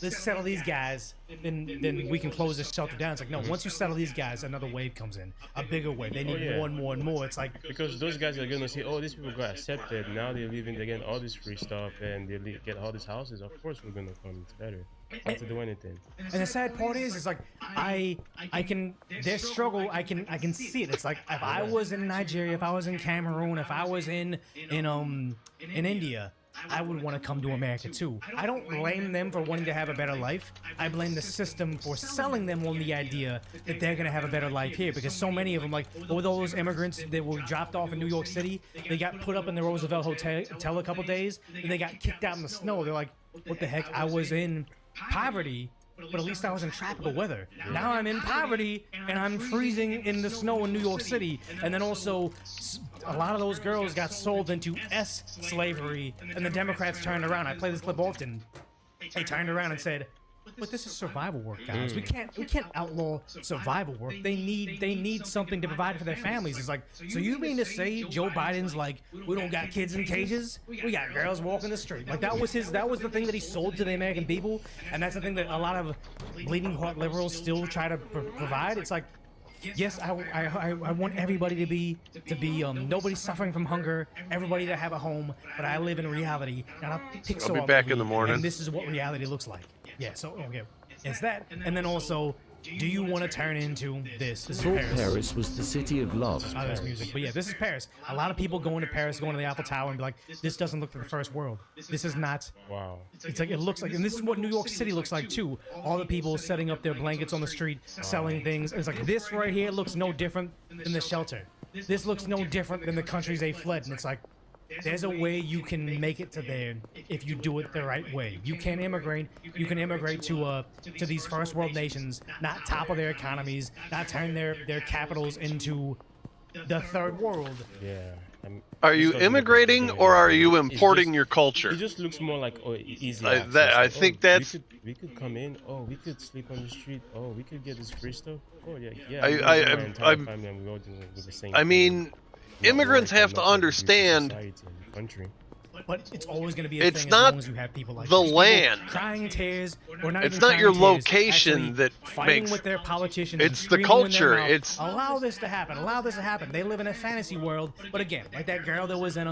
let's settle these guys, then we can close this shelter down. It's like, no, once you settle these guys, another wave comes in, a bigger wave. They need more and more and more. It's like,
because those guys are gonna see, oh, these people got accepted, now they're leaving, they're getting all this free stuff, and they get all these houses. Of course we're gonna come. It's better not to do anything.
And the sad part is, it's like I can their struggle. I can see it. It's like if I was in Nigeria, if I was in Cameroon, if I was in India, I would want to come to America too. I don't blame them for wanting to have a better life. I blame the system for selling them on the idea that they're going to have a better life here, because so many of them, like with all those immigrants that were dropped off in New York City, they got put up in the Roosevelt Hotel a couple days, and they got kicked out in the snow. They're like, what the heck? I was in poverty, but at least I was in tropical weather. Now I'm in poverty and I'm freezing in the snow in New York City. And then also, a lot of those girls got sold into slavery, and the Democrats turned around. I play this clip often. They turned around and said, but this is survival work, guys. We can't outlaw survival work. They need something to provide for their families. It's like, so you mean to say Joe Biden's like, we don't got kids in cages? We got girls walking the street. Like that was the thing that he sold to the American people, and that's the thing that a lot of bleeding heart liberals still try to provide. It's like, yes, I want everybody to be nobody suffering from hunger, everybody to have a home, but I live in reality, and
I'll be back in the morning.
And this is what reality looks like. Yeah, so okay, it's that, and then also, do you want to turn into this? This is Paris.
Paris was the city of love.
Oh, there's music, but yeah, this is Paris. A lot of people going to Paris, going to the Eiffel Tower, and be like, this doesn't look like the first world. This is not.
Wow.
It's like, it looks like, and this is what New York City looks like too. All the people setting up their blankets on the street, selling things. And it's like, this right here looks no different than the shelter. This looks no different than the countries they fled, and it's like, there's a way you can make it to there if you do it the right way. You can immigrate. You can immigrate to these first world nations, not topple their economies, not turn their capitals into the third world.
Yeah.
Are you immigrating or are you importing your culture?
It just looks more like easy
I
access.
think that's.
We could come in. Oh, we could sleep on the street. Oh, we could get this free stuff. Oh yeah. My entire family and we all do the same.
I mean, immigrants have to understand.
Country.
But it's always going to be a
it's
thing
not
as long as you have people like
the
these.
land.
Crying tears, or not
it's
even
not your
crying
location
tears,
that
fighting
makes.
with their politicians.
It's
and
the
screaming
culture.
In their mouth,
It's
allow this to happen. Allow this to happen. They live in a fantasy world. But again, like that girl that was in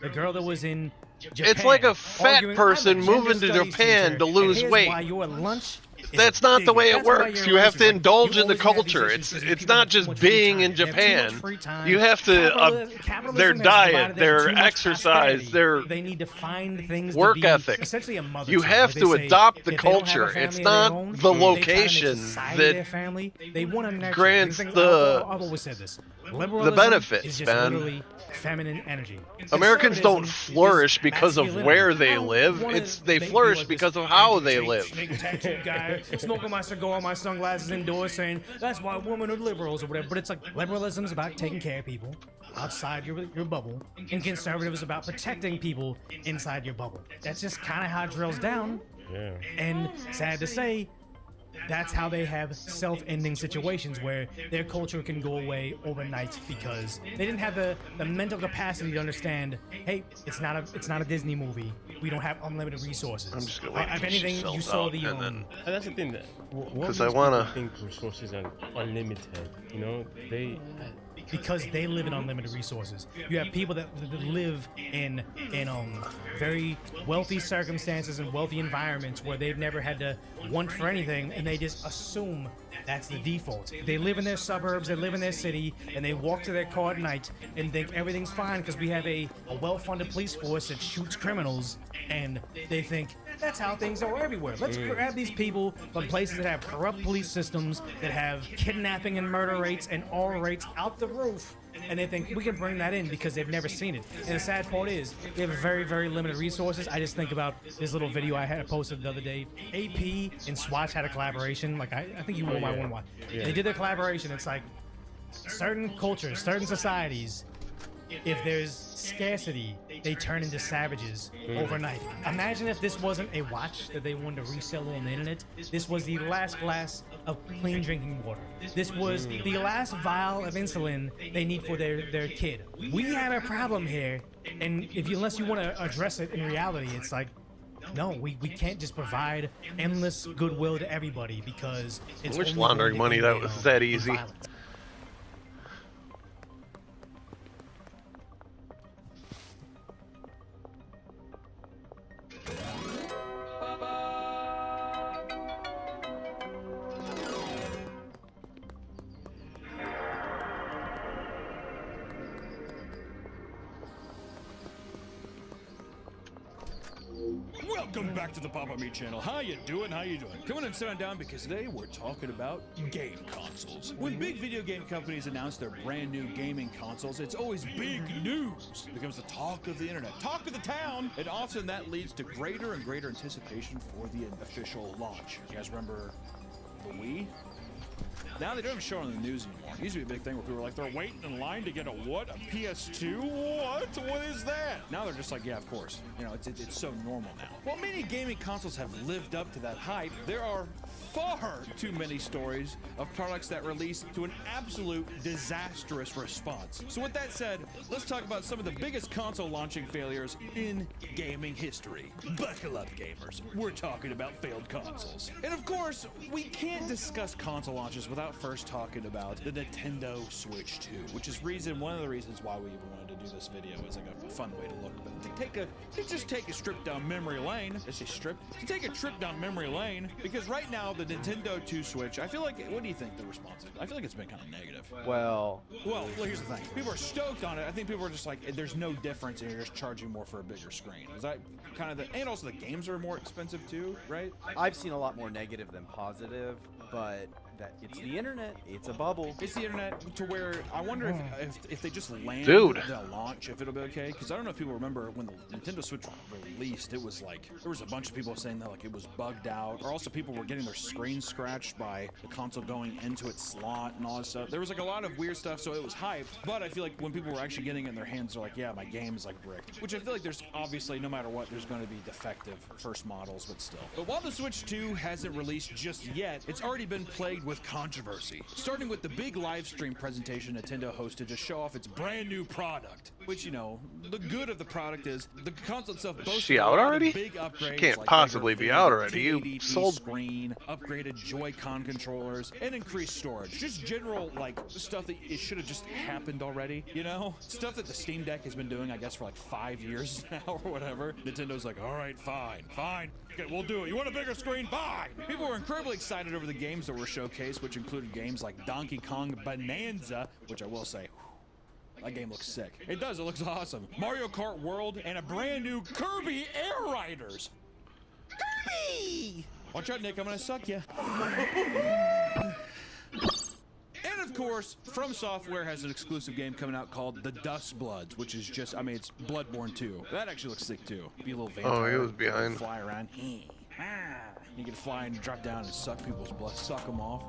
the girl that was in Japan.
It's like a fat
arguing,
person
I'm a gender
moving to
studies
Japan
teacher,
to lose
and here's
weight.
Why your lunch
That's not the way it
That's why
works.
you're
You have
racist.
to
Like,
indulge
you
in the
always have these
culture.
issues because
It's
people
not
have too
just
much free
being
time.
in
They have too much
Japan.
free time.
You have to
Capitalism
their
has
diet,
provided them
their
too much
exercise,
prosperity.
their
They need to find things
work
to be
ethic.
Essentially a mother
You
to.
have
Like
to
they say,
adopt the
if they don't have a
culture.
family
It's
of their
not
own,
the
they try to make
location
society
that
their family. They want to nurture.
grants
Things-
the
I've always said this.
the
Liberalism
benefits,
is just
man.
literally feminine energy.
Americans don't
Conservatism
flourish
is
because of
masculinity.
where
I
they
don't
live.
wanna
They
be
flourish
like
because
this
of how they
snake
live.
tattooed guy smoking my cigar, my sunglasses indoors, saying that's why women are liberals or whatever. But it's like liberalism is about taking care of people outside your bubble, and conservative is about protecting people inside your bubble. That's just kind of how it drills down.
Yeah.
And sad to say, that's how they have self-ending situations where their culture can go away overnight because they didn't have the mental capacity to understand, hey, it's not a Disney movie. We don't have unlimited resources.
I'm just gonna wait
If
until she
anything, you
sells
saw
out
the
and then-
And that's the thing that
Because
what
I wanna-
makes people think resources are unlimited. You know,
because they live in unlimited resources. You have people that live in very wealthy circumstances and wealthy environments where they've never had to want for anything, and they just assume that's the default. They live in their suburbs, they live in their city, and they walk to their car at night and think everything's fine because we have a well-funded police force that shoots criminals, and they think that's how things are everywhere. Let's grab these people from places that have corrupt police systems, that have kidnapping and murder rates and R rates out the roof, and they think we can bring that in because they've never seen it. And the sad part is they have very, very limited resources. I just think about this little video I had posted the other day. AP and Swatch had a collaboration. Like I think you will might want to watch.
Yeah.
They did their collaboration. It's like certain cultures, certain societies, if there's scarcity, they turn into savages overnight. Imagine if this wasn't a watch that they wanted to resell on the internet. This was the last glass of clean drinking water. This was the last vial of insulin they need for their kid. We have a problem here, and unless you want to address it in reality, it's like, no, we can't just provide endless goodwill to everybody because it's
I wish
only
laundering
going
money
to
that
end,
was that
in
easy.
violence.
Welcome back to the Papa Me channel. How you doing? How you doing? Come on and sit on down because today we're talking about game consoles. When big video game companies announce their brand new gaming consoles, it's always big news. It becomes the talk of the internet, talk of the town, and often that leads to greater and greater anticipation for the official launch. You guys remember the Wii? Now they don't even show it on the news anymore. It used to be a big thing where people were like, they're waiting in line to get a what? A PS2? What? What is that? Now they're just like, yeah, of course. You know, it's so normal now. While many gaming consoles have lived up to that hype, there are far too many stories of products that release to an absolute disastrous response. So with that said, let's talk about some of the biggest console launching failures in gaming history. Buckle up, gamers. We're talking about failed consoles. And of course, we can't discuss console launches without first talking about the Nintendo Switch 2, which is one of the reasons why we even wanted to do this video. Is like a fun way to look at it. To take a trip down memory lane. To take a trip down memory lane, because right now the Nintendo 2 Switch, I feel like, what do you think the response is? I feel like it's been kind of negative.
Well,
here's the thing. People are stoked on it. I think people are just like, there's no difference, and you're just charging more for a bigger screen. Is that kind of and also the games are more expensive too, right?
I've seen a lot more negative than positive, but that it's the internet. It's a bubble.
It's the internet to where I wonder if they just land
Dude.
the launch, if it'll be okay. Because I don't know if people remember when the Nintendo Switch released, it was like, there was a bunch of people saying that like it was bugged out, or also people were getting their screen scratched by the console going into its slot and all this stuff. There was like a lot of weird stuff, so it was hyped. But I feel like when people were actually getting it in their hands, they're like, yeah, my game is like bricked. Which I feel like there's obviously, no matter what, there's going to be defective first models, but still. But while the Switch 2 hasn't released just yet, it's already been plagued with controversy. Starting with the big live stream presentation Nintendo hosted to show off its brand new product. Which, you know, the good of the product is the console itself boasts
She out already?
big upgrades.
She can't
like
possibly
bigger
be out
video,
already. You
1080p
sold.
screen, upgraded Joy-Con controllers, and increased storage. Just general, like, stuff that it should have just happened already, you know? Stuff that the Steam Deck has been doing, I guess, for like 5 years now or whatever. Nintendo's like, all right, fine. Okay, we'll do it. You want a bigger screen? Fine. People were incredibly excited over the games that were showcased, which included games like Donkey Kong Bonanza, which I will say, that game looks sick. It does, it looks awesome. Mario Kart World, and a brand new Kirby Air Riders. Kirby! Watch out, Nick, I'm gonna suck you. And of course, From Software has an exclusive game coming out called The Dust Bloods, which is just, I mean, it's Bloodborne 2. That actually looks sick too. Be a little vampire.
Oh, he was behind.
Fly around. You can fly and drop down and suck people's blood. Suck them off.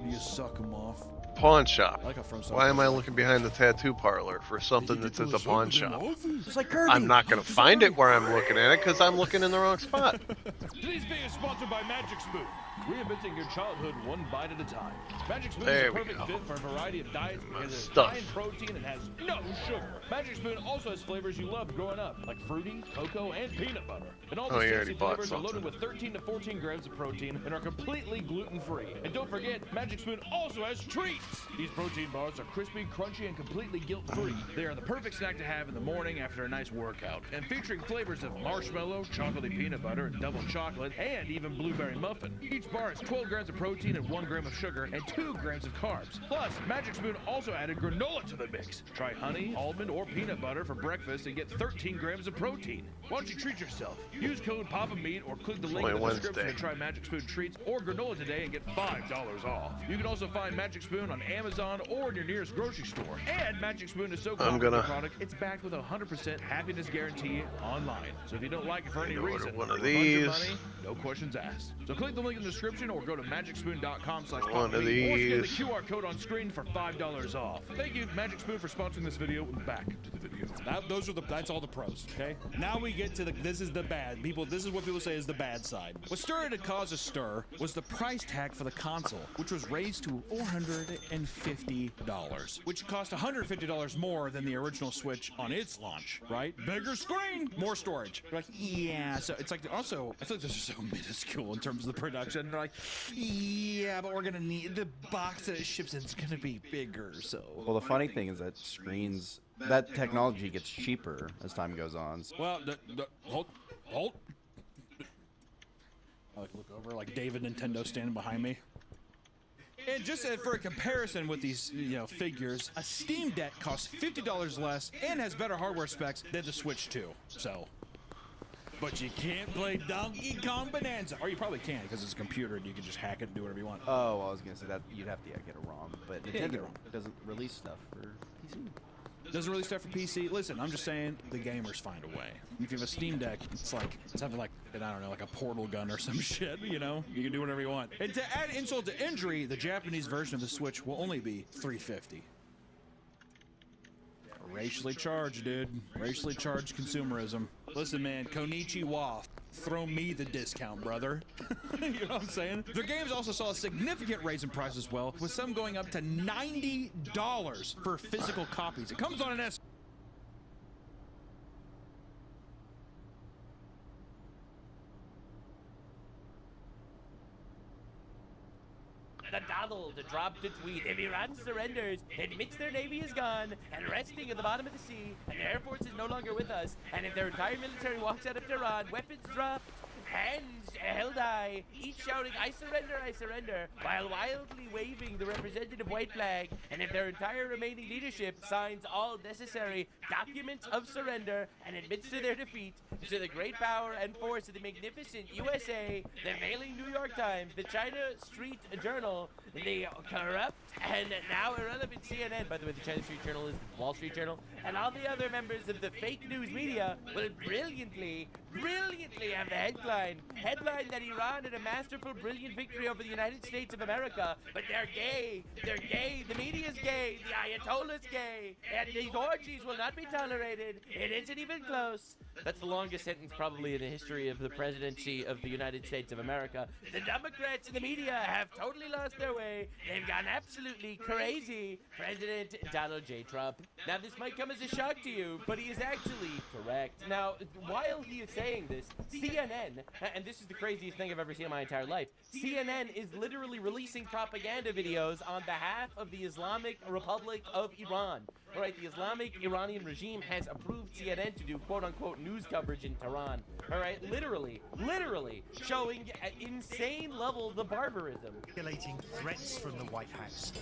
You just suck them off.
Pawn shop.
I like how From
Why am I looking behind the tattoo parlor for something that says a pawn shop?
Just like Kirby.
I'm not gonna find it where I'm looking at it because I'm looking in the wrong spot.
Today's video is sponsored by Magic Spoon. Reinventing your childhood one bite at a time. Magic Spoon
There
is a
we
perfect
go.
fit for a variety of diets because it's
Stuff.
high in protein and has no sugar. Magic Spoon also has flavors you loved growing up, like fruity, cocoa, and peanut butter. And all
Oh,
these
you
tasty
already bought
flavors are loaded
something.
with 13 to 14 grams of protein and are completely gluten-free. And don't forget, Magic Spoon also has treats. These protein bars are crispy, crunchy, and completely guilt-free. They are the perfect snack to have in the morning after a nice workout. And featuring flavors of marshmallow, chocolatey peanut butter, and double chocolate, and even blueberry muffin. Each bar has 12 grams of protein and 1 gram of sugar and 2 grams of carbs. Plus, Magic Spoon also added granola to the mix. Try honey, almond, or peanut butter for breakfast and get 13 grams of protein. Why don't you treat yourself? Use code PAPAMeat or click the link in the description to try Magic Spoon treats or granola today and get $5 off. You can also find Magic Spoon on Amazon or in your nearest grocery store. And Magic Spoon is so confident in the product, it's backed with a 100% happiness guarantee online. So if you don't like it for any reason,
one of
refund your
these.
money, no questions asked. So click the link in the description or go to magicspoon.com/PAPAMeat
One of
or scan the
these.
QR code on screen for $5 off. Thank you, Magic Spoon, for sponsoring this video. Back to the video.
That's all the pros, okay? Now we get to this is the bad. This is what people say is the bad side. What started to cause a stir was the price tag for the console, which was raised to $450, which cost $150 more than the original Switch on its launch, right? Bigger screen, more storage. They're like, yeah, so it's like, also, I feel like this is so minuscule in terms of the production. They're like, yeah, but we're gonna need, the box that it ships in is gonna be bigger, so.
Well, the funny thing is that screens, that technology gets cheaper as time goes on.
Well, hold. I like look over like David Nintendo standing behind me. And just for a comparison with these, figures, a Steam Deck costs $50 less and has better hardware specs than the Switch 2. So, but you can't play Donkey Kong Bonanza, or you probably can because it's a computer and you can just hack it and do whatever you want.
Oh, well, I was gonna say that you'd have to get it wrong, but
Yeah, get it
Nintendo
wrong.
doesn't release stuff for PC.
Doesn't really stuff for PC. Listen, I'm just saying the gamers find a way. If you have a Steam Deck, it's having like a portal gun or some shit, You can do whatever you want. And to add insult to injury, the Japanese version of the Switch will only be $350. Racially charged, dude. Racially charged consumerism. Listen, man, Konichiwa. Throw me the discount, brother. You know what I'm saying? Their games also saw a significant raise in price as well, with some going up to $90 for physical copies. It comes on an S.
The Donald dropped a tweet. If Iran surrenders, admits their navy is gone and resting at the bottom of the sea, and their air force is no longer with us, and if their entire military walks out of Tehran, weapons dropped, hands held high, each shouting, I surrender, while wildly waving the representative white flag, and if their entire remaining leadership signs all necessary documents of surrender and admits to their defeat, to the great power and force of the magnificent USA, the Mailing New York Times, the China Street Journal, the corrupt and now irrelevant CNN, by the way, the China Street Journal is the Wall Street Journal, and all the other members of the fake news media will brilliantly have the headline that Iran had a masterful, brilliant victory over the United States of America, but they're gay, the media's gay, the Ayatollah's gay, and these orgies will not be tolerated, it isn't even close. That's the longest sentence probably in the history of the presidency of the United States of America. The Democrats and the media have totally lost their way. They've gone absolutely crazy. President Donald J. Trump. Now, this might come as a shock to you, but he is actually correct. Now, while he is saying this, CNN, and this is the craziest thing I've ever seen in my entire life, CNN is literally releasing propaganda videos on behalf of the Islamic Republic of Iran. All right, the Islamic Iranian regime has approved CNN to do quote-unquote news coverage in Tehran. All right, literally showing at insane levels of barbarism.
Regulating threats from the White House.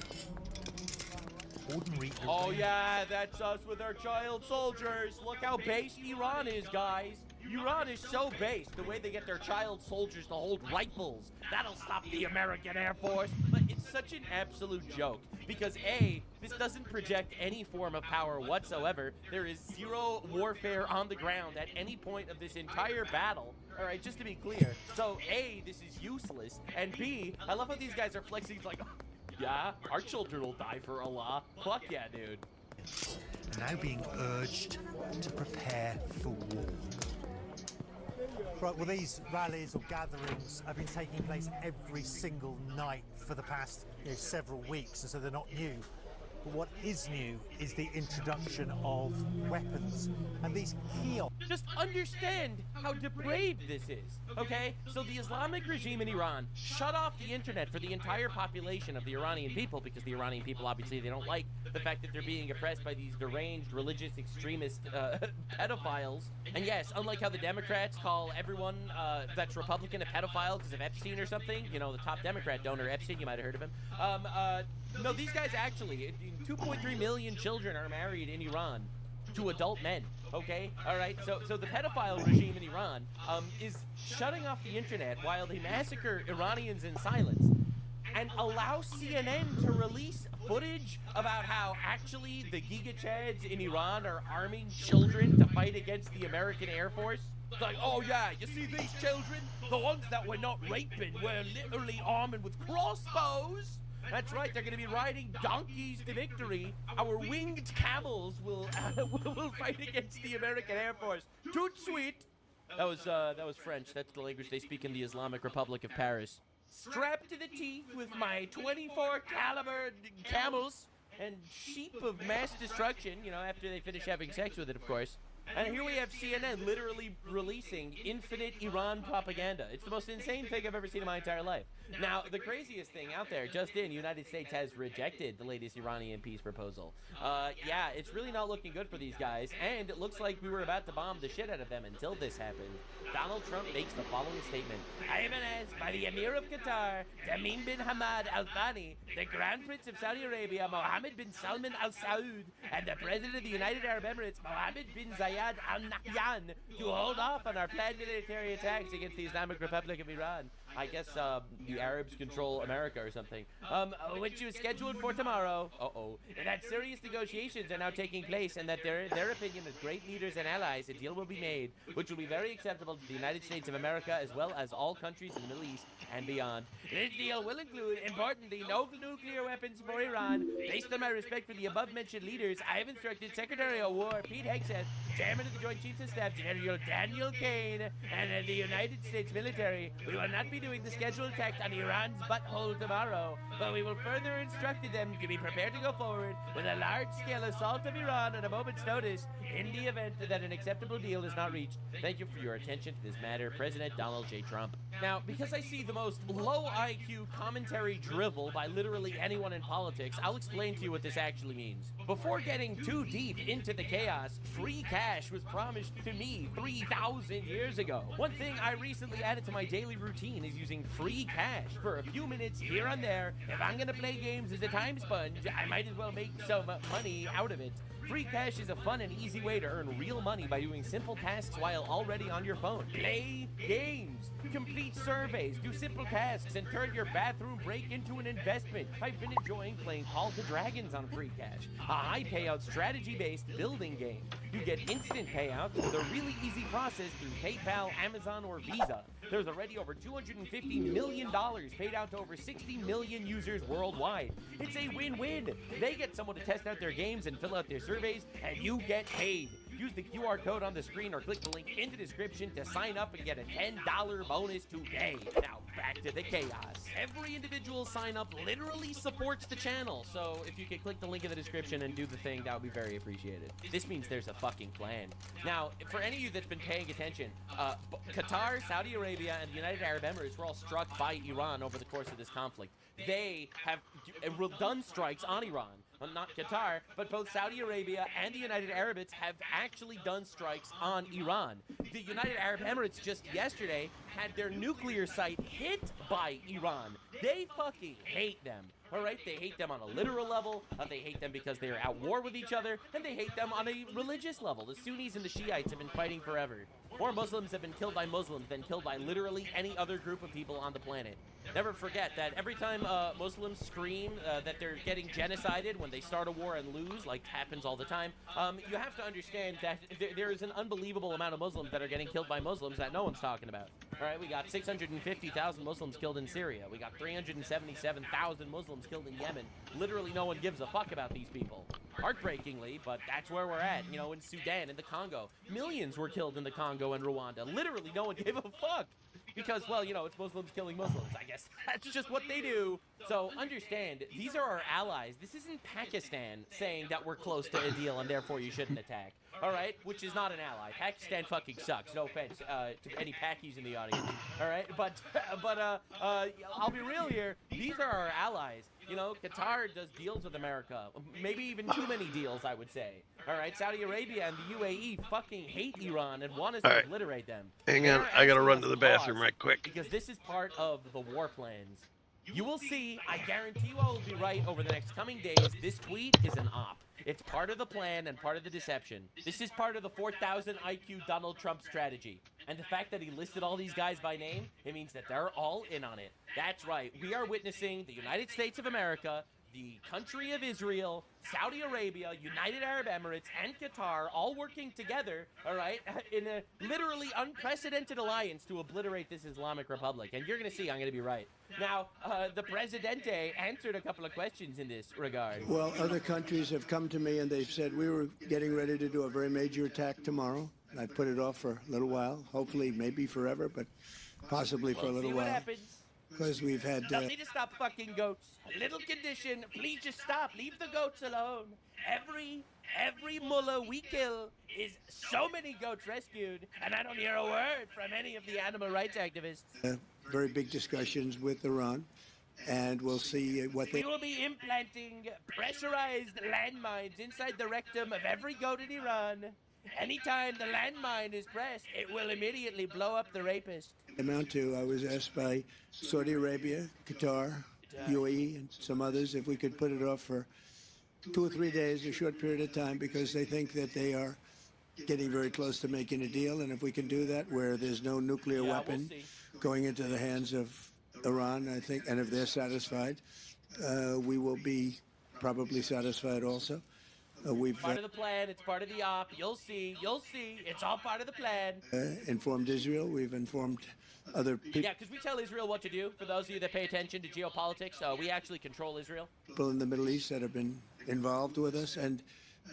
Ordinary.
Oh yeah, that's us with our child soldiers. Look how based Iran is, guys. Iran is so based, the way they get their child soldiers to hold rifles. That'll stop the American Air Force. But it's such an absolute joke. Because A, this doesn't project any form of power whatsoever. There is zero warfare on the ground at any point of this entire battle. All right, just to be clear. So A, this is useless. And B, I love how these guys are flexing. It's like, yeah, our children will die for Allah. Fuck yeah, dude.
Now being urged to prepare for war.
Right, well, these rallies or gatherings have been taking place every single night for the past several weeks, and so they're not new. But what is new is the introduction of weapons and these kiosks.
Just understand how depraved this is, okay? So the Islamic regime in Iran shut off the internet for the entire population of the Iranian people, because the Iranian people, obviously, they don't like the fact that they're being oppressed by these deranged religious extremist pedophiles. And yes, unlike how the Democrats call everyone that's Republican a pedophile because of Epstein or something, you know, the top Democrat donor, Epstein, you might have heard of him. No, these guys actually, 2.3 million children are married in Iran to adult men, okay? All right, so the pedophile regime in Iran is shutting off the internet while they massacre Iranians in silence and allow CNN to release footage about how actually the Giga Chads in Iran are arming children to fight against the American Air Force. It's like, oh yeah, you see these children? The ones that we're not raping, we're literally arming with crossbows. That's right, they're going to be riding donkeys to victory. Our winged camels will fight against the American Air Force. Tout sweet. That was French. That's the language they speak in the Islamic Republic of Paris. Strapped to the teeth with my 24 caliber camels and sheep of mass destruction, you know, after they finish having sex with it, of course. And here we have CNN literally releasing infinite Iran propaganda. It's the most insane thing I've ever seen in my entire life. Now, the craziest thing out there, just in, United States has rejected the latest Iranian peace proposal. Yeah, it's really not looking good for these guys, and it looks like we were about to bomb the shit out of them until this happened. Donald Trump makes the following statement. I am asked by the Emir of Qatar, Tamim bin Hamad Al Thani, the Grand Prince of Saudi Arabia, Mohammed bin Salman Al Saud, and the President of the United Arab Emirates, Mohammed bin Zayed Al Nahyan, to hold off on our planned military attacks against the Islamic Republic of Iran. I guess the Arabs control America or something. Which is scheduled for tomorrow. And that serious negotiations are now taking place, and that their opinion as great leaders and allies, a deal will be made, which will be very acceptable to the United States of America as well as all countries in the Middle East and beyond. This deal will include, importantly, no nuclear weapons for Iran. Based on my respect for the above-mentioned leaders, I have instructed Secretary of War Pete Hegseth, Chairman of the Joint Chiefs of Staff General Daniel Kane, and the United States military, we will not be be doing the scheduled attack on Iran's butthole tomorrow, but we will further instruct them to be prepared to go forward with a large-scale assault of Iran at a moment's notice in the event that an acceptable deal is not reached. Thank you for your attention to this matter, President Donald J. Trump. Now, because I see the most low IQ commentary drivel by literally anyone in politics, I'll explain to you what this actually means. Before getting too deep into the chaos, free cash was promised to me 3,000 years ago. One thing I recently added to my daily routine is using free cash for a few minutes here and there. If I'm gonna play games as a time sponge, I might as well make some money out of it. Free cash is a fun and easy way to earn real money by doing simple tasks while already on your phone. Play games, complete surveys, do simple tasks, and turn your bathroom break into an investment. I've been enjoying playing Call to Dragons on Free Cash, a high payout strategy-based building game. You get instant payouts with a really easy process through PayPal, Amazon, or Visa. There's already over $250 million paid out to over 60 million users worldwide. It's a win-win. They get someone to test out their games and fill out their surveys, and you get paid. Use the QR code on the screen or click the link in the description to sign up and get a $10 bonus today. Now, back to the chaos. Every individual sign up literally supports the channel, so if you could click the link in the description and do the thing, that would be very appreciated. This means there's a fucking plan. Now, for any of you that's been paying attention, Qatar, Saudi Arabia, and the United Arab Emirates were all struck by Iran over the course of this conflict. They have done strikes on Iran. Well, not Qatar, but both Saudi Arabia and the United Arab Emirates have actually done strikes on Iran. The United Arab Emirates just yesterday had their nuclear site hit by Iran. They fucking hate them. All right, they hate them on a literal level, they hate them because they're at war with each other, and they hate them on a religious level. The Sunnis and the Shiites have been fighting forever. More Muslims have been killed by Muslims than killed by literally any other group of people on the planet. Never forget that every time Muslims scream that they're getting genocided when they start a war and lose, like happens all the time, you have to understand that there is an unbelievable amount of Muslims that are getting killed by Muslims that no one's talking about. All right, we got 650,000 Muslims killed in Syria. We got 377,000 Muslims killed in Yemen. Literally no one gives a fuck about these people. Heartbreakingly, but that's where we're at, you know, in Sudan, in the Congo. Millions were killed in the Congo and Rwanda. Literally no one gave a fuck. Because, well, you know, it's Muslims killing Muslims. I guess that's just what they do. So understand, these are our allies. This isn't Pakistan saying that we're close to a deal and therefore you shouldn't attack. All right? Which is not an ally. Pakistan fucking sucks. No offense to any Pakis in the audience. All right? But I'll be real here. These are our allies. You know, Qatar does deals with America. Maybe even too many deals, I would say. All right? Saudi Arabia and the UAE fucking hate Iran and want us to obliterate them.
Hang on, I gotta run to the bathroom right quick.
Because this is part of the war plans. You will see, I guarantee you I will be right over the next coming days. This tweet is an op. It's part of the plan and part of the deception. This is part of the 4,000 IQ Donald Trump strategy. And the fact that he listed all these guys by name, it means that they're all in on it. That's right. We are witnessing the United States of America, the country of Israel, Saudi Arabia, United Arab Emirates, and Qatar all working together, all right, in a literally unprecedented alliance to obliterate this Islamic Republic. And you're going to see I'm going to be right. Now, the Presidente answered a couple of questions in this regard.
Well, other countries have come to me and they've said we were getting ready to do a very major attack tomorrow. I put it off for a little while, hopefully maybe forever, but possibly for a little
See
while.
what happens.
Because we've had...
Tell me to stop fucking goats. A little condition. Please just stop. Leave the goats alone. Every mullah we kill is so many goats rescued, and I don't hear a word from any of the animal rights activists.
very big discussions with Iran, and we'll see what they...
We will be implanting pressurized landmines inside the rectum of every goat in Iran. Anytime the landmine is pressed, it will immediately blow up the rapist.
amount to. I was asked by Saudi Arabia, Qatar, UAE, and some others if we could put it off for 2 or 3 days, a short period of time, because they think that they are getting very close to making a deal. And if we can do that, where there's no nuclear weapon going into the hands of Iran, I think, and if they're satisfied, we will be probably satisfied also. We've
part of the plan. It's part of the op. You'll see. You'll see. It's all part of the plan.
Informed Israel. We've informed other people.
Yeah, because we tell Israel what to do. For those of you that pay attention to geopolitics, we actually control Israel.
People in the Middle East that have been involved with us, and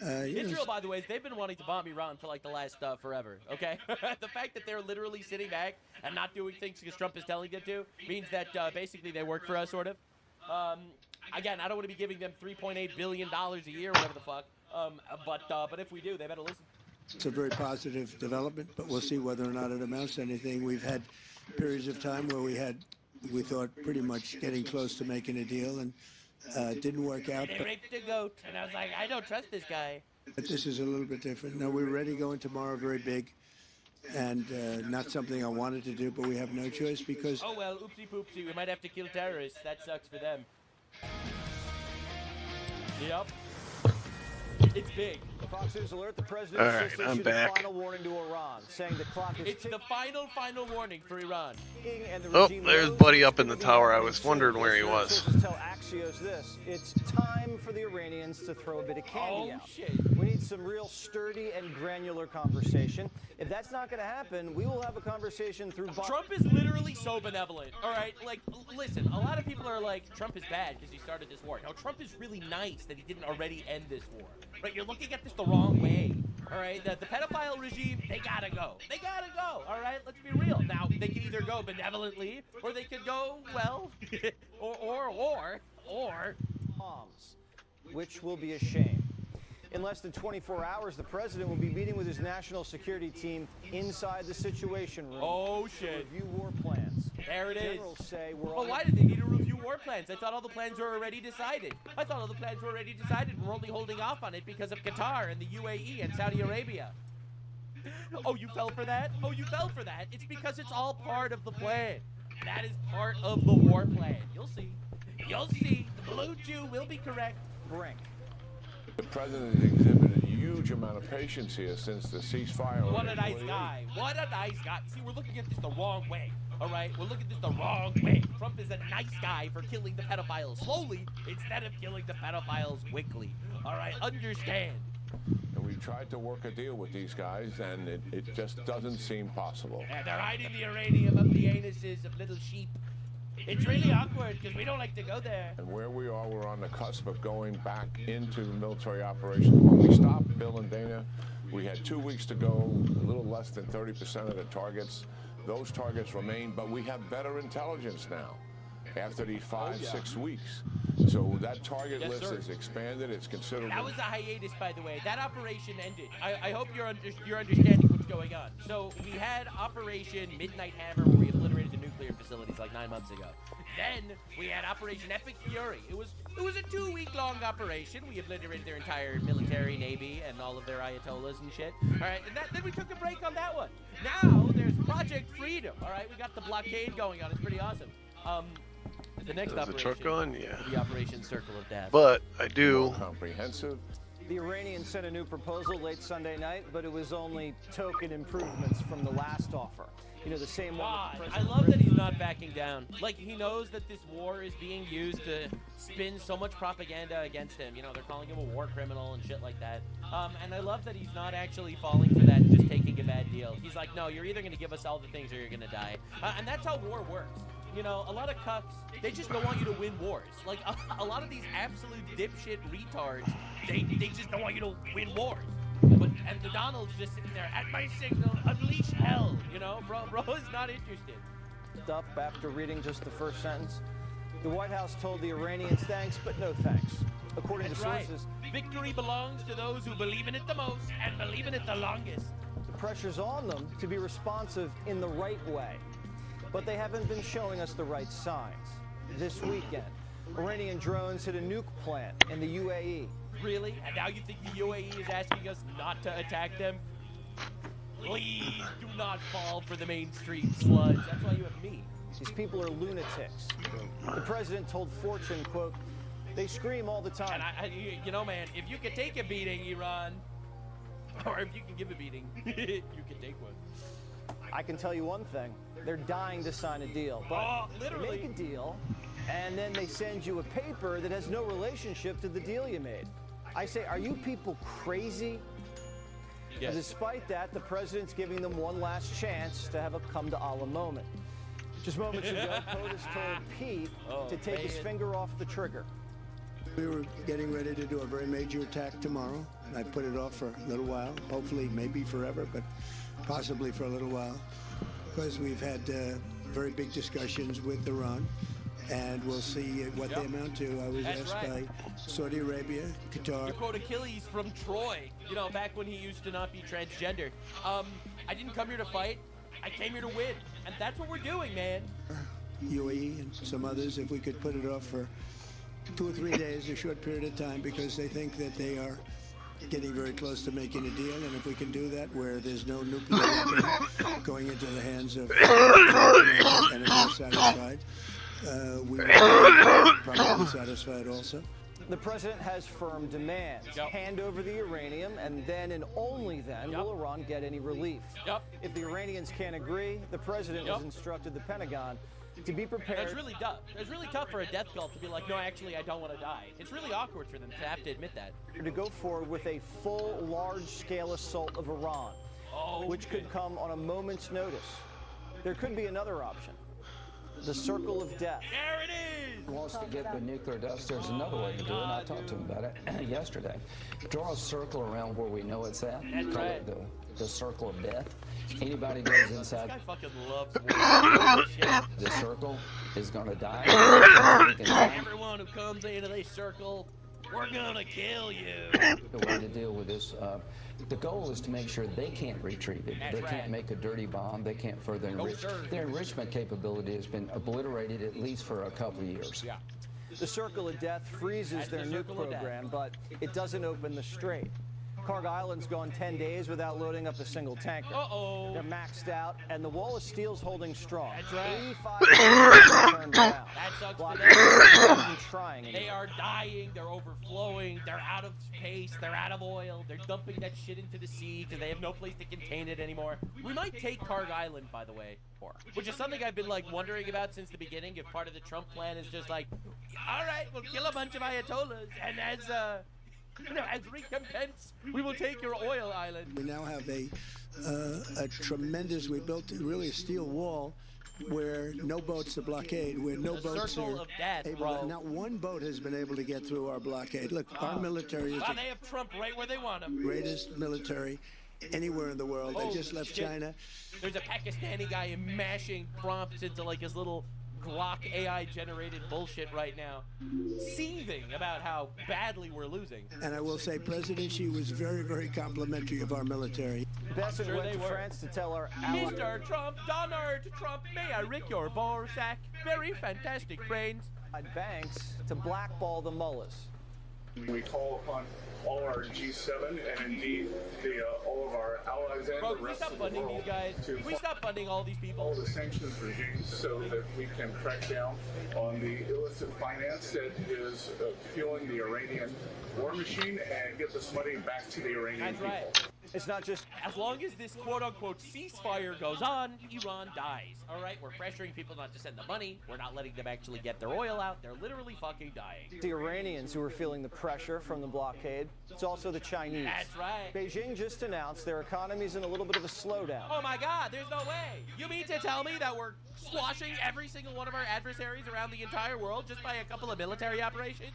Israel, by the way, they've been wanting to bomb Iran for like the last forever, okay? The fact that they're literally sitting back and not doing things because Trump is telling them to means that basically they work for us, sort of. Again, I don't want to be giving them $3.8 billion a year, whatever the fuck. But if we do, they better listen.
It's a very positive development, but we'll see whether or not it amounts to anything. We've had periods of time where we thought pretty much getting close to making a deal, and it didn't work out.
They raped a goat, and I was like, I don't trust this guy.
But this is a little bit different. Now, we're ready going tomorrow, very big, and not something I wanted to do, but we have no choice because...
Oh, well, oopsie poopsie, we might have to kill terrorists. That sucks for them. Yep. It's big.
Fox News alert: the president
All right,
just
I'm
issued
back.
a final warning to Iran, saying the clock is
It's the final warning for Iran.
ticking, and the
Oh,
regime
there's
knows
Buddy
it's
up in
gonna
the
be
tower. I
hard
was
to
wondering where he was.
Sources tell Axios this: it's time for the Iranians to throw a bit of candy out.
Shit.
We need some real sturdy and granular conversation. If that's not going to happen, we will have a conversation through.
Trump is literally so benevolent, all right? Like, listen, a lot of people are like, Trump is bad because he started this war. No, Trump is really nice that he didn't already end this war. Right? You're looking at this the wrong way, all right? The pedophile regime, they gotta go. They gotta go, all right? Let's be real. Now, they can either go benevolently or they could go, well, or
bombs, which will be a shame. In less than 24 hours, the president will be meeting with his national security team inside the Situation Room.
Oh, shit.
To review war plans.
There it is.
Generals say we're
Well, why did they need to review war plans? I thought all the plans were already decided. We're only holding off on it because of Qatar and the UAE and Saudi Arabia. Oh, you fell for that? It's because it's all part of the plan. That is part of the war plan. You'll see. The blue Jew will be correct.
Brink.
The president has exhibited a huge amount of patience here since the ceasefire.
What a nice guy. See, we're looking at this the wrong way. All right? We're looking at this the wrong way. Trump is a nice guy for killing the pedophiles slowly instead of killing the pedophiles quickly. All right? Understand.
And we tried to work a deal with these guys, and it just doesn't seem possible.
Yeah, they're hiding the uranium up the anuses of little sheep. It's really awkward because we don't like to go there.
And where we are, we're on the cusp of going back into military operations. When we stopped, Bill and Dana, we had 2 weeks to go, a little less than 30% of the targets. Those targets remain, but we have better intelligence now after these 6 weeks. So that target list is expanded. It's considerable.
That was a hiatus, by the way. That operation ended. I hope you're understanding what's going on. So we had Operation Midnight Hammer, where we obliterated the nuclear facilities like 9 months ago. Then we had Operation Epic Fury. It was a 2-week-long operation. We obliterated their entire military, navy, and all of their ayatollahs and shit. All right, and then we took a break on that one. Now there's Project Freedom. All right, we got the blockade going on. It's pretty awesome. The next
Is the
operation,
truck gone? Yeah.
the Operation Circle of Death.
But I do.
More comprehensive.
The Iranians sent a new proposal late Sunday night, but it was only token improvements from the last offer. You know, the same one.
God, I love that he's not backing down. Like, he knows that this war is being used to spin so much propaganda against him. You know, they're calling him a war criminal and shit like that. And I love that he's not actually falling for that and just taking a bad deal. He's like, no, you're either going to give us all the things or you're going to die. And that's how war works. You know, a lot of cucks, they just don't want you to win wars. Like, a lot of these absolute dipshit retards, they just don't want you to win wars. And the Donald's just sitting there, at my signal, unleash hell. You know, bro is not interested.
Up after reading just the first sentence, the White House told the Iranians thanks, but no thanks. According to sources,
Victory belongs to those who believe in it the most and believe in it the longest.
The pressure's on them to be responsive in the right way. But they haven't been showing us the right signs. This weekend, Iranian drones hit a nuke plant in the UAE.
Really? And now you think the UAE is asking us not to attack them? Please do not fall for the mainstream sludge. That's why you have me.
These people are lunatics. The president told Fortune, quote, they scream all the time.
And you know, man, if you can take a beating, Iran, or if you can give a beating, you can take one.
I can tell you one thing. They're dying to sign a deal. But
literally.
Make a deal, and then they send you a paper that has no relationship to the deal you made. I say, are you people crazy?
Yes.
Despite that, the president's giving them one last chance to have a come-to-Allah moment. Just moments ago, POTUS told Pete to take his finger off the trigger.
We were getting ready to do a very major attack tomorrow, I put it off for a little while, hopefully maybe forever, but possibly for a little while, because we've had very big discussions with Iran, and we'll see what they amount to. I was asked by Saudi Arabia, Qatar.
You quote Achilles from Troy, you know, back when he used to not be transgender. I didn't come here to fight. I came here to win, and that's what we're doing, man.
UAE and some others, if we could put it off for 2 or 3 days, a short period of time, because they think that they are getting very close to making a deal, and if we can do that where there's no nuclear weapon going into the hands of and if we're satisfied, we will be probably satisfied also.
The president has firm demands. Hand over the uranium, and then and only then will Iran get any relief. If the Iranians can't agree, the president has instructed the Pentagon to be prepared.
It's really tough. It's really tough for a death cult to be like, no, actually, I don't want to die. It's really awkward for them to have to admit that.
To go forward with a full, large-scale assault of Iran, which could come on a moment's notice. There could be another option. The circle of death.
There it is!
Wants to get the nuclear dust. There's another way to do it. I talked to him about it yesterday. Draw a circle around where we know it's at. Call it the circle of death. Anybody goes inside
This guy fucking loves war.
the circle is going to die.
Everyone who comes into this circle, we're gonna kill you.
The way to deal with this, the goal is to make sure they can't retrieve it. They can't make a dirty bomb. They can't further enrich. Their enrichment capability has been obliterated at least for a couple of years.
The circle of death freezes their nuke program, but it doesn't open the strait. Carg Island's gone 10 days without loading up a single tanker. They're maxed out, and the wall of steel's holding strong.
That's right.
85 turned around.
That sucks
Block
for them.
isn't trying anymore.
They are dying. They're overflowing. They're out of space. They're out of oil. They're dumping that shit into the sea because they have no place to contain it anymore. We might take Carg Island, by the way, which is something I've been like wondering about since the beginning. If part of the Trump plan is just like, all right, we'll kill a bunch of Ayatollahs, and as recompense, we will take your oil island.
We now have a tremendous, we built really a steel wall where no boats are blockade, where no boats
circle
are
of death,
able
bro.
not one boat has been able to get through our blockade. Look, our military is
Wow,
the
they have Trump right where they want him.
greatest military anywhere in the world. They just left
shit.
China.
There's a Pakistani guy mashing prompts into like his little Glock AI generated bullshit right now, seething about how badly we're losing.
And I will say President Xi was very, very complimentary of our military.
Besson
Sure
went
they
to
were.
France to tell our allies.
Mr. Trump, Donald Trump, may I rick your ballsack? Very fantastic brains.
Banks to blackball the mullahs.
We call upon all our G7 and indeed all of our allies and
Bro,
the
can we
rest
stop
of the
funding
world
these guys?
to
Can we stop funding all these people?
all the sanctions regimes so that we can crack down on the illicit finance that is fueling the Iranian war machine and get this money back to the Iranian
That's right.
people.
It's not just
as long as this quote-unquote ceasefire goes on, Iran dies. All right, we're pressuring people not to send the money. We're not letting them actually get their oil out. They're literally fucking dying.
the Iranians who are feeling the pressure from the blockade. It's also the Chinese.
That's right.
Beijing just announced their economy's in a little bit of a slowdown.
Oh my God, there's no way. You mean to tell me that we're squashing every single one of our adversaries around the entire world just by a couple of military operations?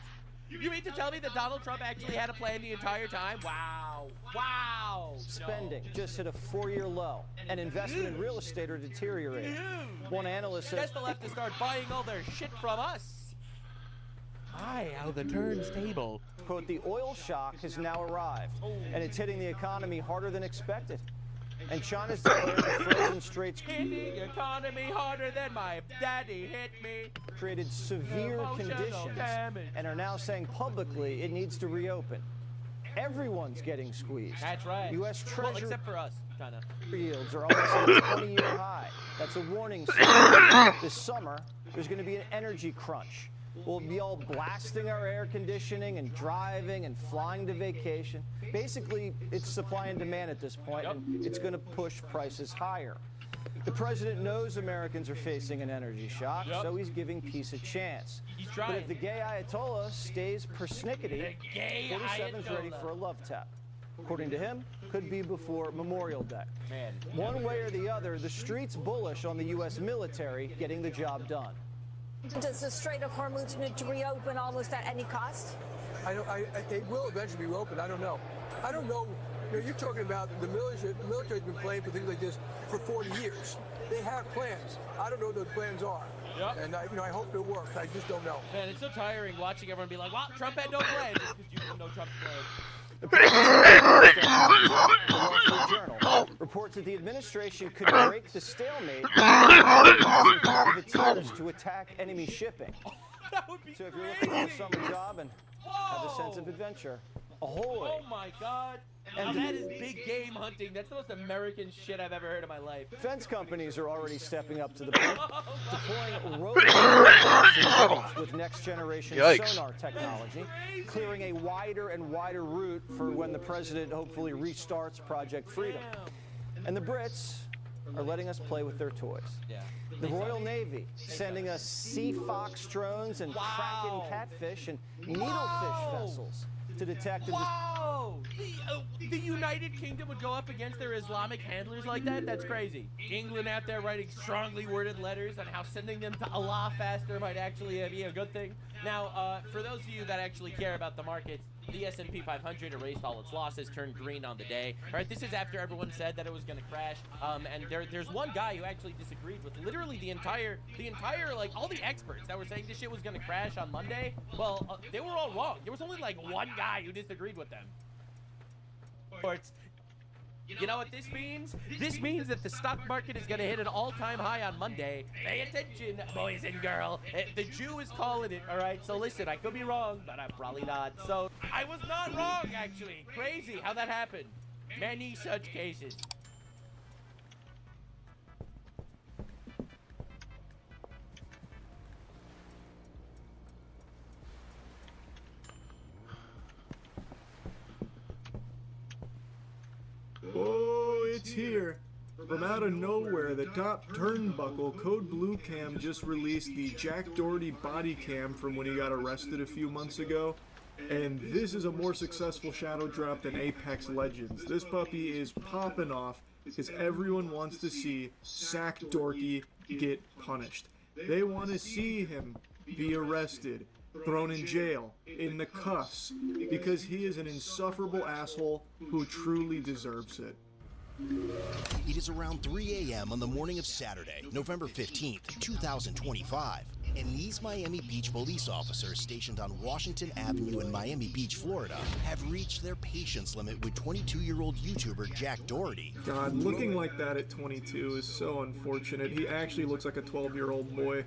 You mean to tell me that Donald Trump actually had a plan the entire time? Wow. Wow.
Spending just hit a 4-year low, and investment in real estate are deteriorating. One analyst says
Guess they'll have to start buying all their shit from us. Hi, how the turntable.
Quote, the oil shock has now arrived, and it's hitting the economy harder than expected. And China's declared the frozen straits
Hitting economy harder than my daddy hit me.
created severe
Emotional
conditions
damage.
and are now saying publicly it needs to reopen. Everyone's getting squeezed.
That's right.
U.S.
Well,
Treasury
except for us, kind of.
yields are almost at a 20-year high. That's a warning sign. This summer, there's going to be an energy crunch. We'll be all blasting our air conditioning and driving and flying to vacation. Basically, it's supply and demand at this point, and it's going to push prices higher. The president knows Americans are facing an energy shock, so he's giving peace a chance.
He's
But
trying.
if the gay Ayatollah stays persnickety,
The gay
47's ready
Ayatollah.
for a love tap. According to him, could be before Memorial Day.
Man.
One way or the other, the street's bullish on the U.S. military getting the job done.
Does the Strait of Hormuz need to reopen almost at any cost?
It will eventually be reopened. I don't know.
I don't know. You know, you're talking about the military. The military's been planning for things like this for 40 years. They have plans. I don't know what those plans are.
Yep.
And you know, I hope it works. I just don't know.
Man, it's so tiring watching everyone be like, well, Trump had no plan, just because you didn't know Trump's plan.
The Wall Street Journal reports that the administration could break the stalemate using privateers to attack enemy shipping. So if you're looking for a summer job and have a sense of adventure, ahoy!
Oh my God! And that is big game hunting. That's the most American shit I've ever heard in my life.
Defense companies are already stepping up to the plate, deploying robots with next-generation sonar technology, clearing a wider and wider route for when the president hopefully restarts Project Freedom. And the Brits are letting us play with their toys.
Yeah.
The Royal Navy sending us Sea Fox drones and Kraken catfish and needlefish vessels to detect and
Whoa! The United Kingdom would go up against their Islamic handlers like that? That's crazy. England out there writing strongly worded letters on how sending them to Allah faster might actually be a good thing. Now, for those of you that actually care about the markets, the S&P 500 erased all its losses, turned green on the day. All right, this is after everyone said that it was going to crash. And there's one guy who actually disagreed with literally the entire, like, all the experts that were saying this shit was going to crash on Monday. Well, they were all wrong. There was only, like, one guy who disagreed with them. You know what this means? This means that the stock market is going to hit an all-time high on Monday. Pay attention, boys and girls. The Jew is calling it, all right? So listen, I could be wrong, but I'm probably not. So I was not wrong, actually. Crazy how that happened. Many such cases.
Oh, it's here. From out of nowhere, the top turnbuckle, Code Blue Cam, just released the Jack Doherty body cam from when he got arrested a few months ago. And this is a more successful shadow drop than Apex Legends. This puppy is popping off because everyone wants to see Sack Dorky get punished. They want to see him be arrested, thrown in jail, in the cuffs, because he is an insufferable asshole who truly deserves it.
It is around 3 a.m. on the morning of Saturday, November 15th, 2025, and these Miami Beach police officers stationed on Washington Avenue in Miami Beach, Florida, have reached their patience limit with 22-year-old YouTuber Jack Doherty.
God, looking like that at 22 is so unfortunate. He actually looks like a 12-year-old boy.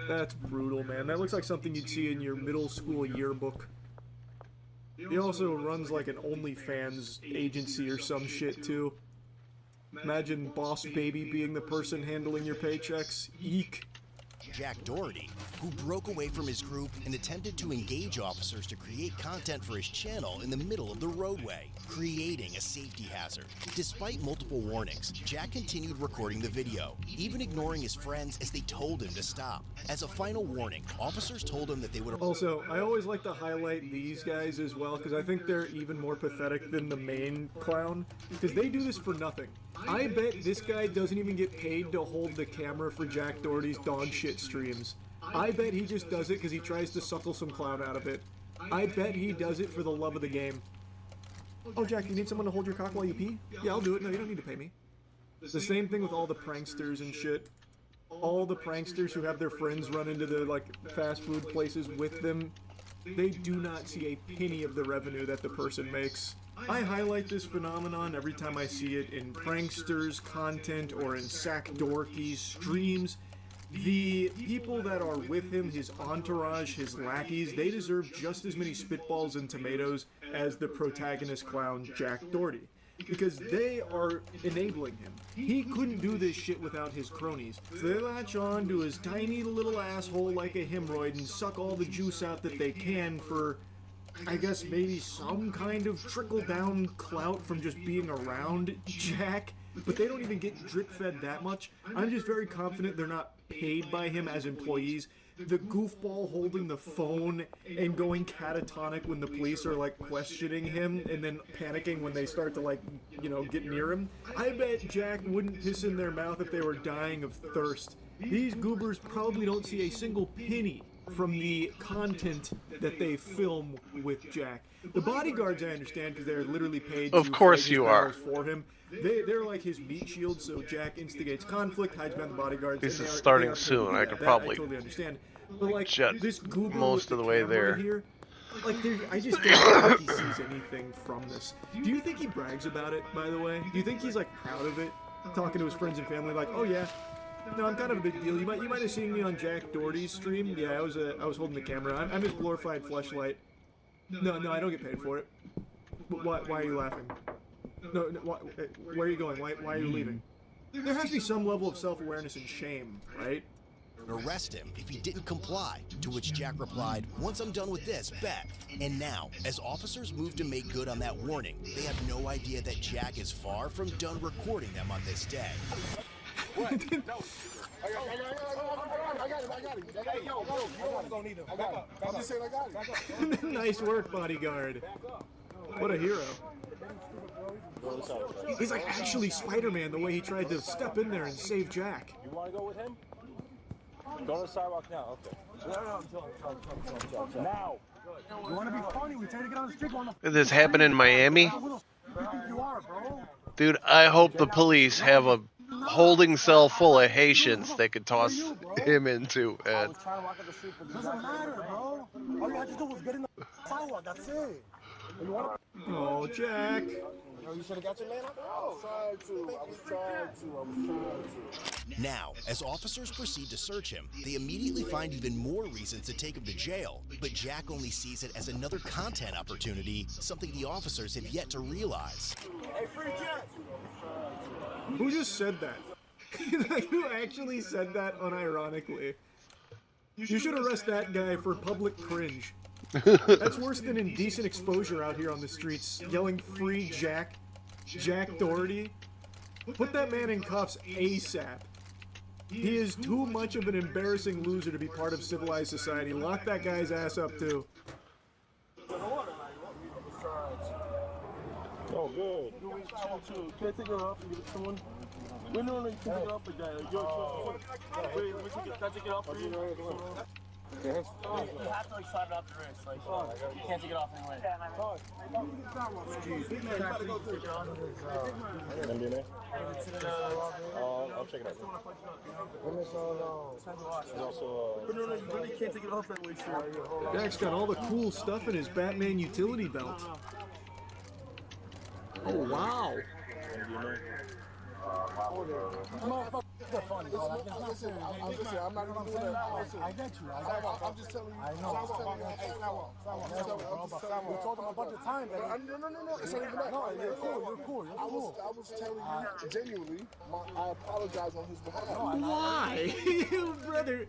That's brutal, man. That looks like something you'd see in your middle school yearbook. He also runs like an OnlyFans agency or some shit, too. Imagine Boss Baby being the person handling your paychecks. Eek.
Jack Doherty, who broke away from his group and attempted to engage officers to create content for his channel in the middle of the roadway, creating a safety hazard. Despite multiple warnings, Jack continued recording the video, even ignoring his friends as they told him to stop. As a final warning, officers told him that they would...
Also, I always like to highlight these guys as well, because I think they're even more pathetic than the main clown, because they do this for nothing. I bet this guy doesn't even get paid to hold the camera for Jack Doherty's dog shit streams. I bet he just does it because he tries to suckle some clout out of it. I bet he does it for the love of the game. Oh, Jack, you need someone to hold your cock while you pee? Yeah, I'll do it. No, you don't need to pay me. The same thing with all the pranksters and shit. All the pranksters who have their friends run into the, like, fast food places with them, they do not see a penny of the revenue that the person makes. I highlight this phenomenon every time I see it in pranksters' content or in Sack Dorky's streams. The people that are with him, his entourage, his lackeys, they deserve just as many spitballs and tomatoes as the protagonist clown, Jack Doherty. Because they are enabling him. He couldn't do this shit without his cronies. So they latch on to his tiny little asshole like a hemorrhoid and suck all the juice out that they can for, I guess, maybe some kind of trickle-down clout from just being around Jack. But they don't even get drip-fed that much. I'm just very confident they're not paid by him as employees. The goofball holding the phone and going catatonic when the police are, like, questioning him and then panicking when they start to, like, you know, get near him. I bet Jack wouldn't piss in their mouth if they were dying of thirst. These goobers probably don't see a single penny from the content that they film with Jack. The bodyguards, I understand, because they're literally paid
Of
to
course
fight his
you are.
battles for him. They're like his meat shield, so Jack instigates conflict, hides behind the bodyguards.
This
and
is
they
starting
are paid to
soon.
do
I
that.
could
That
probably
I totally understand. But like
jet
this Google
most
with
of the way
camera
there.
here, like I just don't think he sees anything from this. Do you think he brags about it, by the way? Do you think he's like proud of it? Talking to his friends and family, like, oh yeah, no, I'm kind of a big deal. You might have seen me on Jack Doherty's stream. Yeah, I was holding the camera. I'm his glorified fleshlight. No, I don't get paid for it. Why are you laughing? No, where are you going? Why are you leaving? There has to be some level of self-awareness and shame, right?
Arrest him if he didn't comply, to which Jack replied, "Once I'm done with this, bet." And now, as officers move to make good on that warning, they have no idea that Jack is far from done recording them on this day.
What? No. I got it. Hey, yo, you don't need him. I got it. I'm just saying I got it.
Nice work, bodyguard. What a hero. He's like actually Spider-Man the way he tried to step in there and save Jack.
You want to go with him? Go to the sidewalk now. Okay. No. Now. You want to be funny? We try to get on the street.
Did this happen in Miami?
You are, bro.
Dude, I hope the police have a holding cell full of Haitians they could toss him into.
I was trying to walk up the street, but doesn't matter, bro. All you had to do was get in the sidewalk. That's it.
Oh, Jack.
You should have got your man up. I was trying to.
Now, as officers proceed to search him, they immediately find even more reasons to take him to jail. But Jack only sees it as another content opportunity, something the officers have yet to realize.
Hey, free Jack!
Who just said that? Who actually said that unironically? You should arrest that guy for public cringe. That's worse than indecent exposure out here on the streets, yelling free Jack Doherty. Put that man in cuffs ASAP. He is too much of an embarrassing loser to be part of civilized society. Lock that guy's ass up too.
Oh, good. Can I take it off and give it to someone? Wait, no, you can take it off for that. Wait, can I take it off for you? You have to like slide it off your wrist. Like, you can't take it off anyway. I'll check it out. No, you really can't take it off that way, sure.
Jack's got all the cool stuff in his Batman utility belt. Oh, wow.
Funny. Listen, I'm not even doing that. Listen, I get you. I'm just telling you. I know. We talked about a bunch of times. No. It's not even that. No, you're cool. I was telling you genuinely. I apologize on his behalf.
Why? Brother,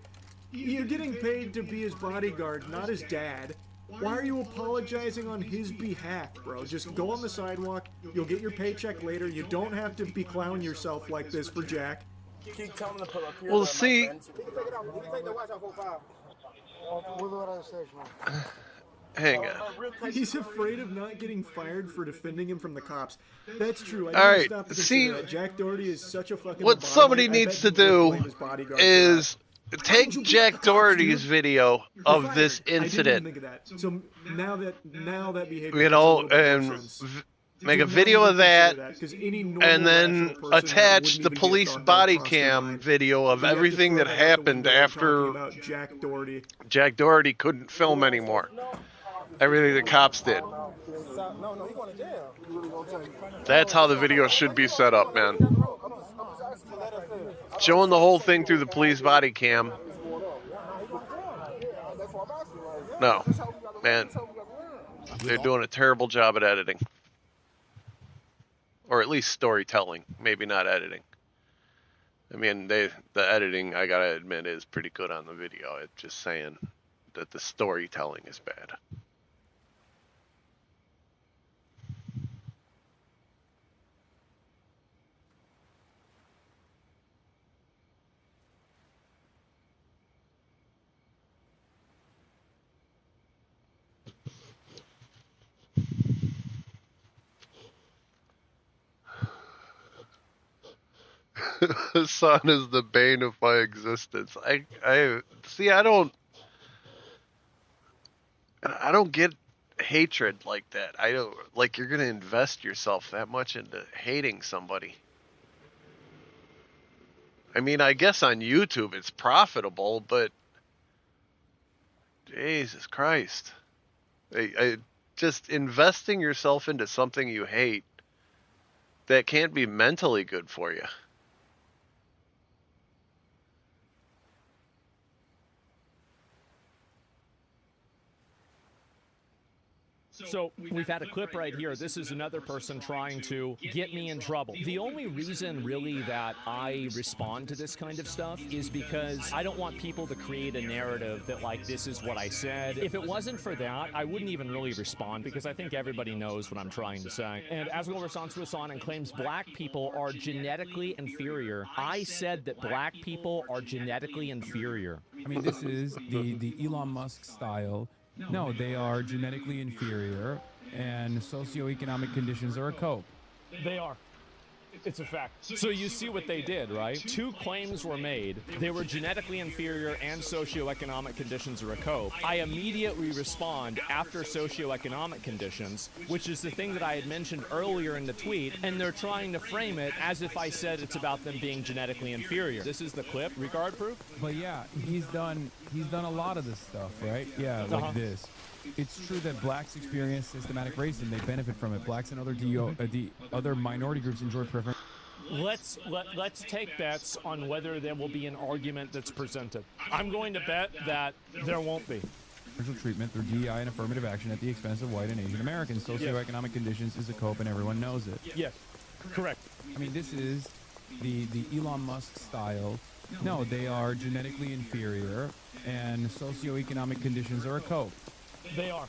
you're getting paid to be his bodyguard, not his dad. Why are you apologizing on his behalf, bro? Just go on the sidewalk. You'll get your paycheck later. You don't have to be clowning yourself like this for Jack.
Keep telling him to put up here.
Well, see.
You can take the watch off 05.
Hang on.
He's afraid of not getting fired for defending him from the cops. That's true.
All right. See,
that. Jack Doherty is such a fucking.
What somebody needs to do is take Jack Doherty's video of this incident.
I didn't even think of that. So now that behavior,
you know, and make a video of that, and then attach the police body cam video of everything that happened after Jack Doherty couldn't film anymore. Everything the cops did. That's how the video should be set up, man. Showing the whole thing through the police body cam. No, man. They're doing a terrible job at editing. Or at least storytelling, maybe not editing. I mean, the editing, I gotta admit, is pretty good on the video. It's just saying that the storytelling is bad. The sun is the bane of my existence. I see. I don't I don't get hatred like that. I don't like you're gonna invest yourself that much into hating somebody. I mean, I guess on YouTube it's profitable, but Jesus Christ. I just investing yourself into something you hate that can't be mentally good for you.
So we've had a clip right here. This is another person trying to get me in trouble. The only reason really that I respond to this kind of stuff is because I don't want people to create a narrative that like this is what I said. If it wasn't for that, I wouldn't even really respond because I think everybody knows what I'm trying to say. And Aswell responds to us on and claims black people are genetically inferior. I said that black people are genetically inferior.
I mean, this is the Elon Musk style. No, they are genetically inferior, and socioeconomic conditions are a cope.
They are. It's a fact. So you see what they did, right? Two claims were made. They were genetically inferior and socioeconomic conditions are a cope. I immediately respond after socioeconomic conditions, which is the thing that I had mentioned earlier in the tweet, and they're trying to frame it as if I said it's about them being genetically inferior. This is the clip, regard proof?
But yeah, he's done a lot of this stuff, right? Yeah, like this. It's true that blacks experience systematic racism. They benefit from it. Blacks and the other minority groups enjoy preference.
Let's take bets on whether there will be an argument that's presented. I'm going to bet that there won't be.
Preferential treatment through DEI and affirmative action at the expense of white and Asian Americans. Socioeconomic conditions is a cope, and everyone knows it.
Yes, correct.
I mean, this is the Elon Musk style. No, they are genetically inferior, and socioeconomic conditions are a cope.
They are.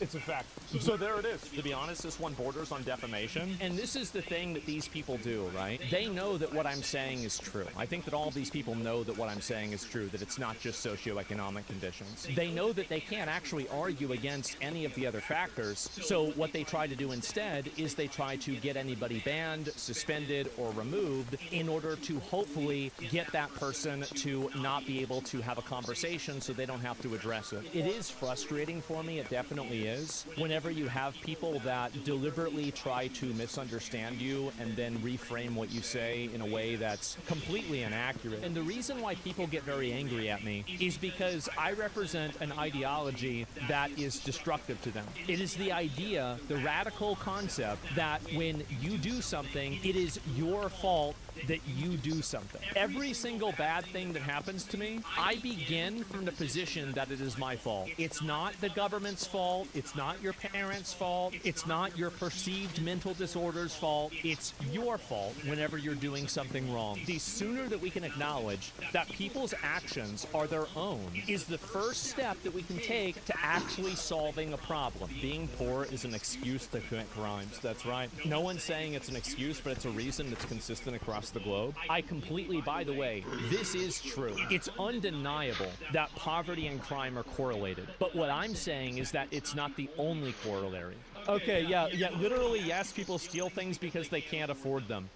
It's a fact. So there it is. To be honest, this one borders on defamation. And this is the thing that these people do, right? They know that what I'm saying is true. I think that all of these people know that what I'm saying is true, that it's not just socioeconomic conditions. They know that they can't actually argue against any of the other factors. So what they try to do instead is they try to get anybody banned, suspended, or removed in order to hopefully get that person to not be able to have a conversation so they don't have to address it. It is frustrating for me. It definitely is. Whenever you have people that deliberately try to misunderstand you and then reframe what you say in a way that's completely inaccurate. And the reason why people get very angry at me is because I represent an ideology that is destructive to them. It is the idea, the radical concept that when you do something, it is your fault that you do something. Every single bad thing that happens to me, I begin from the position that it is my fault. It's not the government's fault. It's not your parents' fault. It's not your perceived mental disorder's fault. It's your fault whenever you're doing something wrong. The sooner that we can acknowledge that people's actions are their own is the first step that we can take to actually solving a problem. Being poor is an excuse to commit crimes. That's right. No one's saying it's an excuse, but it's a reason that's consistent across the globe. I completely, by the way, this is true. It's undeniable that poverty and crime are correlated. But what I'm saying is that it's not the only corollary. Okay, yeah, literally, yes, people steal things because they can't afford them.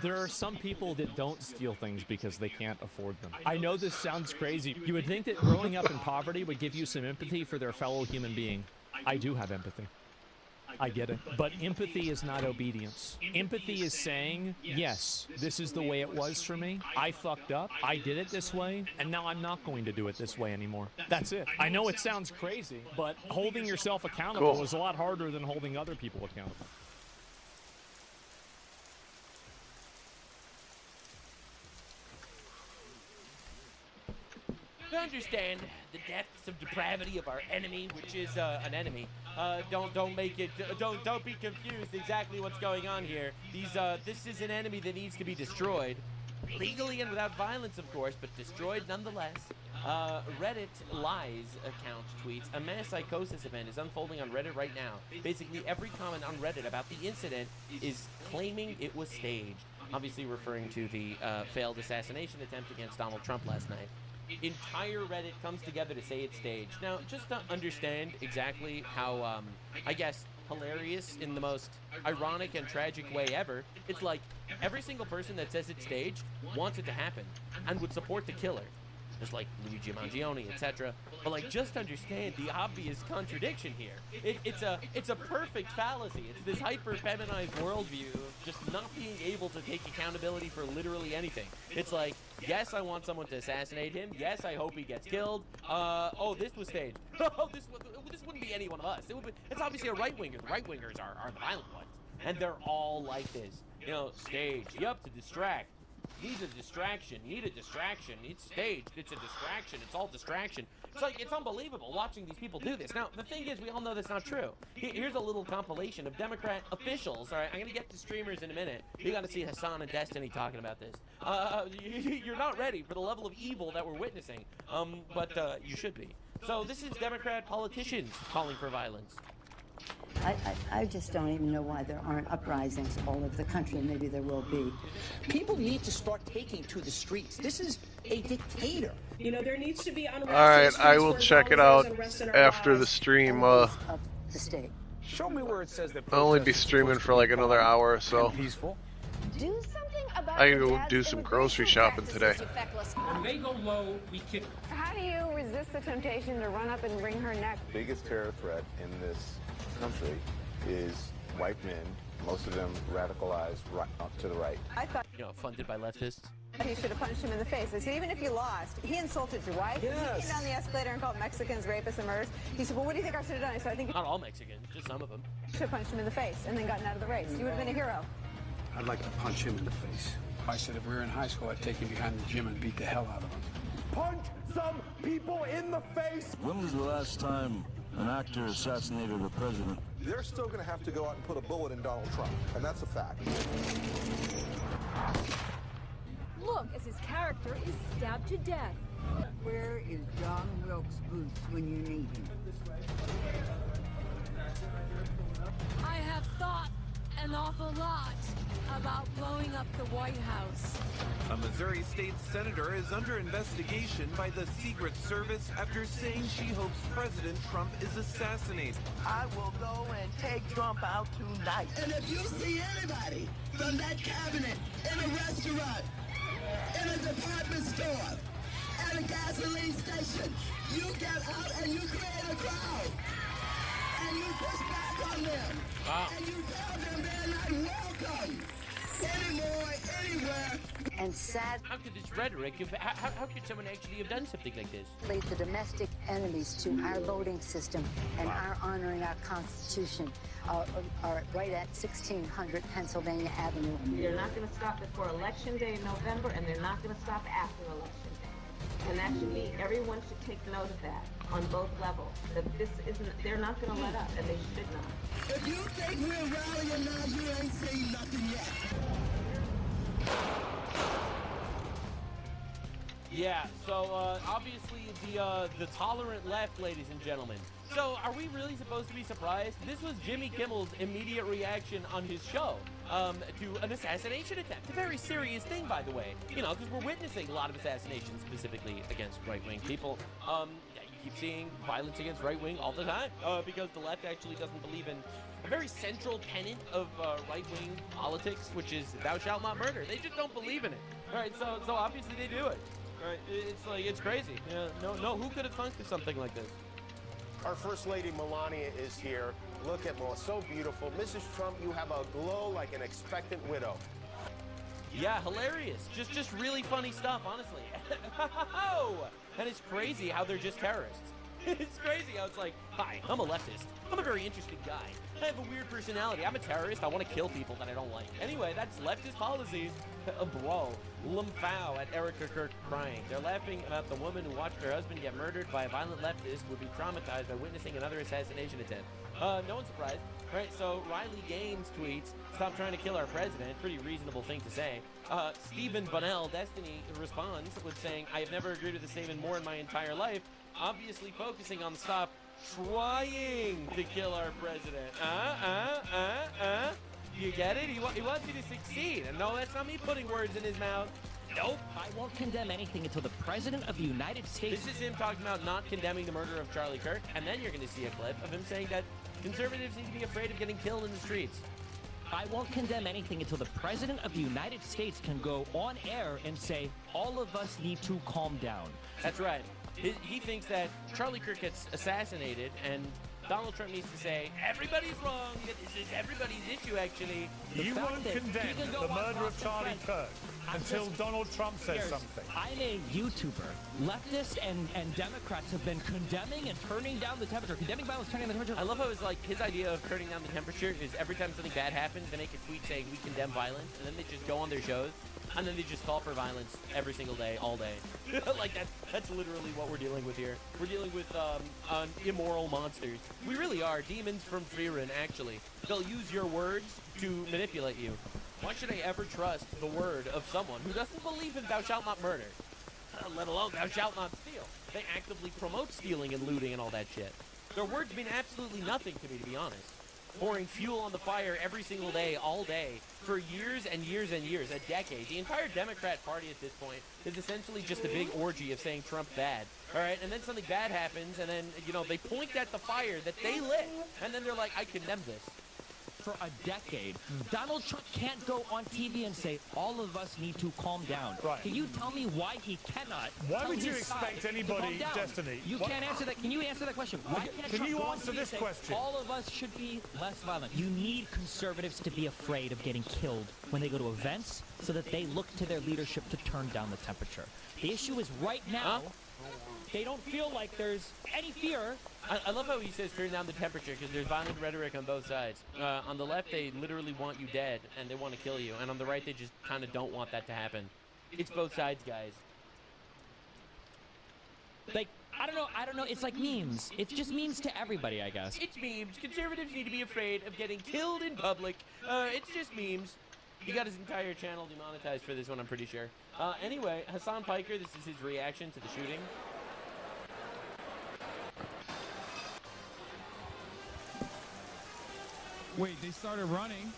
There are some people that don't steal things because they can't afford them. I know this sounds crazy. You would think that growing up in poverty would give you some empathy for their fellow human being. I do have empathy. I get it. But empathy is not obedience. Empathy is saying, yes, this is the way it was for me. I fucked up. I did it this way. And now I'm not going to do it this way anymore. That's it. I know it sounds crazy, but holding yourself accountable is a lot harder than holding other people accountable.
To understand the depths of depravity of our enemy, which is an enemy, don't make it. Don't be confused. Exactly what's going on here. This is an enemy that needs to be destroyed, legally and without violence, of course, but destroyed nonetheless. Reddit Lies account tweets, a mass psychosis event is unfolding on Reddit right now. Basically, every comment on Reddit about the incident is claiming it was staged. Obviously referring to the failed assassination attempt against Donald Trump last night. Entire Reddit comes together to say it's staged. Now, just to understand exactly how, I guess, hilarious in the most ironic and tragic way ever, it's like every single person that says it's staged wants it to happen and would support the killer. just like Luigi Mangione, etc. But like, just understand the obvious contradiction here. It's a perfect fallacy. It's this hyper-feminized worldview of just not being able to take accountability for literally anything. It's like, yes, I want someone to assassinate him. Yes, I hope he gets killed. Oh, this was staged. Oh, this wouldn't be any one of us. It's obviously a right-winger. The right-wingers are the violent ones. And they're all like this. You know, staged. Yup, to distract. Needs a distraction. Need a distraction. It's staged. It's a distraction. It's all distraction. It's like, it's unbelievable watching these people do this. Now, the thing is, we all know that's not true. Here's a little compilation of Democrat officials. All right, I'm going to get to streamers in a minute. You got to see Hassan and Destiny talking about this. You're not ready for the level of evil that we're witnessing. But you should be. So this is Democrat politicians calling for violence.
I just don't even know why there aren't uprisings all over the country. Maybe there will be.
People need to start taking to the streets. This is a dictator.
You know, there needs to be unrest.
All right, I will check it out after the stream.
The state.
Show me where it says that.
I'll only be streaming for like another hour or so.
Peaceful.
Do something about
I can go do some grocery shopping today.
When they go low, we kick.
How do you resist the temptation to run up and wring her neck?
The biggest terror threat in this country is white men, most of them radicalized right up to the right.
I thought,
you know, funded by leftists.
He should have punched him in the face. I said, even if you lost, he insulted your wife.
Yes.
He came down the escalator and called Mexicans rapists and murderers. He said, well, what do you think I should have done? I said, I think
not all Mexicans, just some of them.
You should have punched him in the face and then gotten out of the race. You would have been a hero.
I'd like to punch him in the face. I said if we were in high school, I'd take him behind the gym and beat the hell out of him.
Punch some people in the face!
When was the last time an actor assassinated a president?
They're still going to have to go out and put a bullet in Donald Trump, and that's a fact.
Look as his character is stabbed to death.
Where is John Wilkes Booth when you need him?
I have thought an awful lot about blowing up the White House.
A Missouri state senator is under investigation by the Secret Service after saying she hopes President Trump is assassinated.
I will go and take Trump out tonight.
And if you see anybody from that cabinet in a restaurant, in a department store, at a gasoline station, you get out and you create a crowd. And you push back on them.
Wow.
And you tell them they're not welcome anymore, anywhere.
And sad.
How could this rhetoric, how could someone actually have done something like this?
The domestic enemies to our voting system and our honoring our Constitution are right at 1600 Pennsylvania Avenue.
They're not going to stop before Election Day in November, and they're not going to stop after Election Day. And that should be, everyone should take note of that on both levels. That this isn't, they're not going to let up, and they should not.
If you think we're rallying now, you ain't seen nothing yet.
Yeah, so obviously the tolerant left, ladies and gentlemen. So are we really supposed to be surprised? This was Jimmy Kimmel's immediate reaction on his show to an assassination attempt. A very serious thing, by the way. You know, because we're witnessing a lot of assassinations, specifically against right-wing people. You keep seeing violence against right-wing all the time because the left actually doesn't believe in a very central tenet of right-wing politics, which is thou shalt not murder. They just don't believe in it. All right, so obviously they do it. Right, it's like, it's crazy. No, who could have thunk of something like this?
Our First Lady Melania is here. Look at Melania, so beautiful. Mrs. Trump, you have a glow like an expectant widow.
Yeah, hilarious. Just really funny stuff, honestly. And it's crazy how they're just terrorists. It's crazy how it's like, hi, I'm a leftist. I'm a very interesting guy. I have a weird personality. I'm a terrorist. I want to kill people that I don't like. Anyway, that's leftist policies. Bro, Lumfao at Erica Kirk crying. They're laughing about the woman who watched her husband get murdered by a violent leftist would be traumatized by witnessing another assassination attempt. No one's surprised. Right, so Riley Gaines tweets, stop trying to kill our president. Pretty reasonable thing to say. Stephen Bunnell, Destiny, responds with saying, I have never agreed with this statement more in my entire life. Obviously focusing on stop trying to kill our president. You get it? He wants you to succeed. And no, that's not me putting words in his mouth. Nope.
I won't condemn anything until the President of the United States...
This is him talking about not condemning the murder of Charlie Kirk, and then you're going to see a clip of him saying that conservatives need to be afraid of getting killed in the streets.
I won't condemn anything until the President of the United States can go on air and say, all of us need to calm down.
That's right. He thinks that Charlie Kirk gets assassinated, and Donald Trump needs to say, everybody's wrong, that this is everybody's issue, actually.
You won't condemn the murder of Charlie Kirk until Donald Trump says something.
I'm a YouTuber. Leftists and Democrats have been condemning and turning down the temperature. Condemning violence, turning down the temperature.
I love how it's like his idea of turning down the temperature is every time something bad happens, they make a tweet saying we condemn violence, and then they just go on their shows, and then they just call for violence every single day, all day. Like that's literally what we're dealing with here. We're dealing with immoral monsters. We really are demons from Freerin, actually. They'll use your words to manipulate you. Why should I ever trust the word of someone who doesn't believe in thou shalt not murder? Let alone thou shalt not steal. They actively promote stealing and looting and all that shit. Their words mean absolutely nothing to me, to be honest. Pouring fuel on the fire every single day, all day, for years and years and years, a decade. The entire Democrat Party at this point is essentially just a big orgy of saying Trump's bad. All right, and then something bad happens, and then, you know, they point at the fire that they lit, and then they're like, I condemn this.
For a decade, Donald Trump can't go on TV and say, all of us need to calm down.
Right.
Can you tell me why he cannot?
Why
tell
would you
his
expect
side to
anybody,
calm down?
Destiny?
You can't answer that. Can you answer that question? Why can't
Can
Trump
you
go on
answer
TV
this
and say,
question?
all of us should be less violent. You need conservatives to be afraid of getting killed when they go to events so that they look to their leadership to turn down the temperature. The issue is right now, they don't feel like there's any fear.
I love how he says turn down the temperature because there's violent rhetoric on both sides. On the left, they literally want you dead and they want to kill you. And on the right, they just kind of don't want that to happen. It's both sides, guys.
Like, I don't know. It's like memes. It's just memes to everybody, I guess.
It's memes. Conservatives need to be afraid of getting killed in public. It's just memes. He got his entire channel demonetized for this one, I'm pretty sure. Anyway, Hassan Piker, this is his reaction to the shooting.
Wait, they started running.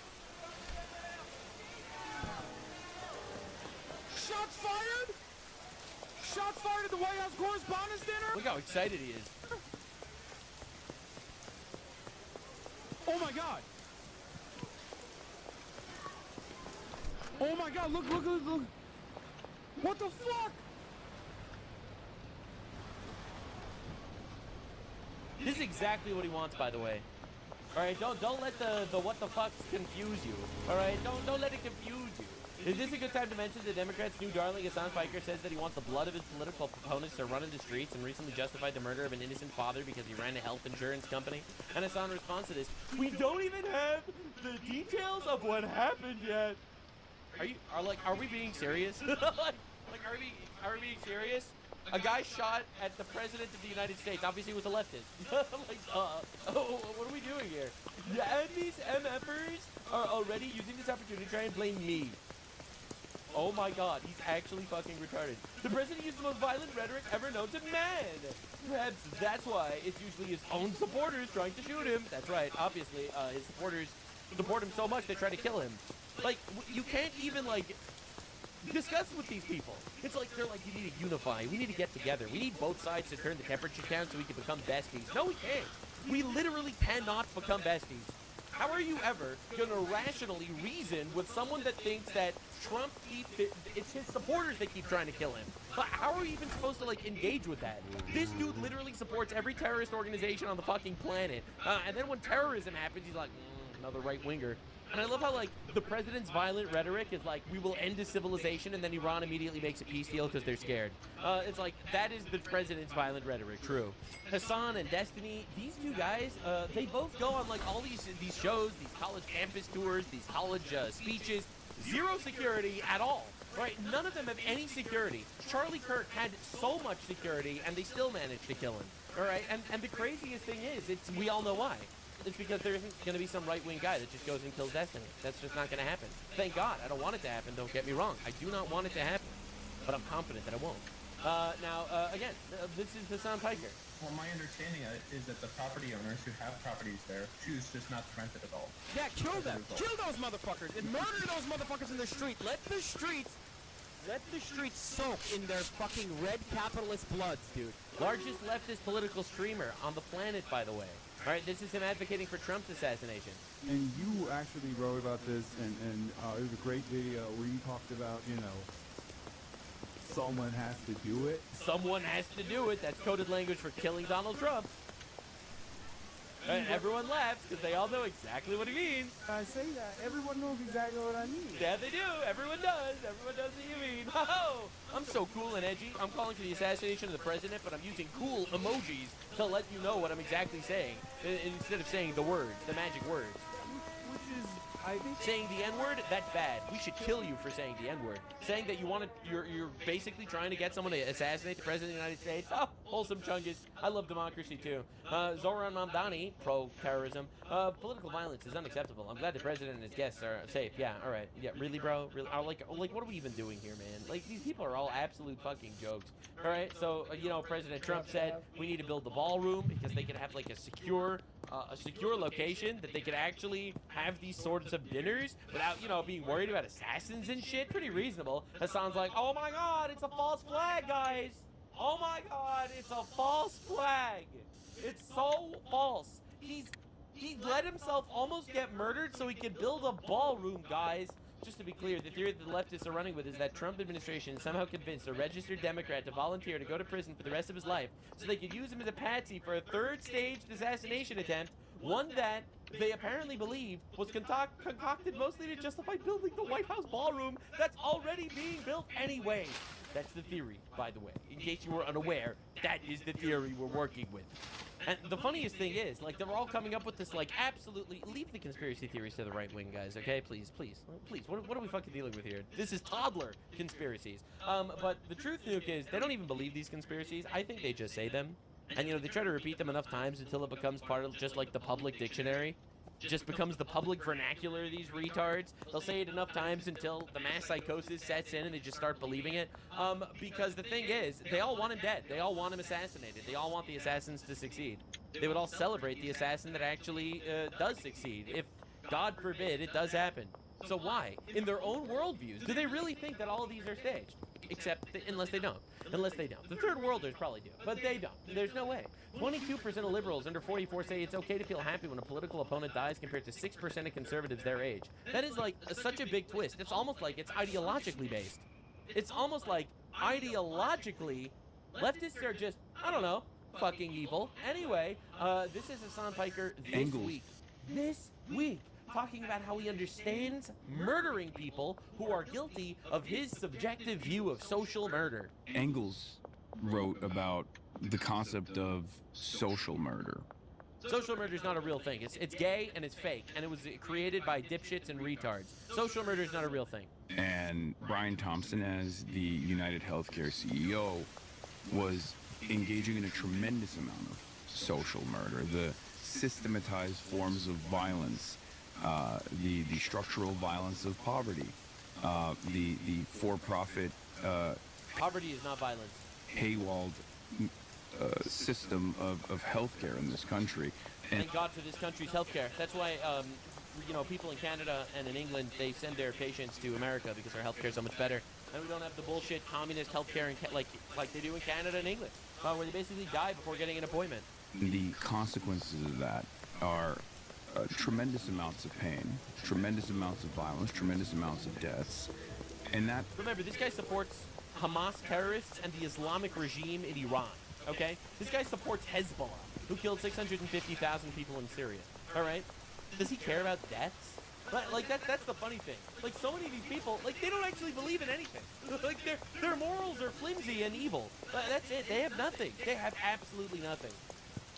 Shots fired! Shots fired at the White House Correspondents' Dinner?
Look how excited he is.
Oh my god! Oh my god, look. What the fuck?
This is exactly what he wants, by the way. All right, don't let the what the fucks confuse you. All right, don't let it confuse you. Is this a good time to mention the Democrats' new darling Hassan Piker says that he wants the blood of his political opponents to run in the streets and recently justified the murder of an innocent father because he ran a health insurance company? And Hassan responds to this, we don't even have the details of what happened yet. Are we being serious? Are we being serious? A guy shot at the President of the United States. Obviously, he was a leftist. What are we doing here? And these MFers are already using this opportunity to try and blame me. Oh my god, he's actually fucking retarded. The president used the most violent rhetoric ever known to man. Perhaps that's why it's usually his own supporters trying to shoot him. That's right, obviously, his supporters support him so much they try to kill him. Like, you can't even, like, discuss with these people. It's like, they're like, you need to unify. We need to get together. We need both sides to turn the temperature down so we can become besties. No, we can't. We literally cannot become besties. How are you ever going to rationally reason with someone that thinks that Trump it's his supporters that keep trying to kill him? How are we even supposed to, like, engage with that? This dude literally supports every terrorist organization on the fucking planet. And then when terrorism happens, he's like, another right-winger. And I love how, like, the president's violent rhetoric is like, we will end this civilization, and then Iran immediately makes a peace deal because they're scared. It's like, that is the president's violent rhetoric, true. Hassan and Destiny, these two guys, they both go on, like, all these shows, these college campus tours, these college speeches. Zero security at all, right? None of them have any security. Charlie Kirk had so much security, and they still managed to kill him, all right? And the craziest thing is, we all know why. It's because there isn't going to be some right-wing guy that just goes and kills Destiny. That's just not going to happen. Thank God. I don't want it to happen. Don't get me wrong. I do not want it to happen. But I'm confident that it won't. Again, this is Hassan Piker.
Well, my understanding is that the property owners who have properties there choose just not to rent it at all.
Yeah, kill them. Kill those motherfuckers. And murder those motherfuckers in the street. Let the streets soak in their fucking red capitalist bloods, dude.
Largest leftist political streamer on the planet, by the way. All right, this is him advocating for Trump's assassination.
And you actually wrote about this, and it was a great video where you talked about, you know, someone has to do it.
Someone has to do it. That's coded language for killing Donald Trump. And everyone laughs because they all know exactly what he means.
I say that. Everyone knows exactly what I mean.
Yeah, they do. Everyone does. Everyone knows what you mean. Oh, I'm so cool and edgy. I'm calling for the assassination of the president, but I'm using cool emojis to let you know what I'm exactly saying instead of saying the words, the magic words.
Which is, I think,
saying the N-word, that's bad. We should kill you for saying the N-word. Saying that you're basically trying to get someone to assassinate the president of the United States. Oh, wholesome chungus. I love democracy too. Zoran Mamdani, pro-terrorism. Political violence is unacceptable. I'm glad the president and his guests are safe. Yeah, all right. Yeah, really, bro? Really? Like, what are we even doing here, man? Like, these people are all absolute fucking jokes. All right, so, you know, President Trump said we need to build the ballroom because they can have, like, a secure location that they could actually have these sorts of dinners without, you know, being worried about assassins and shit. Pretty reasonable. That sounds like, oh my god, it's a false flag, guys. Oh my god, it's a false flag. It's so false. He let himself almost get murdered so he could build a ballroom, guys. Just to be clear, the theory that the leftists are running with is that Trump administration somehow convinced a registered Democrat to volunteer to go to prison for the rest of his life so they could use him as a patsy for a third-staged assassination attempt, one that they apparently believe was concocted mostly to justify building the White House ballroom that's already being built anyway. That's the theory, by the way. In case you were unaware, that is the theory we're working with. And the funniest thing is, like, they're all coming up with this, like, absolutely... Leave the conspiracy theories to the right wing, guys, okay? Please, please, please. What are we fucking dealing with here? This is toddler conspiracies. But the truth, Nuke, is they don't even believe these conspiracies. I think they just say them. And, you know, they try to repeat them enough times until it becomes part of just, like, the public dictionary. It just becomes the public vernacular of these retards. They'll say it enough times until the mass psychosis sets in and they just start believing it. Because the thing is, they all want him dead. They all want him assassinated. They all want the assassins to succeed. They would all celebrate the assassin that actually does succeed, if, God forbid, it does happen. So why? In their own worldviews, do they really think that all of these are staged? Except, unless they don't. Unless they don't. The third worlders probably do, but they don't. There's no way. 22% of liberals under 44 say it's okay to feel happy when a political opponent dies compared to 6% of conservatives their age. That is like such a big twist. It's almost like it's ideologically based. It's almost like ideologically, leftists are just, I don't know, fucking evil. Anyway, this is Hassan Piker this week. Talking about how he understands murdering people who are guilty of his subjective view of social murder.
Engels wrote about the concept of social murder.
Social murder is not a real thing. It's gay and it's fake, and it was created by dipshits and retards. Social murder is not a real thing.
And Brian Thompson, as the United Healthcare CEO, was engaging in a tremendous amount of social murder, the systematized forms of violence, the structural violence of poverty, the for-profit
poverty is not violence.
paywalled system of healthcare in this country. And
thank God for this country's healthcare. That's why you know, people in Canada and in England, they send their patients to America because our healthcare is so much better, and we don't have the bullshit communist healthcare like they do in Canada and England, where they basically die before getting an appointment.
The consequences of that are tremendous amounts of pain, tremendous amounts of violence, tremendous amounts of deaths, and that...
Remember, this guy supports Hamas terrorists and the Islamic regime in Iran, okay? This guy supports Hezbollah, who killed 650,000 people in Syria, all right? Does he care about deaths? Like, that's the funny thing. Like, so many of these people, like, they don't actually believe in anything. Like, their morals are flimsy and evil. That's it. They have nothing. They have absolutely nothing.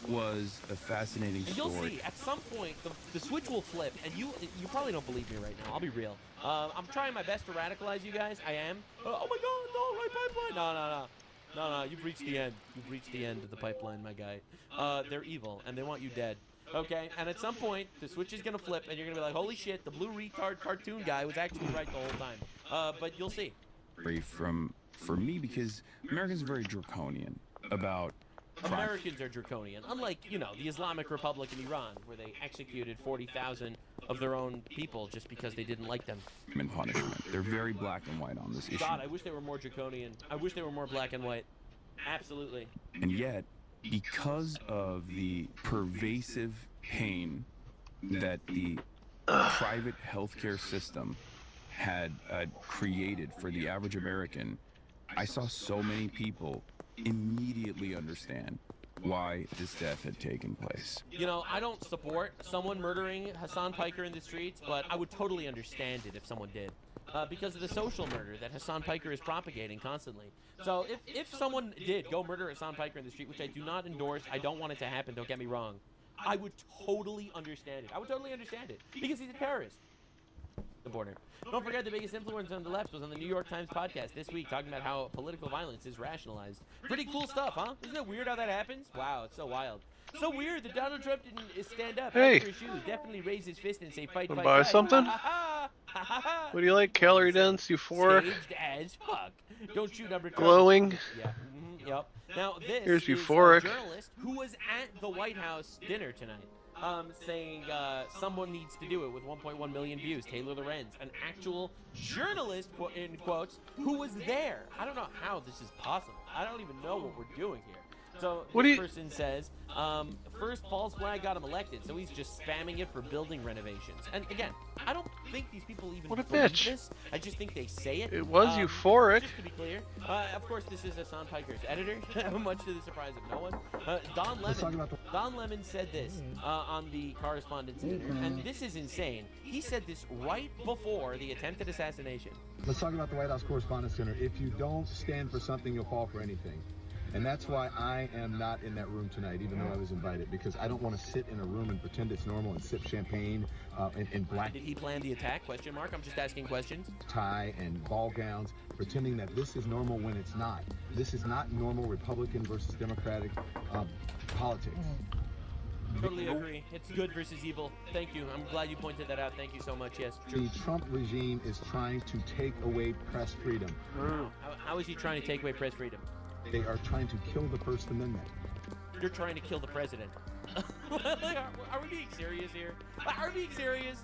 Was a fascinating
and you'll
story.
see, at some point, the switch will flip, and you probably don't believe me right now. I'll be real. I'm trying my best to radicalize you guys. I am. Oh my God, no, right pipeline. No, you've reached the end. You've reached the end of the pipeline, my guy. They're evil, and they want you dead. Okay, and at some point, the switch is gonna flip, and you're gonna be like, holy shit, the blue retard cartoon guy was actually right the whole time. But you'll see.
For me, because Americans are very draconian about...
Americans are draconian, unlike, you know, the Islamic Republic in Iran, where they executed 40,000 of their own people just because they didn't like them.
And punishment. They're very black and white on this issue.
God, I wish they were more draconian. I wish they were more black and white. Absolutely.
And yet, because of the pervasive pain that the private healthcare system had created for the average American, I saw so many people immediately understand why this death had taken place.
You know, I don't support someone murdering Hassan Piker in the streets, but I would totally understand it if someone did. Because of the social murder that Hassan Piker is propagating constantly. So if someone did go murder Hassan Piker in the street, which I do not endorse, I don't want it to happen, don't get me wrong, I would totally understand it. I would totally understand it. Because he's a terrorist. The border. Don't forget the biggest influence on the left was on the New York Times podcast this week, talking about how political violence is rationalized. Pretty cool stuff, huh? Isn't it weird how that happens? Wow, it's so wild. So weird that Donald Trump didn't stand up after his shoes, definitely raise his fist and say fight, fight,
buy
fight.
something? What do you like? Calorie dense, euphoric,
Staged as fuck. Don't shoot number 2.
glowing.
Yeah. Yep. Now this
Here's
is
euphoric.
a journalist who was at the White House dinner tonight. Saying someone needs to do it with 1.1 million views. Taylor Lorenz, an actual journalist, in quotes, who was there. I don't know how this is possible. I don't even know what we're doing here. So this person says, first false flag got him elected, so he's just spamming it for building renovations. And again, I don't think these people even
What a
believe
bitch.
this. I just think they say it.
It was euphoric.
Just to be clear, of course, this is Hassan Piker's editor, much to the surprise of no one. Don Lemon said this on the Correspondence' Dinner, and this is insane. He said this right before the attempted assassination.
Let's talk about the White House Correspondence Center. If you don't stand for something, you'll fall for anything. And that's why I am not in that room tonight, even though I was invited, because I don't want to sit in a room and pretend it's normal and sip champagne in black.
Did he plan the attack? Question mark. I'm just asking questions.
Tie and ball gowns, pretending that this is normal when it's not. This is not normal Republican versus Democratic politics.
Totally agree. It's good versus evil. Thank you. I'm glad you pointed that out. Thank you so much. Yes, true.
The Trump regime is trying to take away press freedom.
How is he trying to take away press freedom?
They are trying to kill the First Amendment.
You're trying to kill the president. Are we being serious here? Are we being serious?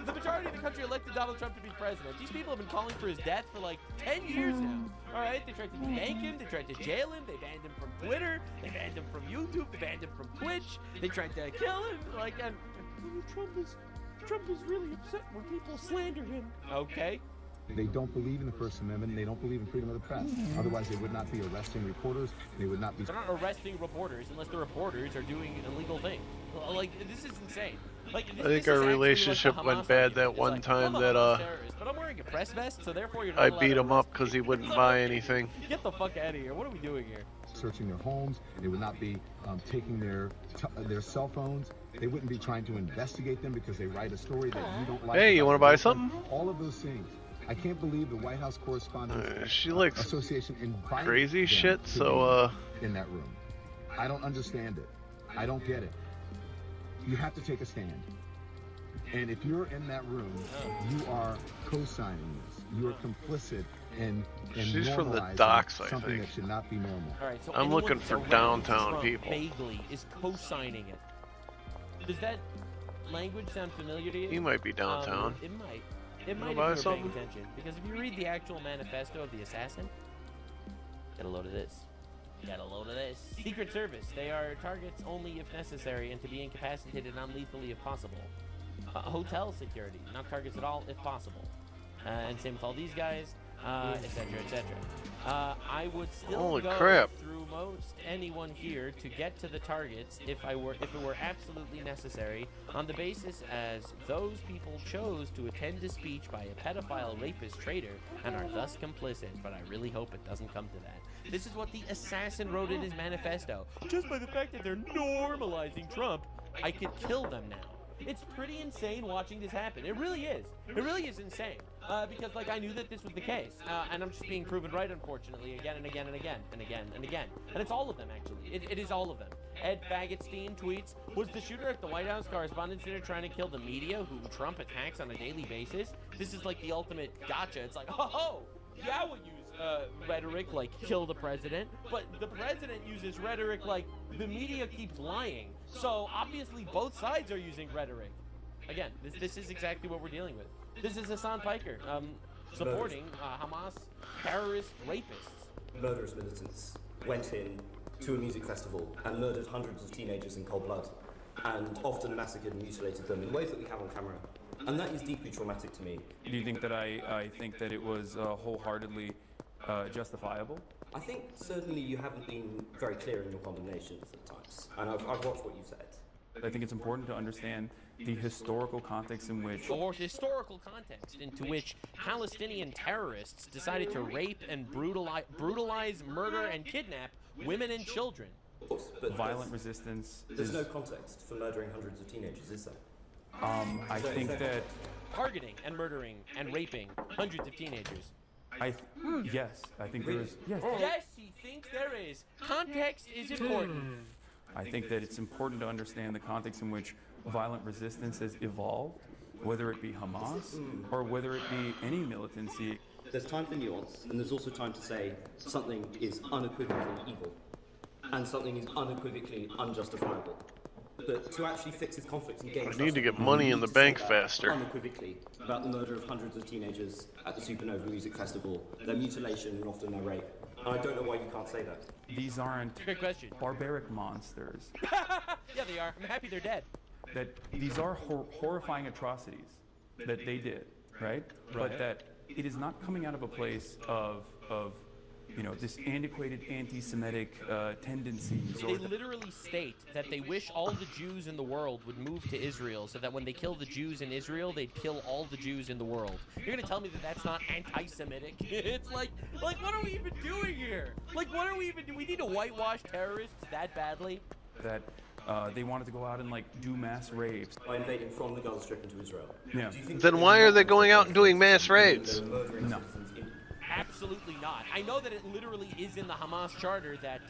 The majority of the country elected Donald Trump to be president. These people have been calling for his death for like 10 years now. All right, they tried to debank him. They tried to jail him. They banned him from Twitter. They banned him from YouTube. They banned him from Twitch. They tried to kill him. Like, and Trump is really upset when people slander him. Okay.
They don't believe in the First Amendment. They don't believe in freedom of the press. Otherwise, they would not be arresting reporters. They would not be.
They're not arresting reporters unless the reporters are doing an illegal thing. Like, this is insane. Like,
I think our relationship went bad that one time that
But I'm wearing a press vest, so therefore you're not
I
allowed
beat
to
him up because he wouldn't buy anything.
Get the fuck out of here. What are we doing here?
Searching their homes. They would not be taking their cell phones. They wouldn't be trying to investigate them because they write a story that you don't like.
Hey, you want to buy something?
All of those things. I can't believe the White House Correspondents
she looks
Association invited
crazy
them
shit.
to
So
be in that room. I don't understand it. I don't get it. You have to take a stand. And if you're in that room, you are co-signing this. You are complicit in
she's from the
normalizing
docks, I
something
think.
that should not be normal.
All right, so
I'm looking for downtown
Trump
people.
vaguely is co-signing it. Does that language sound familiar to you?
He might be downtown.
It might. It might if
buy
you're paying
something?
attention. Because if you read the actual manifesto of the assassin, get a load of this. Get a load of this. Secret Service. They are targets only if necessary and to be incapacitated non-lethally if possible. Hotel security. Not targets at all if possible. And same with all these guys, etc., etc. I would still
Holy
go
crap.
through most anyone here to get to the targets if it were absolutely necessary, on the basis as those people chose to attend a speech by a pedophile, rapist, traitor, and are thus complicit. But I really hope it doesn't come to that. This is what the assassin wrote in his manifesto. Just by the fact that they're normalizing Trump, I could kill them now. It's pretty insane watching this happen. It really is. It really is insane. Because, like, I knew that this was the case. And I'm just being proven right, unfortunately, again and again and again and again and again. And it's all of them, actually. It is all of them. Ed Fagotstein tweets, was the shooter at the White House Correspondence Center trying to kill the media who Trump attacks on a daily basis? This is like the ultimate gotcha. It's like, oh, yeah, we'll use rhetoric like kill the president, but the president uses rhetoric like the media keeps lying. So obviously both sides are using rhetoric. Again, this is exactly what we're dealing with. This is Hassan Piker supporting Hamas terrorist rapists.
Murderous militants went in, to a music festival and murdered hundreds of teenagers in cold blood, and often massacred and mutilated them in ways that we have on camera. And that is deeply traumatic to me.
Do you think that I think that it was wholeheartedly justifiable?
I think certainly you haven't been very clear in your condemnations at times, and I've watched what you've said.
I think it's important to understand the historical context in which...
Or historical context into which Palestinian terrorists decided to rape and brutalize, murder, and kidnap women and children.
Of course, but
violent resistance
There's no context for murdering hundreds of teenagers, is there?
I think that...
Targeting and murdering and raping hundreds of teenagers.
Yes, I think there is... Yes.
Yes, he thinks there is. Context is important.
I think that it's important to understand the context in which violent resistance has evolved, whether it be Hamas or whether it be any militancy.
There's time for nuance, and there's also time to say something is unequivocally evil, and something is unequivocally unjustifiable. But to actually fix this conflict and gain
I need to get money in the bank faster.
Unequivocally about the murder of hundreds of teenagers at the Supernova Music Festival, their mutilation and often their rape. And I don't know why you can't say that.
These aren't
Great question.
barbaric monsters.
Yeah, they are. I'm happy they're dead.
That these are horrifying atrocities that they did, right? But that it is not coming out of a place of you know, this antiquated anti-Semitic tendencies.
They literally state that they wish all the Jews in the world would move to Israel so that when they kill the Jews in Israel, they'd kill all the Jews in the world. You're gonna tell me that that's not anti-Semitic? It's like what are we even doing here? Like, what are we even doing? We need to whitewash terrorists that badly?
That they wanted to go out and like do mass rapes.
By invading from the Gaza Strip into Israel.
Yeah.
Then why are they going out and doing mass rapes?
No.
Absolutely not. I know that it literally is in the Hamas charter that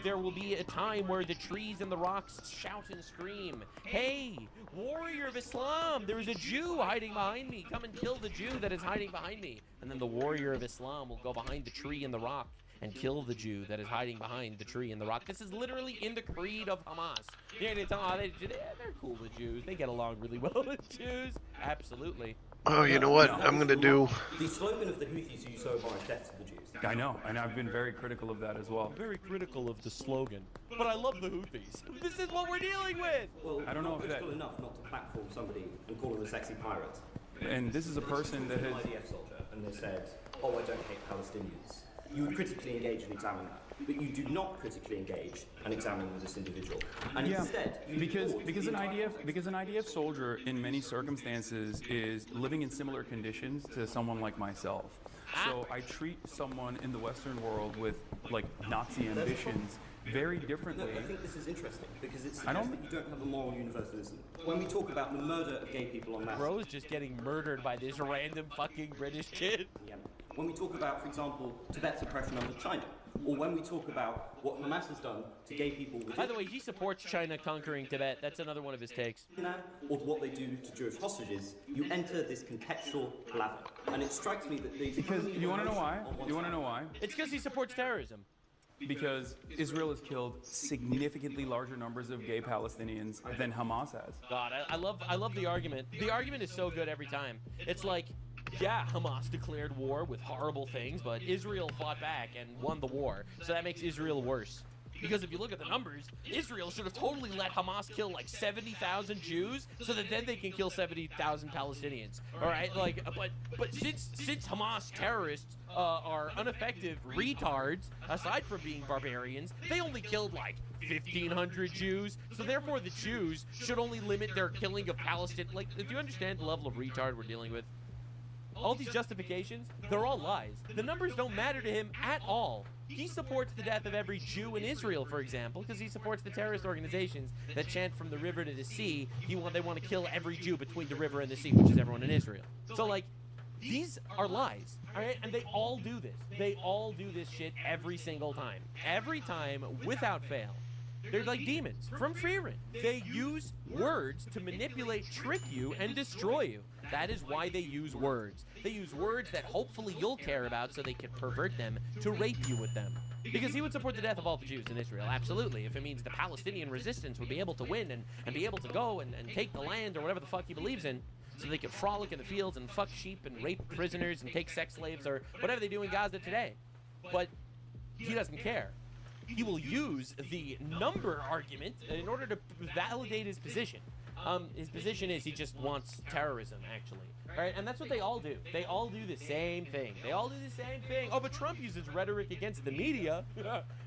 there will be a time where the trees and the rocks shout and scream, "Hey, warrior of Islam, there is a Jew hiding behind me. Come and kill the Jew that is hiding behind me." And then the warrior of Islam will go behind the tree and the rock and kill the Jew that is hiding behind the tree and the rock. This is literally in the creed of Hamas. You're gonna tell they're cool with Jews. They get along really well with Jews. Absolutely.
Oh, you know what? I'm gonna do.
The slogan of the Houthis who so abhor death to the Jews.
I know, and I've been very critical of that as well.
Very critical of the slogan. But I love the Houthis. This is what we're dealing with.
Well,
I don't know if that.
Critical enough not to platform somebody and call him a sexy pirate.
And this is a person that has.
An IDF soldier, and they said, "Oh, I don't hate Palestinians." You would critically engage and examine that, but you do not critically engage and examine this individual. And instead, you
because an IDF soldier in many circumstances is living in similar conditions to someone like myself. So I treat someone in the Western world with like Nazi ambitions very differently.
No, I think this is interesting because it suggests that you don't have a moral universalism. When we talk about the murder of gay people en masse,
Bro's just getting murdered by this random fucking British kid.
Yeah. When we talk about, for example, Tibet's oppression under China, or when we talk about what Hamas has done to gay people within
By the way, he supports China conquering Tibet. That's another one of his takes.
Or what they do to Jewish hostages, you enter this contextual blather. And it strikes me that these...
Because you want to know why? You want to know why?
It's because he supports terrorism.
Because Israel has killed significantly larger numbers of gay Palestinians than Hamas has.
God, I love the argument. The argument is so good every time. It's like, yeah, Hamas declared war with horrible things, but Israel fought back and won the war. So that makes Israel worse. Because if you look at the numbers, Israel should have totally let Hamas kill like 70,000 Jews so that then they can kill 70,000 Palestinians. All right, like, but since Hamas terrorists are ineffective retards, aside from being barbarians, they only killed like 1,500 Jews. So therefore, the Jews should only limit their killing of Palestine. Like, do you understand the level of retard we're dealing with? All these justifications, they're all lies. The numbers don't matter to him at all. He supports the death of every Jew in Israel, for example, because he supports the terrorist organizations that chant from the river to the sea. They want to kill every Jew between the river and the sea, which is everyone in Israel. So, like, these are lies, all right? And they all do this. They all do this shit every single time. Every time, without fail. They're like demons from Fearin. They use words to manipulate, trick you, and destroy you. That is why they use words. They use words that hopefully you'll care about so they can pervert them to rape you with them. Because he would support the death of all the Jews in Israel, absolutely, if it means the Palestinian resistance would be able to win and be able to go and take the land or whatever the fuck he believes in, so they could frolic in the fields and fuck sheep and rape prisoners and take sex slaves or whatever they do in Gaza today. But he doesn't care. he will use the number argument in order to validate his position. His position is he just wants terrorism, actually. Right? And that's what they all do. They all do the same thing. They all do the same thing. Oh, but Trump uses rhetoric against the media.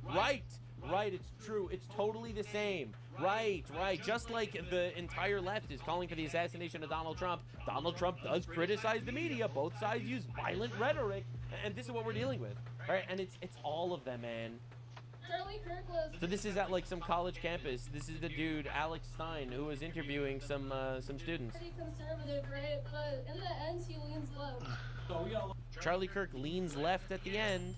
Right. Right, it's true. It's totally the same. Right. Just like the entire left is calling for the assassination of Donald Trump does criticize the media. Both sides use violent rhetoric. And this is what we're dealing with. Right? And it's all of them, man.
Charlie Kirk was...
So this is at like some college campus. This is the dude, Alex Stein, who was interviewing some students.
Pretty conservative, right? But in the end, he leans left.
Charlie Kirk leans left at the end.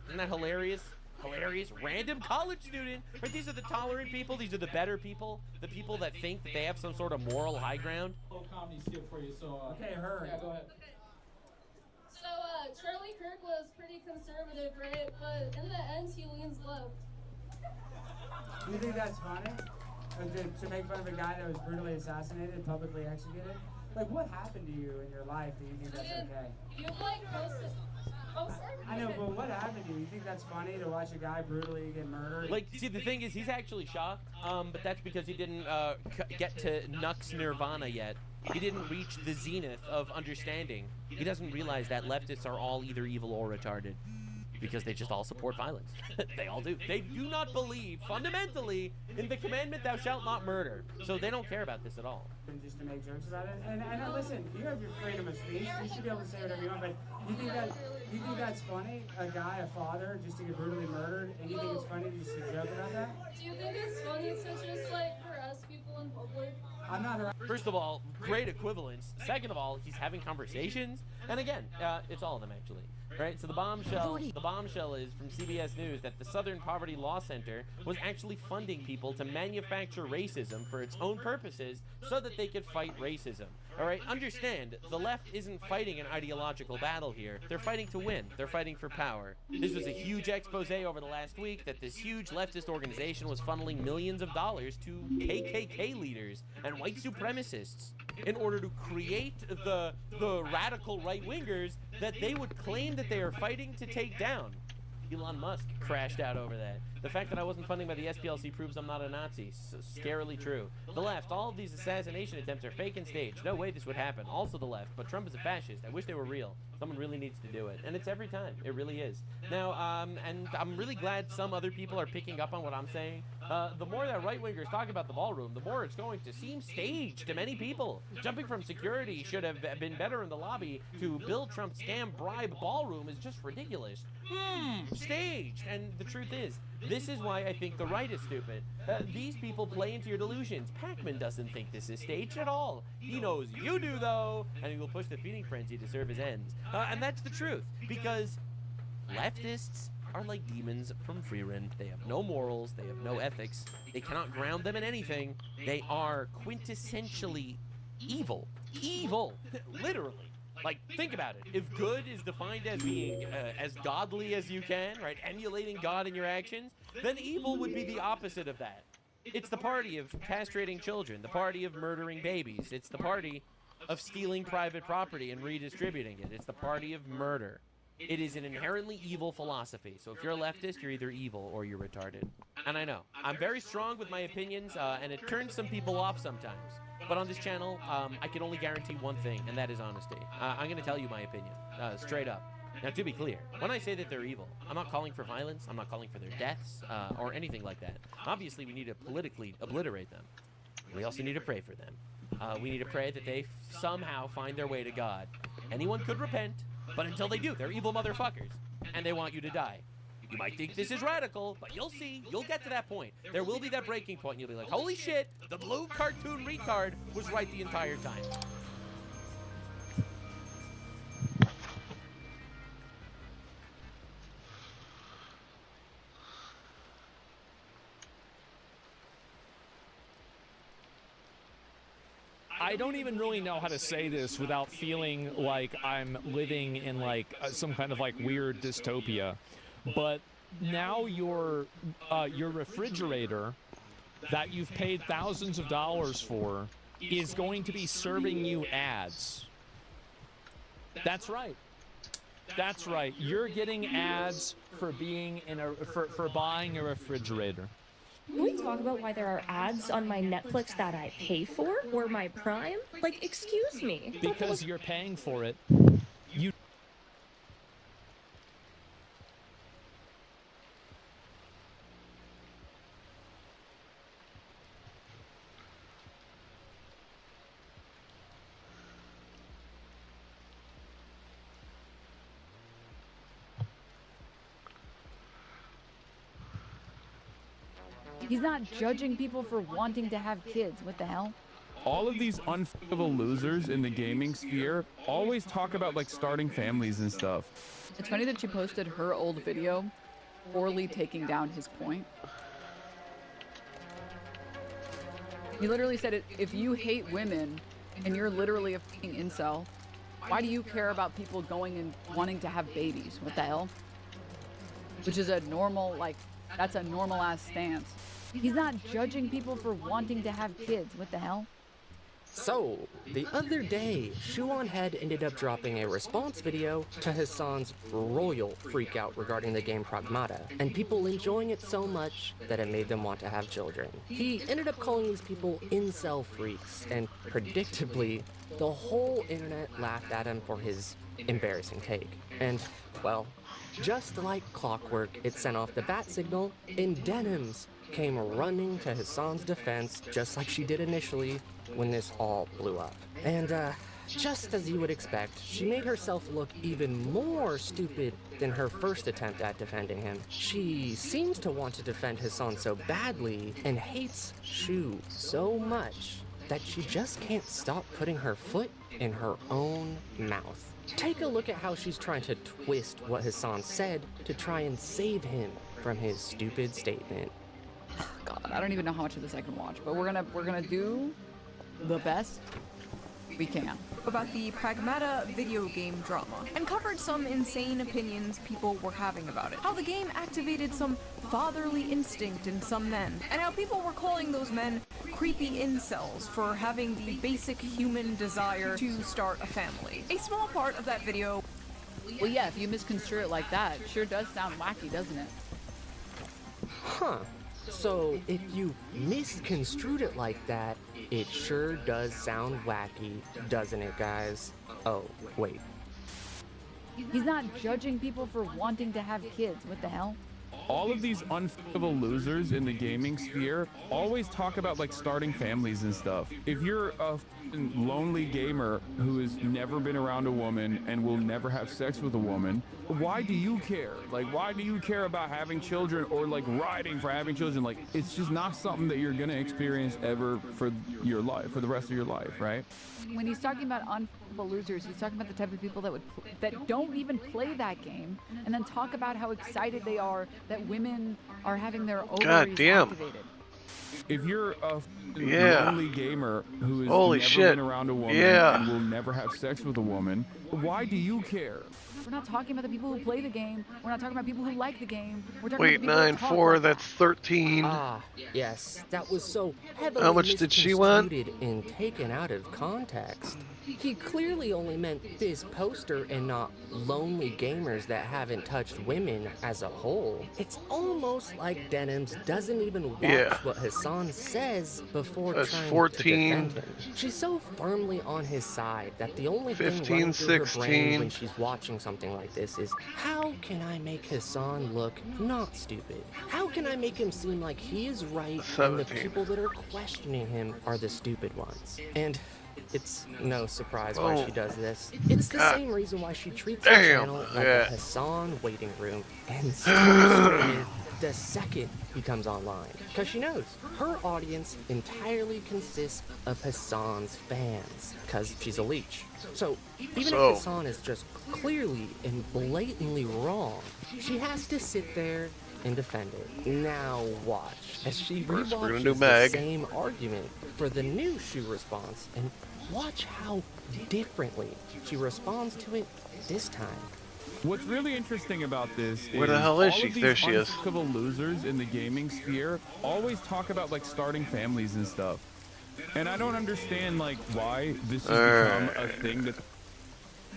Isn't that hilarious? Hilarious. Random college student. Right? These are the tolerant people. These are the better people. The people that think that they have some sort of moral high ground.
Comedy steal for you, so...
Okay,
her. Yeah, go ahead.
So, Charlie Kirk was pretty conservative, right? But in the end, he leans left.
Do you think that's funny? To make fun of a guy that was brutally assassinated, publicly executed? Like, what happened to you in your life that you think that's okay?
You've, like, posted... Oh, sorry.
I know, but what happened to you? You think that's funny to watch a guy brutally get murdered?
Like, see, the thing is, he's actually shocked, but that's because he didn't get to Nux Nirvana yet. He didn't reach the zenith of understanding. He doesn't realize that leftists are all either evil or retarded because they just all support violence. They all do. They do not believe, fundamentally, in the commandment, thou shalt not murder. So they don't care about this at all.
And just to make jokes about it. And listen, you have your freedom of speech. You should be able to say whatever you want, but you think that's funny? A guy, a father, just to get brutally murdered, and you think it's funny to just joke about that?
Do you think it's funny to just, like, harass people in public?
I'm not
First of all, great equivalence. Second of all, he's having conversations. And again, it's all of them, actually. Right? So the bombshell is from CBS News that the Southern Poverty Law Center was actually funding people to manufacture racism for its own purposes so that they could fight racism. All right? Understand, the left isn't fighting an ideological battle here. They're fighting to win. They're fighting for power. This was a huge expose over the last week that this huge leftist organization was funneling millions of dollars to KKK leaders and white supremacists in order to create the radical right-wingers that they would claim that they are fighting to take down. Elon Musk crashed out over that. The fact that I wasn't funded by the SPLC proves I'm not a Nazi. So scarily true. The left, all of these assassination attempts are fake and staged. No way this would happen. Also the left, but Trump is a fascist. I wish they were real. Someone really needs to do it. And it's every time. It really is. Now, and I'm really glad some other people are picking up on what I'm saying. The more that right-wingers talk about the ballroom, the more it's going to seem staged to many people. Jumping from security should have been better in the lobby to build Trump's scam bribe ballroom is just ridiculous. Staged. And the truth is, this is why I think the right is stupid. These people play into your delusions. Pac-Man doesn't think this is staged at all. He knows you do, though, and he will push the feeding frenzy to serve his ends. And that's the truth, because leftists are like demons from Freerun. They have no morals, they have no ethics, they cannot ground them in anything. They are quintessentially evil. Evil! Literally. Like, think about it. If good is defined as being as godly as you can, right, emulating God in your actions, then evil would be the opposite of that. It's the party of castrating children, the party of murdering babies. It's the party of stealing private property and redistributing it. It's the party of murder. It is an inherently evil philosophy. So if you're a leftist, you're either evil or you're retarded. And I know, I'm very strong with my opinions, and it turns some people off sometimes. But on this channel, I can only guarantee one thing, and that is honesty. I'm going to tell you my opinion, straight up. Now, to be clear, when I say that they're evil, I'm not calling for violence, I'm not calling for their deaths, or anything like that. Obviously, we need to politically obliterate them. We also need to pray for them. We need to pray that they somehow find their way to God. Anyone could repent, but until they do, they're evil motherfuckers, and they want you to die. You might think this is radical, but you'll see, you'll get to that point. There will be that breaking point, and you'll be like, holy shit, the blue cartoon retard was right the entire time.
I don't even really know how to say this without feeling like I'm living in like some kind of like weird dystopia. But now your refrigerator that you've paid thousands of dollars for is going to be serving you ads. That's right. That's right. You're getting ads for being in a for buying a refrigerator.
Can we talk about why there are ads on my Netflix that I pay for or my Prime? Like, excuse me.
Because you're paying for it. You
He's not judging people for wanting to have kids. What the hell?
All of these unfuckable losers in the gaming sphere always talk about like starting families and stuff.
It's funny that she posted her old video, poorly taking down his point. He literally said, if you hate women and you're literally a fucking incel, why do you care about people going and wanting to have babies? What the hell? Which is a normal, like, that's a normal ass stance.
He's not judging people for wanting to have kids. What the hell?
So, the other day, Shuon Head ended up dropping a response video to Hassan's royal freakout regarding the game Pragmata, and people enjoying it so much that it made them want to have children. He ended up calling these people incel freaks, and predictably, the whole internet laughed at him for his embarrassing take. And, well, just like clockwork, it sent off the bat signal, and Denims came running to Hassan's defense, just like she did initially when this all blew up. And, just as you would expect, she made herself look even more stupid than her first attempt at defending him. She seems to want to defend Hassan so badly and hates Shu so much that she just can't stop putting her foot in her own mouth. Take a look at how she's trying to twist what Hassan said to try and save him from his stupid statement.
God, I don't even know how much of this I can watch, but we're gonna do the best we can.
About the Pragmata video game drama, and covered some insane opinions people were having about it. How the game activated some fatherly instinct in some men, and how people were calling those men creepy incels for having the basic human desire to start a family. A small part of that video...
Well, yeah, if you misconstrue it like that, it sure does sound wacky, doesn't it?
Huh. So, if you misconstrued it like that, it sure does sound wacky, doesn't it, guys? Oh, wait.
He's not judging people for wanting to have kids. What the hell?
All of these unfuckable losers in the gaming sphere always talk about like starting families and stuff. If you're a lonely gamer who has never been around a woman and will never have sex with a woman, why do you care? Like, why do you care about having children or like riding for having children? Like, it's just not something that you're gonna experience ever for your life, for the rest of your life, right?
When he's talking about unfuckable losers, he's talking about the type of people that don't even play that game, and then talk about how excited they are that women are having their ovaries activated.
If you're a lonely gamer who has
Holy
never
shit.
been around a woman
Yeah.
and will never have sex with a woman, why do you care?
We're not talking about the people who play the game. We're not talking about people who like the game. We're talking
Wait,
about the people that talk
9-4,
like
that's 13.
Ah, yes, that was so heavily
How much did she want?
misconstrued and taken out of context. He clearly only meant this poster and not lonely gamers that haven't touched women as a whole. It's almost like Denims doesn't even watch what Hassan says before
That's
trying
14.
to defend him. She's so firmly on his side that the only
15,
thing running through her brain
16.
when she's watching something like this is, how can I make Hassan look not stupid? How can I make him seem like he is right and the
17.
people that are questioning him are the stupid ones? And it's no surprise why she does this. It's the same reason why she treats the channel like a Hassan waiting room and starts streaming the second he comes online. Because she knows her audience entirely consists of Hassan's fans, because she's a leech. So even if Hassan is just clearly and blatantly wrong, she has to sit there and defend it. Now watch as she
First, we're gonna
rewatches
do
the
Meg.
same argument for the new Shu response, and watch how differently she responds to it this time.
What's really interesting about this
Where the hell is
all
she?
of these
There she is.
unfuckable losers in the gaming sphere always talk about like starting families and stuff. And I don't understand like why this has become a thing that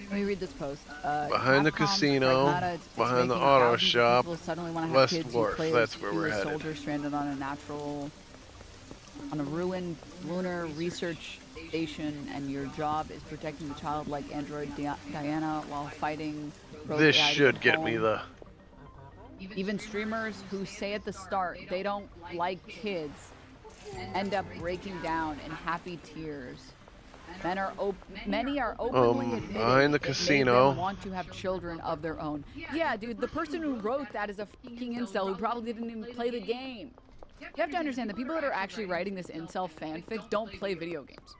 Let me read this post.
Behind the
Capcom,
casino,
Pragmata, it's
behind the
making
auto
thousands of
shop,
people suddenly want to have
West
kids.
Wharf.
You play
That's
as
where
you
we're
a
headed.
soldier stranded on a ruined lunar research station, and your job is protecting the childlike android Diana while fighting rogue
This
AIs
should
at
get me
home.
the.
Even streamers who say at the start they don't like kids end up breaking down in happy tears. Many are openly admitting
behind the
it made
casino.
them want to have children of their own. Yeah, dude, the person who wrote that is a fucking incel who probably didn't even play the game. You have to understand, the people that are actually writing this incel fanfic don't play video games.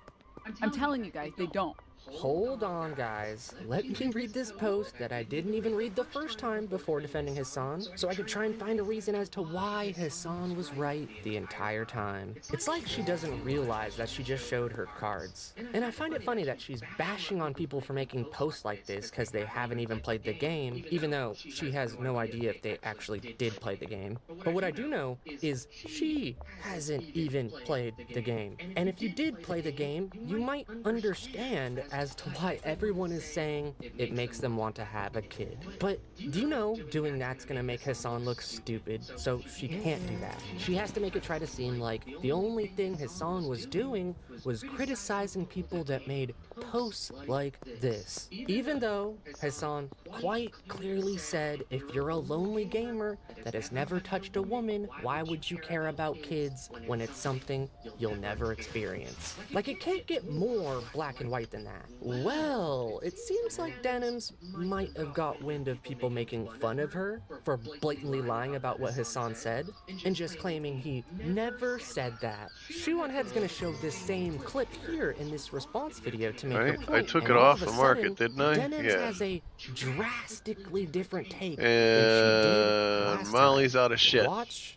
I'm telling you guys, they don't.
Hold on, guys. Let me read this post that I didn't even read the first time before defending Hassan, so I could try and find a reason as to why Hassan was right the entire time. It's like she doesn't realize that she just showed her cards. And I find it funny that she's bashing on people for making posts like this because they haven't even played the game, even though she has no idea if they actually did play the game. But what I do know is she hasn't even played the game. And if you did play the game, you might understand as to why everyone is saying it makes them want to have a kid. But do you know doing that's gonna make Hassan look stupid, so she can't do that. She has to make it try to seem like the only thing Hassan was doing was criticizing people that made posts like this. Even though Hassan quite clearly said if you're a lonely gamer that has never touched a woman, why would you care about kids when it's something you'll never experience? Like, it can't get more black and white than that. Well, it seems like Denims might have got wind of people making fun of her for blatantly lying about what Hassan said and just claiming he never said that. Shoe on Head's gonna show this same clip here in this response video to make her point.
I took
And
it
all
off
of a
the market,
sudden,
didn't I?
Denims
Yeah.
has a drastically different take
And
than she did last
Molly's
time.
out of shit.
Watch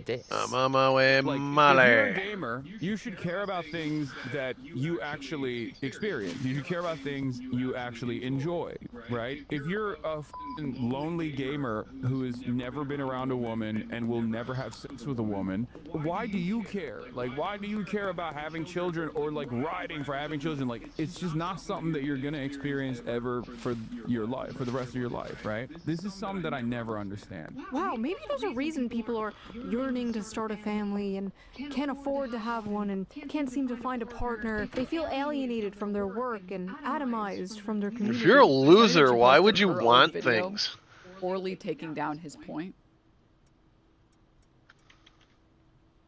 this.
I'm on my way,
Like,
Molly.
if you're a gamer, you should care about things that you actually experience. You should care about things you actually enjoy, right? If you're a f***ing lonely gamer who has never been around a woman and will never have sex with a woman, why do you care? Like, why do you care about having children or like riding for having children? Like, it's just not something that you're gonna experience ever for your life, for the rest of your life, right? This is something that I never understand.
Wow, maybe there's a reason people are yearning to start a family and can't afford to have one and can't seem to find a partner. They feel alienated from their work and atomized from their community.
If you're a loser,
She
why
posted
would you
her own
want
video,
things?
Poorly taking down his point.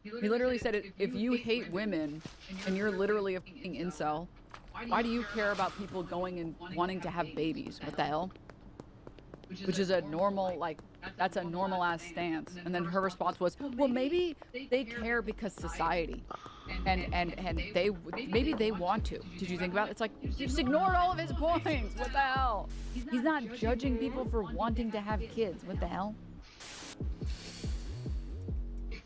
He literally said, if you hate women and you're literally a fucking incel, why do you care about people going and wanting to have babies? What the hell? Which is a normal, like, that's a normal ass stance. And then her response was, well, maybe they care because society. And they, maybe they want to. Did you think about it? It's like, you just ignored all of his points. What the hell? He's not judging people for wanting to have kids. What the hell?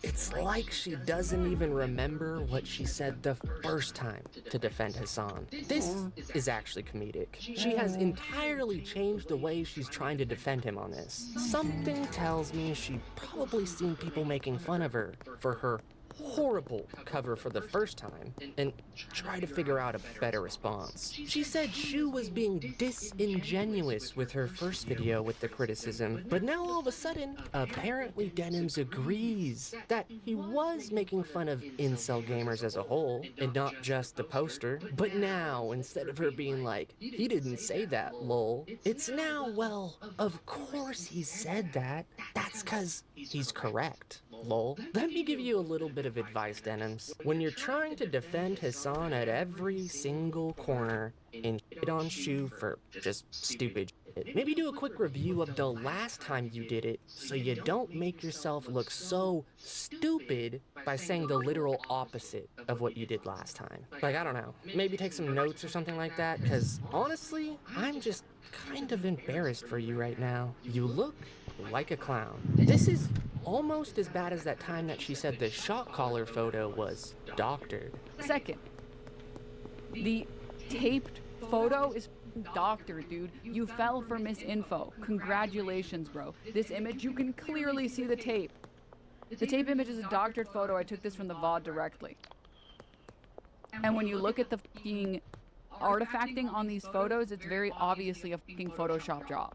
It's like she doesn't even remember what she said the first time to defend Hassan. This is actually comedic. She has entirely changed the way she's trying to defend him on this. Something tells me she's probably seen people making fun of her for her horrible cover for the first time and try to figure out a better response. She said Shu was being disingenuous with her first video with the criticism, but now all of a sudden, apparently Denims agrees that he was making fun of incel gamers as a whole and not just the poster. But now, instead of her being like, he didn't say that, lol, it's now, well, of course he said that. That's cause he's correct. Lol. Let me give you a little bit of advice, Denims. When you're trying to defend Hassan at every single corner and shit on Shu for just stupid shit, maybe do a quick review of the last time you did it so you don't make yourself look so stupid by saying the literal opposite of what you did last time. Like, I don't know, maybe take some notes or something like that, because honestly, I'm just kind of embarrassed for you right now. You look like a clown. This is almost as bad as that time that she said the shot caller photo was doctored.
Second, the taped photo is doctored, dude. You fell for misinfo. Congratulations, bro. This image, you can clearly see the tape. The tape image is a doctored photo. I took this from the VOD directly. And when you look at the fucking
artifacting on these photos, it's very obviously a fucking Photoshop job.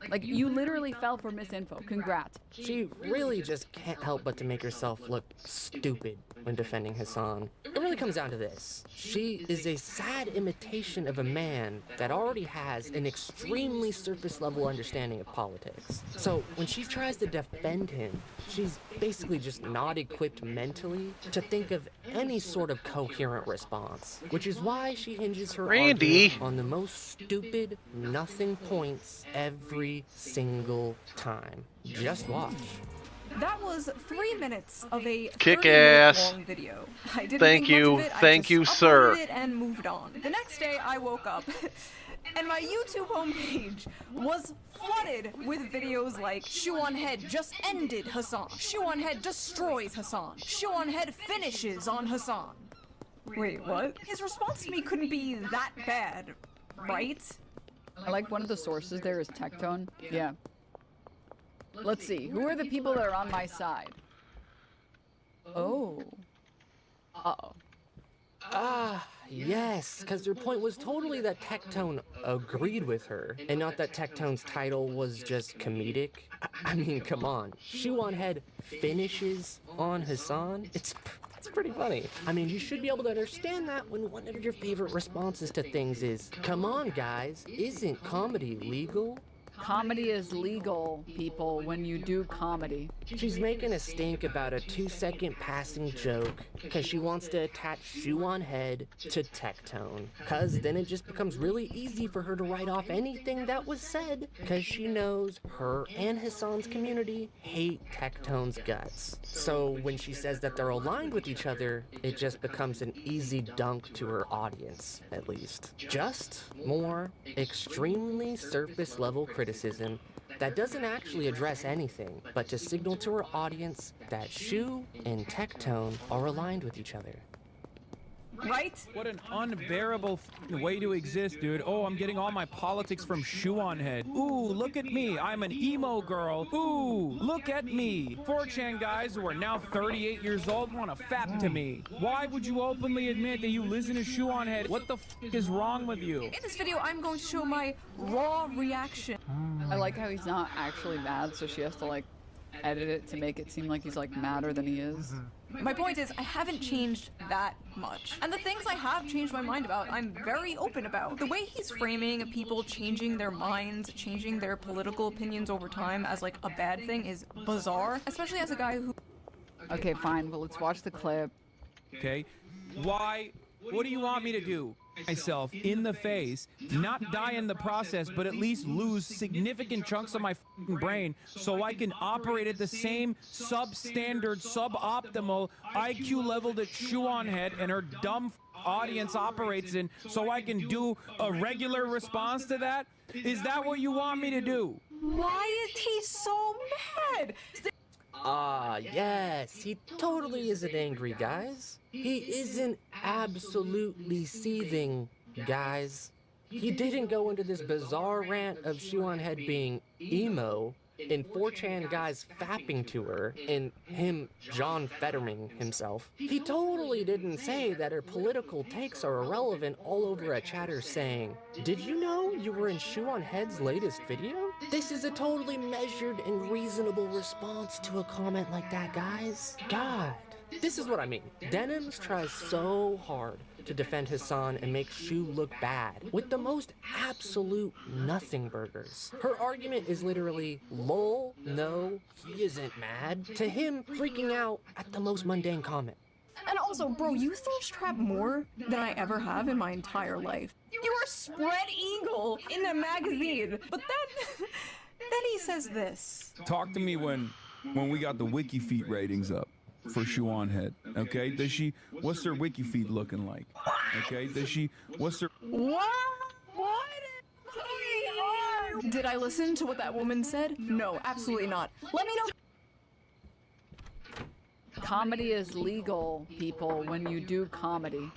Like, you literally fell for misinfo. Congrats.
She really just can't help but to make herself look stupid when defending Hassan. It really comes down to this. She is a sad imitation of a man that already has an extremely surface-level understanding of politics. So when she tries to defend him, she's basically just not equipped mentally to think of any sort of coherent response, which is why she hinges her argument on the most stupid, nothing points every single time. Just watch.
That was 3 minutes of a
Kick ass.
long video. I didn't
Thank
think
you.
much of it.
Thank you, sir.
I just uploaded it and moved on. The next day, I woke up, and my YouTube homepage was flooded with videos like "Shoe on Head just ended Hassan," "Shoe on Head destroys Hassan," "Shoe on Head finishes on Hassan." Wait, what? His response to me couldn't be that bad, right?
I like one of the sources there is Tectone. Yeah. Let's see. Who are the people that are on my side? Oh. Uh-oh.
Ah, yes, because their point was totally that Tectone agreed with her, and not that Tectone's title was just comedic. I mean, come on. Shoe on Head finishes on Hassan? It's pretty funny. I mean, you should be able to understand that when one of your favorite responses to things is, "Come on, guys, isn't comedy legal?"
Comedy is legal, people, when you do comedy.
She's making a stink about a 2-second passing joke because she wants to attach Shoe on Head to Tectone. Because then it just becomes really easy for her to write off anything that was said because she knows her and Hassan's community hate Tectone's guts. So when she says that they're aligned with each other, it just becomes an easy dunk to her audience, at least. Just more extremely surface level criticism that doesn't actually address anything, but to signal to her audience that Shoe and Tectone are aligned with each other.
Right?
What an unbearable way to exist, dude. Oh, I'm getting all my politics from Shoe on Head. Ooh, look at me. I'm an emo girl. Ooh, look at me. 4chan guys who are now 38 years old want to fap to me. Why would you openly admit that you listen to Shoe on Head? What the is wrong with you?
In this video, I'm going to show my raw reaction.
I like how he's not actually mad, so she has to, like, edit it to make it seem like he's, like, madder than he is.
My point is, I haven't changed that much. And the things I have changed my mind about, I'm very open about. The way he's framing people changing their minds, changing their political opinions over time as like a bad thing is bizarre, especially as a guy who...
Okay, fine, but let's watch the clip.
Okay? Why? What do you want me to do? Myself in the face, not die in the process, but at least lose significant chunks of my brain so I can operate at the same substandard, suboptimal IQ level that Shoe on Head and her dumb audience operates in, so I can do a regular response to that? Is that what you want me to do?
Why is he so mad?
Ah, yes, he totally isn't angry, guys. He isn't absolutely seething, guys. He didn't go into this bizarre rant of Shoe on Head being emo, and 4chan guys fapping to her, and him John Fetterman himself. He totally didn't say that her political takes are irrelevant all over a chatter saying, "Did you know you were in Shoe on Head's latest video?" This is a totally measured and reasonable response to a comment like that, guys. God. This is what I mean. Denims tries so hard to defend Hassan and make Shoe look bad with the most absolute nothing burgers. Her argument is literally, lol, no, he isn't mad, to him freaking out at the most mundane comment.
And also, bro, you thirst trap more than I ever have in my entire life. You are spread eagle in a magazine, but then he says this.
Talk to me when we got the wiki feed ratings up for Shoe on Head, okay? What's her wiki feed looking like? Okay, what's her...
What? Did I listen to what that woman said? No, absolutely not. Let me know.
Comedy is legal, people, when you do comedy.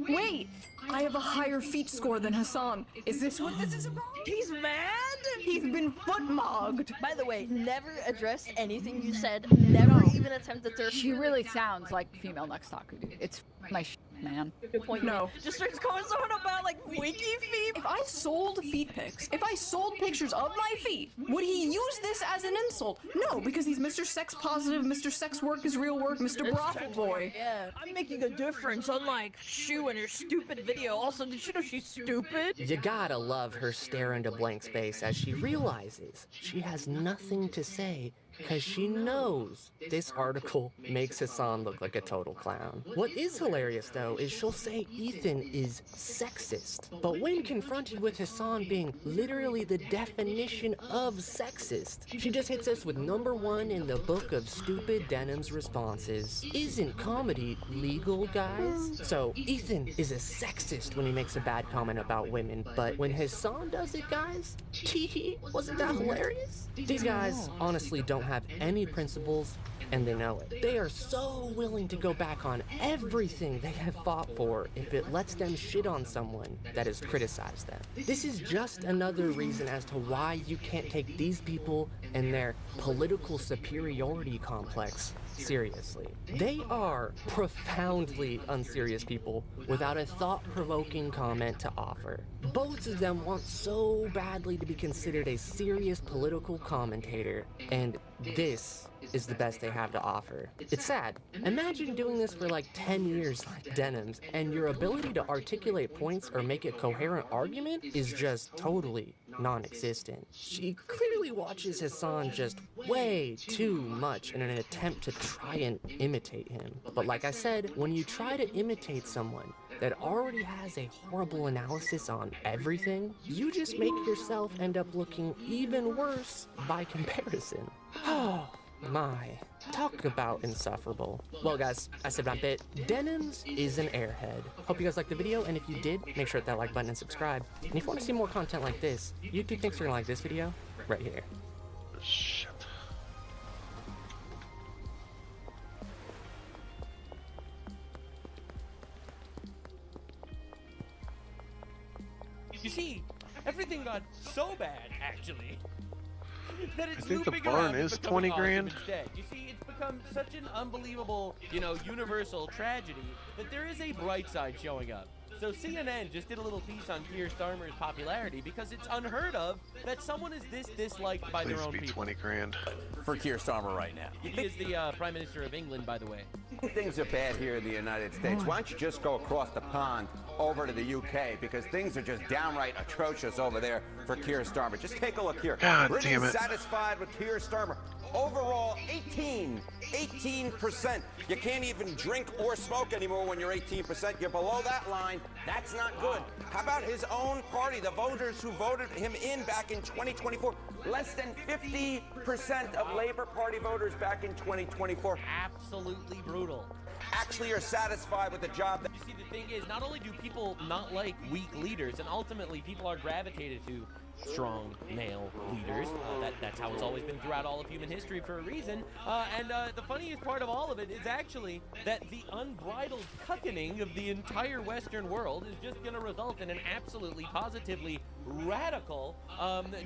Wait! I have a higher feet score than Hassan. Is this what this is about?
He's mad?
He's been foot-mogged.
By the way, never addressed anything you said, never even attempted to...
She really sounds like female next taco, dude. It's my man.
Good point.
No.
Just starts going on about like wiki feet.
If I sold feet pics, if I sold pictures of my feet, would he use this as an insult? No, because he's Mr. Sex Positive, Mr. Sex Work is Real Work, Mr. Brothel Boy.
Yeah, I'm making a difference, unlike Shu and her stupid video. Also, did you know she's stupid?
You gotta love her stare into blank space as she realizes she has nothing to say because she knows this article makes Hassan look like a total clown. What is hilarious, though, is she'll say Ethan is sexist. But when confronted with Hassan being literally the definition of sexist, she just hits us with #1 in the book of stupid Denim's responses. Isn't comedy legal, guys? So Ethan is a sexist when he makes a bad comment about women, but when Hassan does it, guys, tee wasn't that hilarious? These guys honestly don't have any principles, and they know it. They are so willing to go back on everything they have fought for if it lets them shit on someone that has criticized them. This is just another reason as to why you can't take these people and their political superiority complex seriously. They are profoundly unserious people without a thought-provoking comment to offer. Both of them want so badly to be considered a serious political commentator, and this is the best they have to offer. It's sad. Imagine doing this for like 10 years like Denim's, and your ability to articulate points or make a coherent argument is just totally non-existent. She clearly watches Hassan just way too much in an attempt to try and imitate him. But like I said, when you try to imitate someone that already has a horrible analysis on everything, you just make yourself end up looking even worse by comparison. Oh my. Talk about insufferable. Well guys, I said my bit. Denim's is an airhead. Hope you guys liked the video, and if you did, make sure to hit that like button and subscribe. And if you want to see more content like this, YouTube thinks you're gonna like this video right here.
Shit.
You see, everything got so bad, actually, that it's
I think the
looping
barn
around and
is
becoming
20
awesome
grand.
instead. You see, it's become such an unbelievable, universal tragedy that there is a bright side showing up. So CNN just did a little piece on Keir Starmer's popularity because it's unheard of that someone is this disliked by
Please
their own
be
people.
20 grand.
For Keir Starmer right now.
He is the Prime Minister of England, by the way.
Things are bad here in the United States. Why don't you just go across the pond over to the UK, because things are just downright atrocious over there for Keir Starmer. Just take a look here.
God
Really
damn it.
satisfied with Keir Starmer. Overall, 18%. You can't even drink or smoke anymore when you're 18%. You're below that line. That's not good. How about his own party, the voters who voted him in back in 2024? Less than 50% of Labour Party voters back in 2024.
Absolutely brutal.
Actually are satisfied with the job that...
You see, the thing is, not only do people not like weak leaders, and ultimately people are gravitated to strong male leaders. That's how it's always been throughout all of human history for a reason. And the funniest part of all of it is actually that the unbridled cuckening of the entire Western world is just going to result in an absolutely, positively radical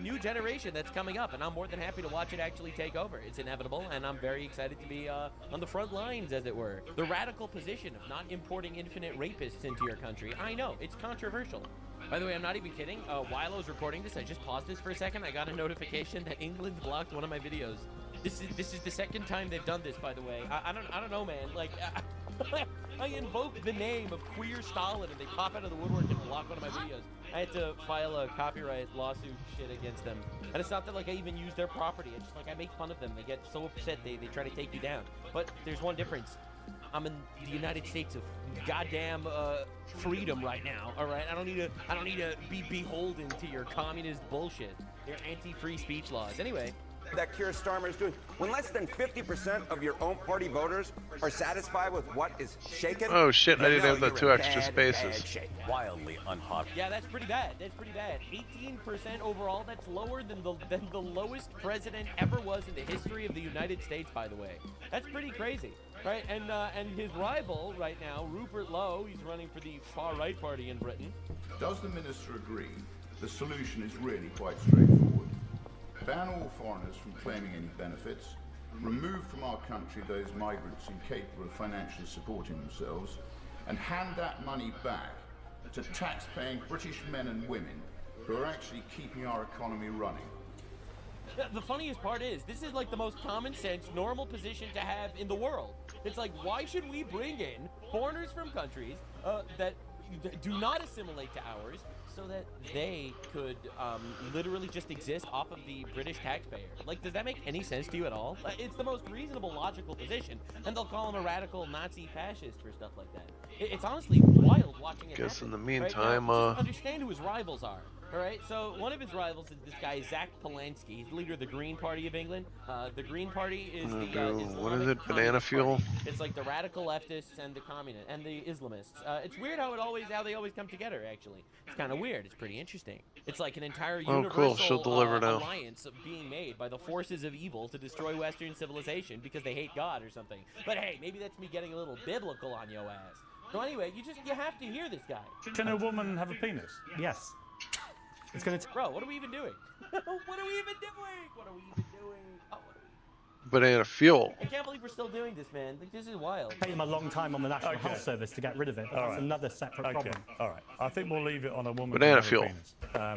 new generation that's coming up. And I'm more than happy to watch it actually take over. It's inevitable, and I'm very excited to be on the front lines, as it were. The radical position of not importing infinite rapists into your country. I know, it's controversial. By the way, I'm not even kidding. While I was recording this, I just paused this for a second. I got a notification that England blocked one of my videos. This is the second time they've done this, by the way. I don't know, man. Like, I invoke the name of queer Stalin, and they pop out of the woodwork and block one of my videos. I had to file a copyright lawsuit shit against them. And it's not that like I even use their property. It's just like I make fun of them. They get so upset they try to take you down. But there's one difference. I'm in the United States of goddamn freedom right now. All right, I don't need to be beholden to your communist bullshit, your anti-free speech laws. Anyway,
that Keir Starmer is doing. When less than 50% of your own party voters are satisfied with what is shaken.
Oh shit, I
you
didn't
know
have the
you're
2
in
extra
bad,
spaces.
bad shape.
Wildly unpopular.
Yeah, that's pretty bad. That's pretty bad. 18% overall. That's lower than the lowest president ever was in the history of the United States, by the way. That's pretty crazy, right? And his rival right now, Rupert Lowe, he's running for the far-right party in Britain.
Does the minister agree the solution is really quite straightforward? Ban all foreigners from claiming any benefits, remove from our country those migrants incapable of financially supporting themselves, and hand that money back to tax-paying British men and women who are actually keeping our economy running.
The funniest part is, this is like the most common sense, normal position to have in the world. It's like, why should we bring in foreigners from countries that do not assimilate to ours, so that they could literally just exist off of the British taxpayer? Like, does that make any sense to you at all? It's the most reasonable, logical position, and they'll call him a radical Nazi fascist for stuff like that. It's honestly wild watching it
Guess
happen.
in the meantime,
right? Just understand who his rivals are. All right, so one of his rivals is this guy, Zach Polansky. He's the leader of the Green Party of England. The Green Party is the
what is it? Banana fuel?
It's like the radical leftists and the communists and the Islamists. It's weird how they always come together. Actually, it's kind of weird. It's pretty interesting. It's like an entire universal alliance being made by the forces of evil to destroy Western civilization because they hate God or something. But hey, maybe that's me getting a little biblical on yo ass. So anyway, you have to hear this guy.
Can a woman have a penis?
Yes. It's gonna.
Bro, what are we even doing? What are we even doing? What are we even doing? Oh,
Banana fuel.
I can't believe we're still doing this, man. Like, this is wild.
It took them a long time on the National Health Service to get rid of it. But that's another separate problem.
All right. I think we'll leave it on a woman.
Banana fuel.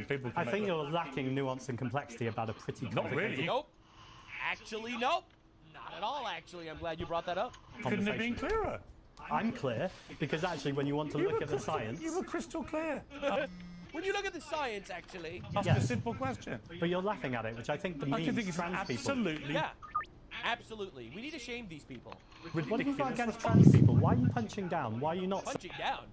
People
I think you're lacking nuance and complexity about a pretty complicated.
Not really.
Nope. Actually, nope. Not at all. Actually, I'm glad you brought that up.
Couldn't have been clearer.
I'm clear because actually, when you want to look at the science,
you were crystal clear.
When you look at the science, actually.
Ask a simple question.
But you're laughing at it, which I think demeans trans people.
Absolutely.
Yeah. Absolutely. We need to shame these people.
What have you got against trans people? Why are you punching down? Why are you not
punching down?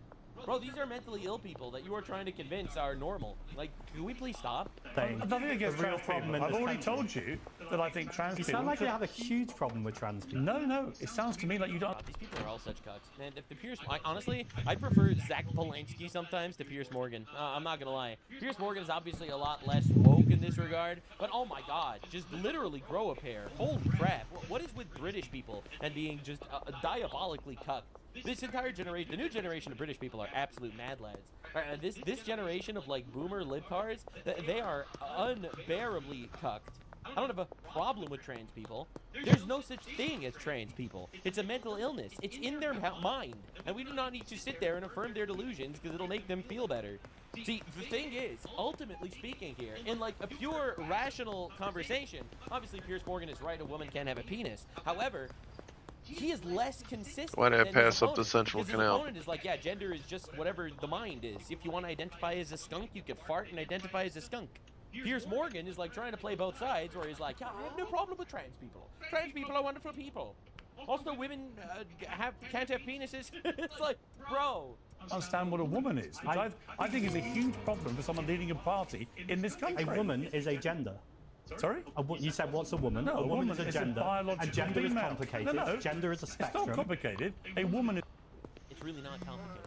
Bro, these are mentally ill people that you are trying to convince are normal. Like, can we please stop?
Nothing against trans people. I've already told you that I think trans people...
You sound like you have a huge problem with trans people.
No. It sounds to me like you don't...
These people are all such cucks. Man, if the Piers... honestly, I prefer Zach Polansky sometimes to Piers Morgan. I'm not gonna lie. Piers Morgan is obviously a lot less woke in this regard, but oh my god, just literally grow a pair. Holy crap. What is with British people and being just diabolically cucked? This entire generation, the new generation of British people are absolute mad lads. This generation of like boomer libtards, they are unbearably cucked. I don't have a problem with trans people. There's no such thing as trans people. It's a mental illness. It's in their mind. And we do not need to sit there and affirm their delusions because it'll make them feel better. See, the thing is, ultimately speaking here, in like a pure rational conversation, obviously Piers Morgan is right, a woman can't have a penis. However, he is less consistent.
Why did I
than
pass
his
up the
opponent,
Central
because
Canal?
His opponent is like, yeah, gender is just whatever the mind is. If you want to identify as a skunk, you could fart and identify as a skunk. Piers Morgan is like trying to play both sides, where he's like, yeah, I have no problem with trans people. Trans people are wonderful people. Also, women can't have penises. It's like, bro.
Understand what a woman is. I think it's a huge problem for someone leading a party in this country.
A woman is a gender.
Sorry?
You said what's a woman?
No,
a woman is a gender.
biological
and gender
female.
is complicated.
No.
Gender is a spectrum.
It's not complicated. A woman is...
It's really not complicated.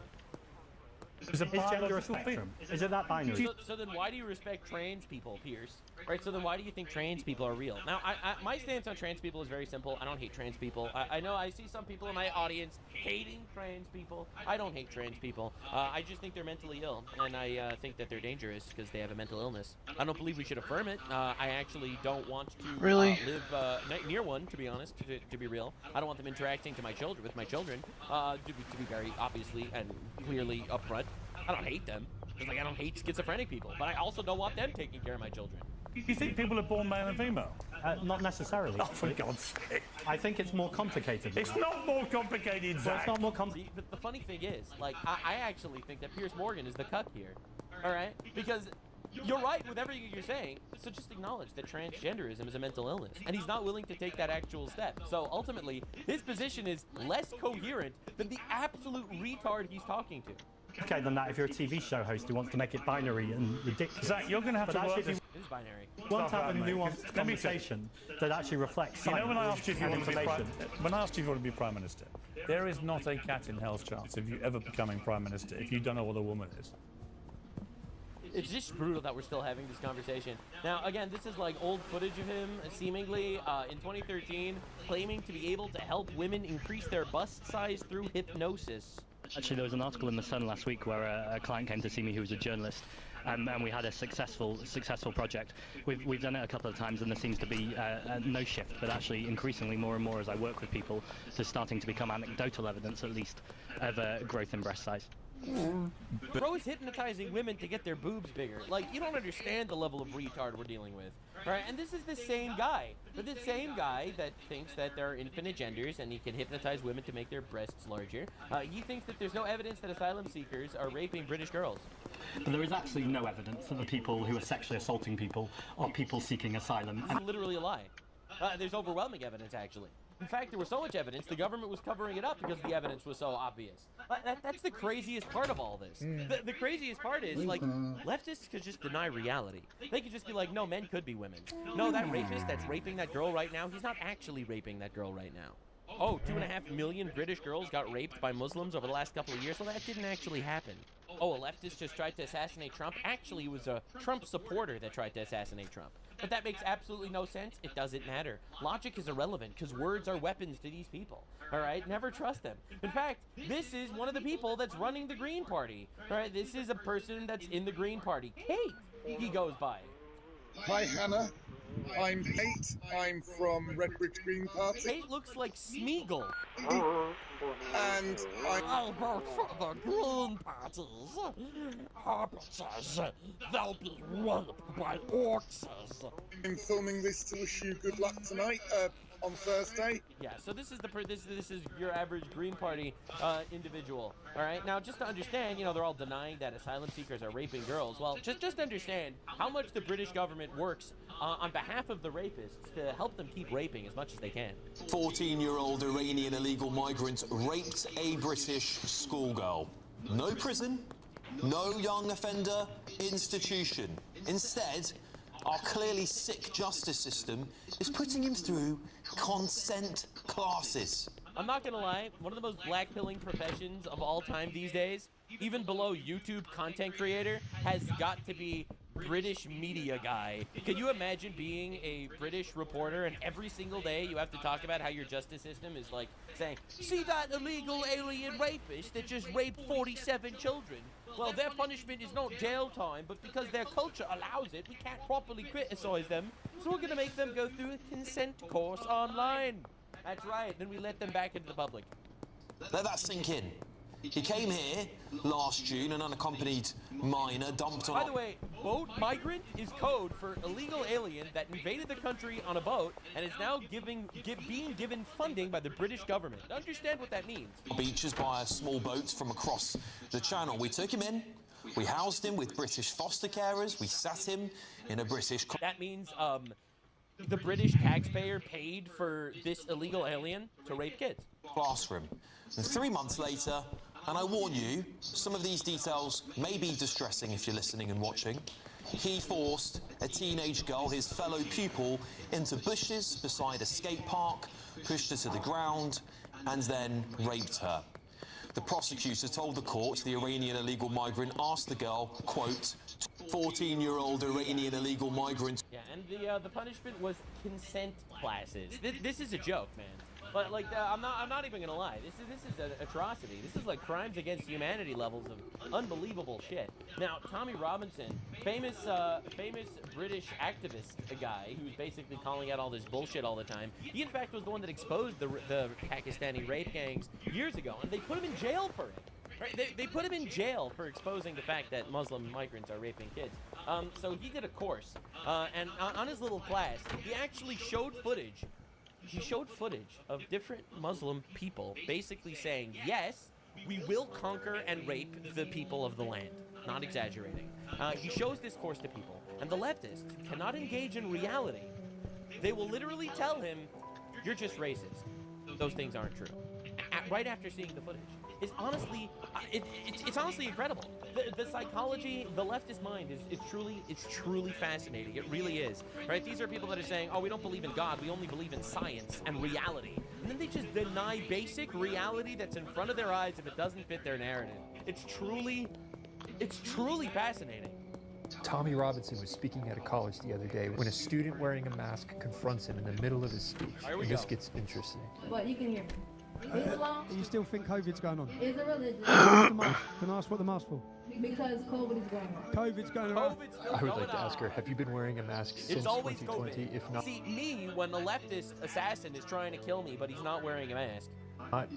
Is
gender a spectrum? Is it that binary?
So then why do you respect trans people, Pierce? Right, so then why do you think trans people are real? Now, my stance on trans people is very simple. I don't hate trans people. I know I see some people in my audience hating trans people. I don't hate trans people. I just think they're mentally ill, and I think that they're dangerous because they have a mental illness. I don't believe we should affirm it. I actually don't want to live near one, to be honest, to be real. I don't want them interacting with my children, to be very obviously and clearly upfront. I don't hate them. Just like I don't hate schizophrenic people, but I also don't want them taking care of my children.
You think people are born male and female?
Not necessarily.
Oh, for God's sake.
I think it's more complicated.
It's not more complicated, Zach.
Well, it's not more complicated.
But the funny thing is, like, I actually think that Piers Morgan is the cuck here. All right? Because you're right with everything you're saying, so just acknowledge that transgenderism is a mental illness, and he's not willing to take that actual step. So ultimately, his position is less coherent than the absolute retard he's talking to.
Okay, than that if you're a TV show host who wants to make it binary and ridiculous.
Zach, you're going to have to work this...
It is binary.
We want to have a
Let me
nuanced conversation that actually reflects
You know, when I
science
asked you if you
and
want to be
information.
when I asked you if you want to be prime minister, there is not a cat in hell's chance of you ever becoming prime minister if you don't know what a woman is.
It's just brutal that we're still having this conversation. Now, again, this is like old footage of him, seemingly in 2013, claiming to be able to help women increase their bust size through hypnosis.
Actually, there was an article in The Sun last week where a client came to see me who was a journalist, and we had a successful project. We've done it a couple of times, and there seems to be no shift, but actually increasingly more and more as I work with people, there's starting to become anecdotal evidence, at least, of growth in breast size.
Bro is hypnotizing women to get their boobs bigger. Like, you don't understand the level of retard we're dealing with. Right? And this is the same guy. But the same guy that thinks that there are infinite genders and he can hypnotize women to make their breasts larger. He thinks that there's no evidence that asylum seekers are raping British girls.
But there is actually no evidence that the people who are sexually assaulting people are people seeking asylum.
It's literally a lie. There's overwhelming evidence, actually. In fact, there was so much evidence, the government was covering it up because the evidence was so obvious. That's the craziest part of all this. The craziest part is, like, leftists could just deny reality. They could just be like, no, men could be women. No, that rapist that's raping that girl right now, he's not actually raping that girl right now. Oh, 2.5 million British girls got raped by Muslims over the last couple of years, well, that didn't actually happen. Oh, a leftist just tried to assassinate Trump? Actually, it was a Trump supporter that tried to assassinate Trump. But that makes absolutely no sense. It doesn't matter. Logic is irrelevant because words are weapons to these people. All right? Never trust them. In fact, this is one of the people that's running the Green Party. All right? This is a person that's in the Green Party. Kate, he goes by.
Hi, Hannah. I'm Kate. I'm from Redbridge Green Party.
Kate looks like Smeagol.
And
I vote for the Green Party's arbiters. They'll be raped by orcs.
I'm filming this to wish you good luck tonight on Thursday.
Yeah, so this is this is your average Green Party individual. All right, now just to understand, you know, they're all denying that asylum seekers are raping girls. Well, just understand how much the British government works on behalf of the rapists to help them keep raping as much as they can.
14-year-old Iranian illegal migrant raped a British schoolgirl. No prison, no young offender institution. Instead, our clearly sick justice system is putting him through consent classes.
I'm not gonna lie, one of the most black-pilling professions of all time these days, even below YouTube content creator, has got to be British media guy. Can you imagine being a British reporter and every single day you have to talk about how your justice system is like saying, see that illegal alien rapist that just raped 47 children? Well, their punishment is not jail time, but because their culture allows it, we can't properly criticize them, so we're gonna make them go through a consent course online. That's right, then we let them back into the public.
Let that sink in. He came here last June, an unaccompanied minor dumped on...
By the way, boat migrant is code for illegal alien that invaded the country on a boat and is now being given funding by the British government. Understand what that means.
Beaches by a small boat from across the channel. We took him in, we housed him with British foster carers, we sat him in a British...
That means, the British taxpayer paid for this illegal alien to rape kids.
Classroom. And 3 months later, and I warn you, some of these details may be distressing if you're listening and watching, he forced a teenage girl, his fellow pupil, into bushes beside a skate park, pushed her to the ground, and then raped her. The prosecutor told the court the Iranian illegal migrant asked the girl, quote, 14-year-old Iranian illegal migrant...
Yeah, and the punishment was consent classes. This is a joke, man. But like, I'm not even gonna lie. This is an atrocity. This is like crimes against humanity levels of unbelievable shit. Now, Tommy Robinson, famous British activist guy who's basically calling out all this bullshit all the time. He in fact was the one that exposed the Pakistani rape gangs years ago, and they put him in jail for it. Right? They put him in jail for exposing the fact that Muslim migrants are raping kids. So he did a course, and on his little class, he actually showed footage. He showed footage of different Muslim people basically saying, yes, we will conquer and rape the people of the land. Not exaggerating. He shows this course to people, and the leftists cannot engage in reality. They will literally tell him, you're just racist. Those things aren't true. Right after seeing the footage. is honestly, it's honestly incredible. The psychology, the leftist mind is truly fascinating. It really is, right? These are people that are saying, oh, we don't believe in God, we only believe in science and reality. And then they just deny basic reality that's in front of their eyes if it doesn't fit their narrative. It's truly fascinating.
Tommy Robinson was speaking at a college the other day when a student wearing a mask confronts him in the middle of his speech. And this gets interesting.
What, you can hear me. Islam
You still think COVID's going on?
is a religion
What's the mask? Can I ask what the mask for?
because COVID is going on.
COVID's going around.
I would like to ask her, have you been wearing a mask since
It's always
2020?
COVID.
If not,
See, me, when the leftist assassin is trying to kill me, but he's not wearing a mask.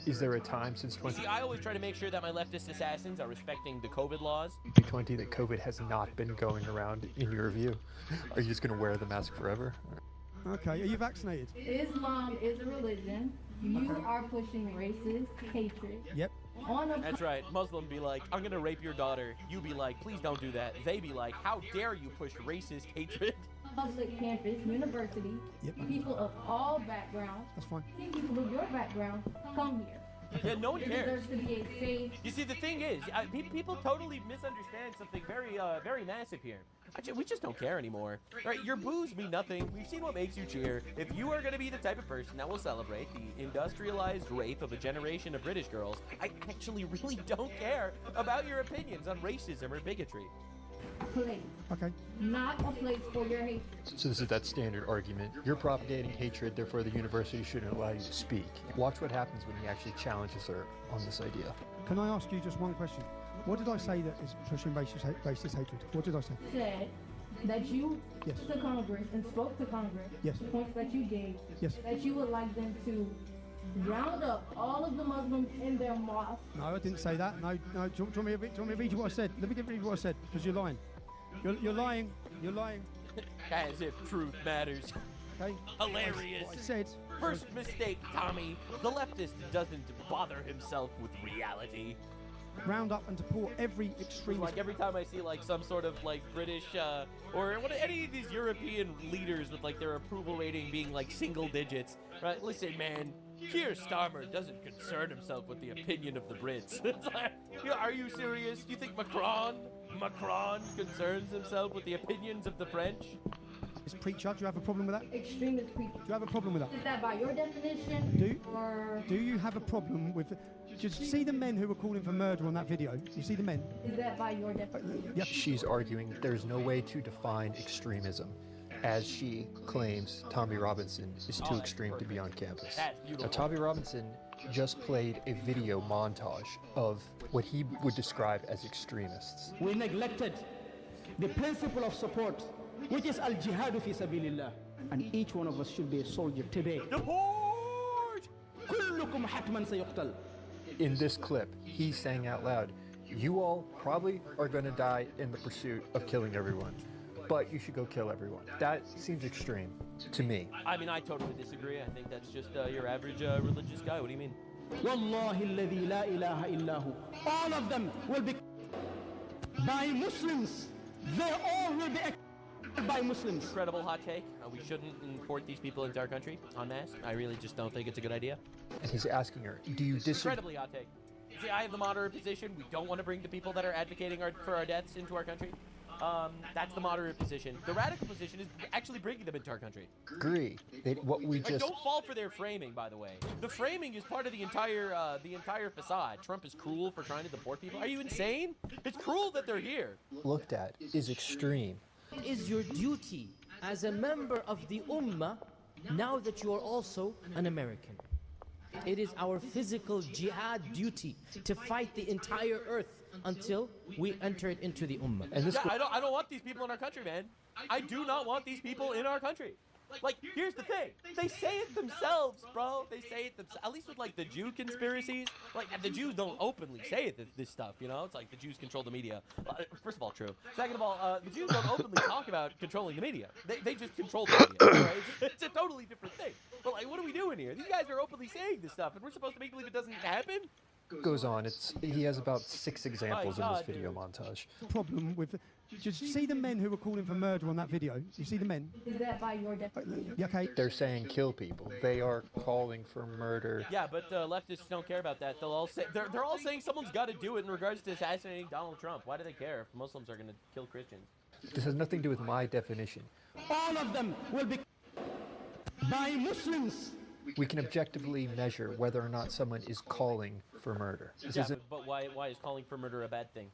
is there a time since
See, I always try to make sure that my leftist assassins are respecting the COVID laws.
2020 that COVID has not been going around in your view? Are you just going to wear the mask forever?
Okay, are you vaccinated?
Islam is a religion. You are pushing racist hatred.
Yep.
That's right. Muslim be like, I'm gonna rape your daughter. You be like, please don't do that. They be like, how dare you push racist hatred?
Public campus, university, people of all backgrounds.
That's fine.
People of your background come here.
Yeah, no one
It
cares.
deserves to be a safe.
You see, the thing is, people totally misunderstand something very massive here. We just don't care anymore. Right? Your boos mean nothing. We've seen what makes you cheer. If you are going to be the type of person that will celebrate the industrialized rape of a generation of British girls, I actually really don't care about your opinions on racism or bigotry.
Place.
Okay.
Not a place for your hatred.
So this is that standard argument. You're propagating hatred, therefore the university shouldn't allow you to speak. Watch what happens when he actually challenges her on this idea.
Can I ask you just one question? What did I say that is pushing racist hatred? What did I say?
Said that you
Yes.
to Congress and spoke to Congress.
Yes.
The points that you gave.
Yes.
That you would like them to round up all of the Muslims in their mosques.
No, I didn't say that. No. Do you want me to read you what I said? Let me read you what I said, because you're lying. You're lying. You're lying.
As if truth matters.
Okay.
Hilarious.
What I said.
First mistake, Tommy. The leftist doesn't bother himself with reality.
Round up and deport every extremist.
Like every time I see like some sort of like British or any of these European leaders with like their approval rating being like single digits, right? Listen, man, Keir Starmer doesn't concern himself with the opinion of the Brits. It's like, are you serious? Do you think Macron concerns himself with the opinions of the French?
Is preacher, do you have a problem with that?
Extremist preacher.
Do you have a problem with that?
Is that by your definition?
Do you have a problem with... Just see the men who were calling for murder on that video. You see the men?
Is that by your definition?
Yep. She's arguing that there's no way to define extremism. As she claims, Tommy Robinson is too extreme to be on campus. Now, Tommy Robinson just played a video montage of what he would describe as extremists.
We neglected the principle of support, which is al-jihad fi sabilillah. And each one of us should be a soldier today.
Deport!
كلكم حتما سيقتل.
In this clip, he's saying out loud, you all probably are going to die in the pursuit of killing everyone, but you should go kill everyone. That seems extreme to me.
I mean, I totally disagree. I think that's just your average religious guy. What do you mean?
والله الذي لا إله إلا هو. All of them will be by Muslims. They all will be by Muslims.
Incredible hot take. We shouldn't import these people into our country en masse. I really just don't think it's a good idea.
And he's asking her, do you disagree?
Incredibly hot take. See, I have the moderate position. We don't want to bring the people that are advocating for our deaths into our country. That's the moderate position. The radical position is actually bringing them into our country.
Agree. What we just...
Don't fall for their framing, by the way. The framing is part of the entire facade. Trump is cruel for trying to deport people. Are you insane? It's cruel that they're here.
looked at is extreme.
It is your duty as a member of the Ummah, now that you are also an American. It is our physical jihad duty to fight the entire earth until we enter it into the Ummah.
And I don't want these people in our country, man. I do not want these people in our country. Like, here's the thing. They say it themselves, bro. They say it themselves. At least with, like, the Jew conspiracies. Like, the Jews don't openly say it, this stuff, you know? It's like the Jews control the media. First of all, true. Second of all, the Jews don't openly talk about controlling the media. They just control the media, right? It's a totally different thing. But, like, what are we doing here? These guys are openly saying this stuff, and we're supposed to make believe it doesn't happen?
Goes on. He has about 6 examples in this video montage.
Problem with Just see the men who were calling for murder on that video. You see the men?
Is that by your definition?
Yeah, okay.
They're saying kill people. They are calling for murder.
Yeah, but leftists don't care about that. They'll all say they're all saying someone's got to do it in regards to assassinating Donald Trump. Why do they care if Muslims are going to kill Christians?
This has nothing to do with my definition.
All of them will be by Muslims.
We can objectively measure whether or not someone is calling for murder. This
Yeah,
isn't
but why is calling for murder a bad thing?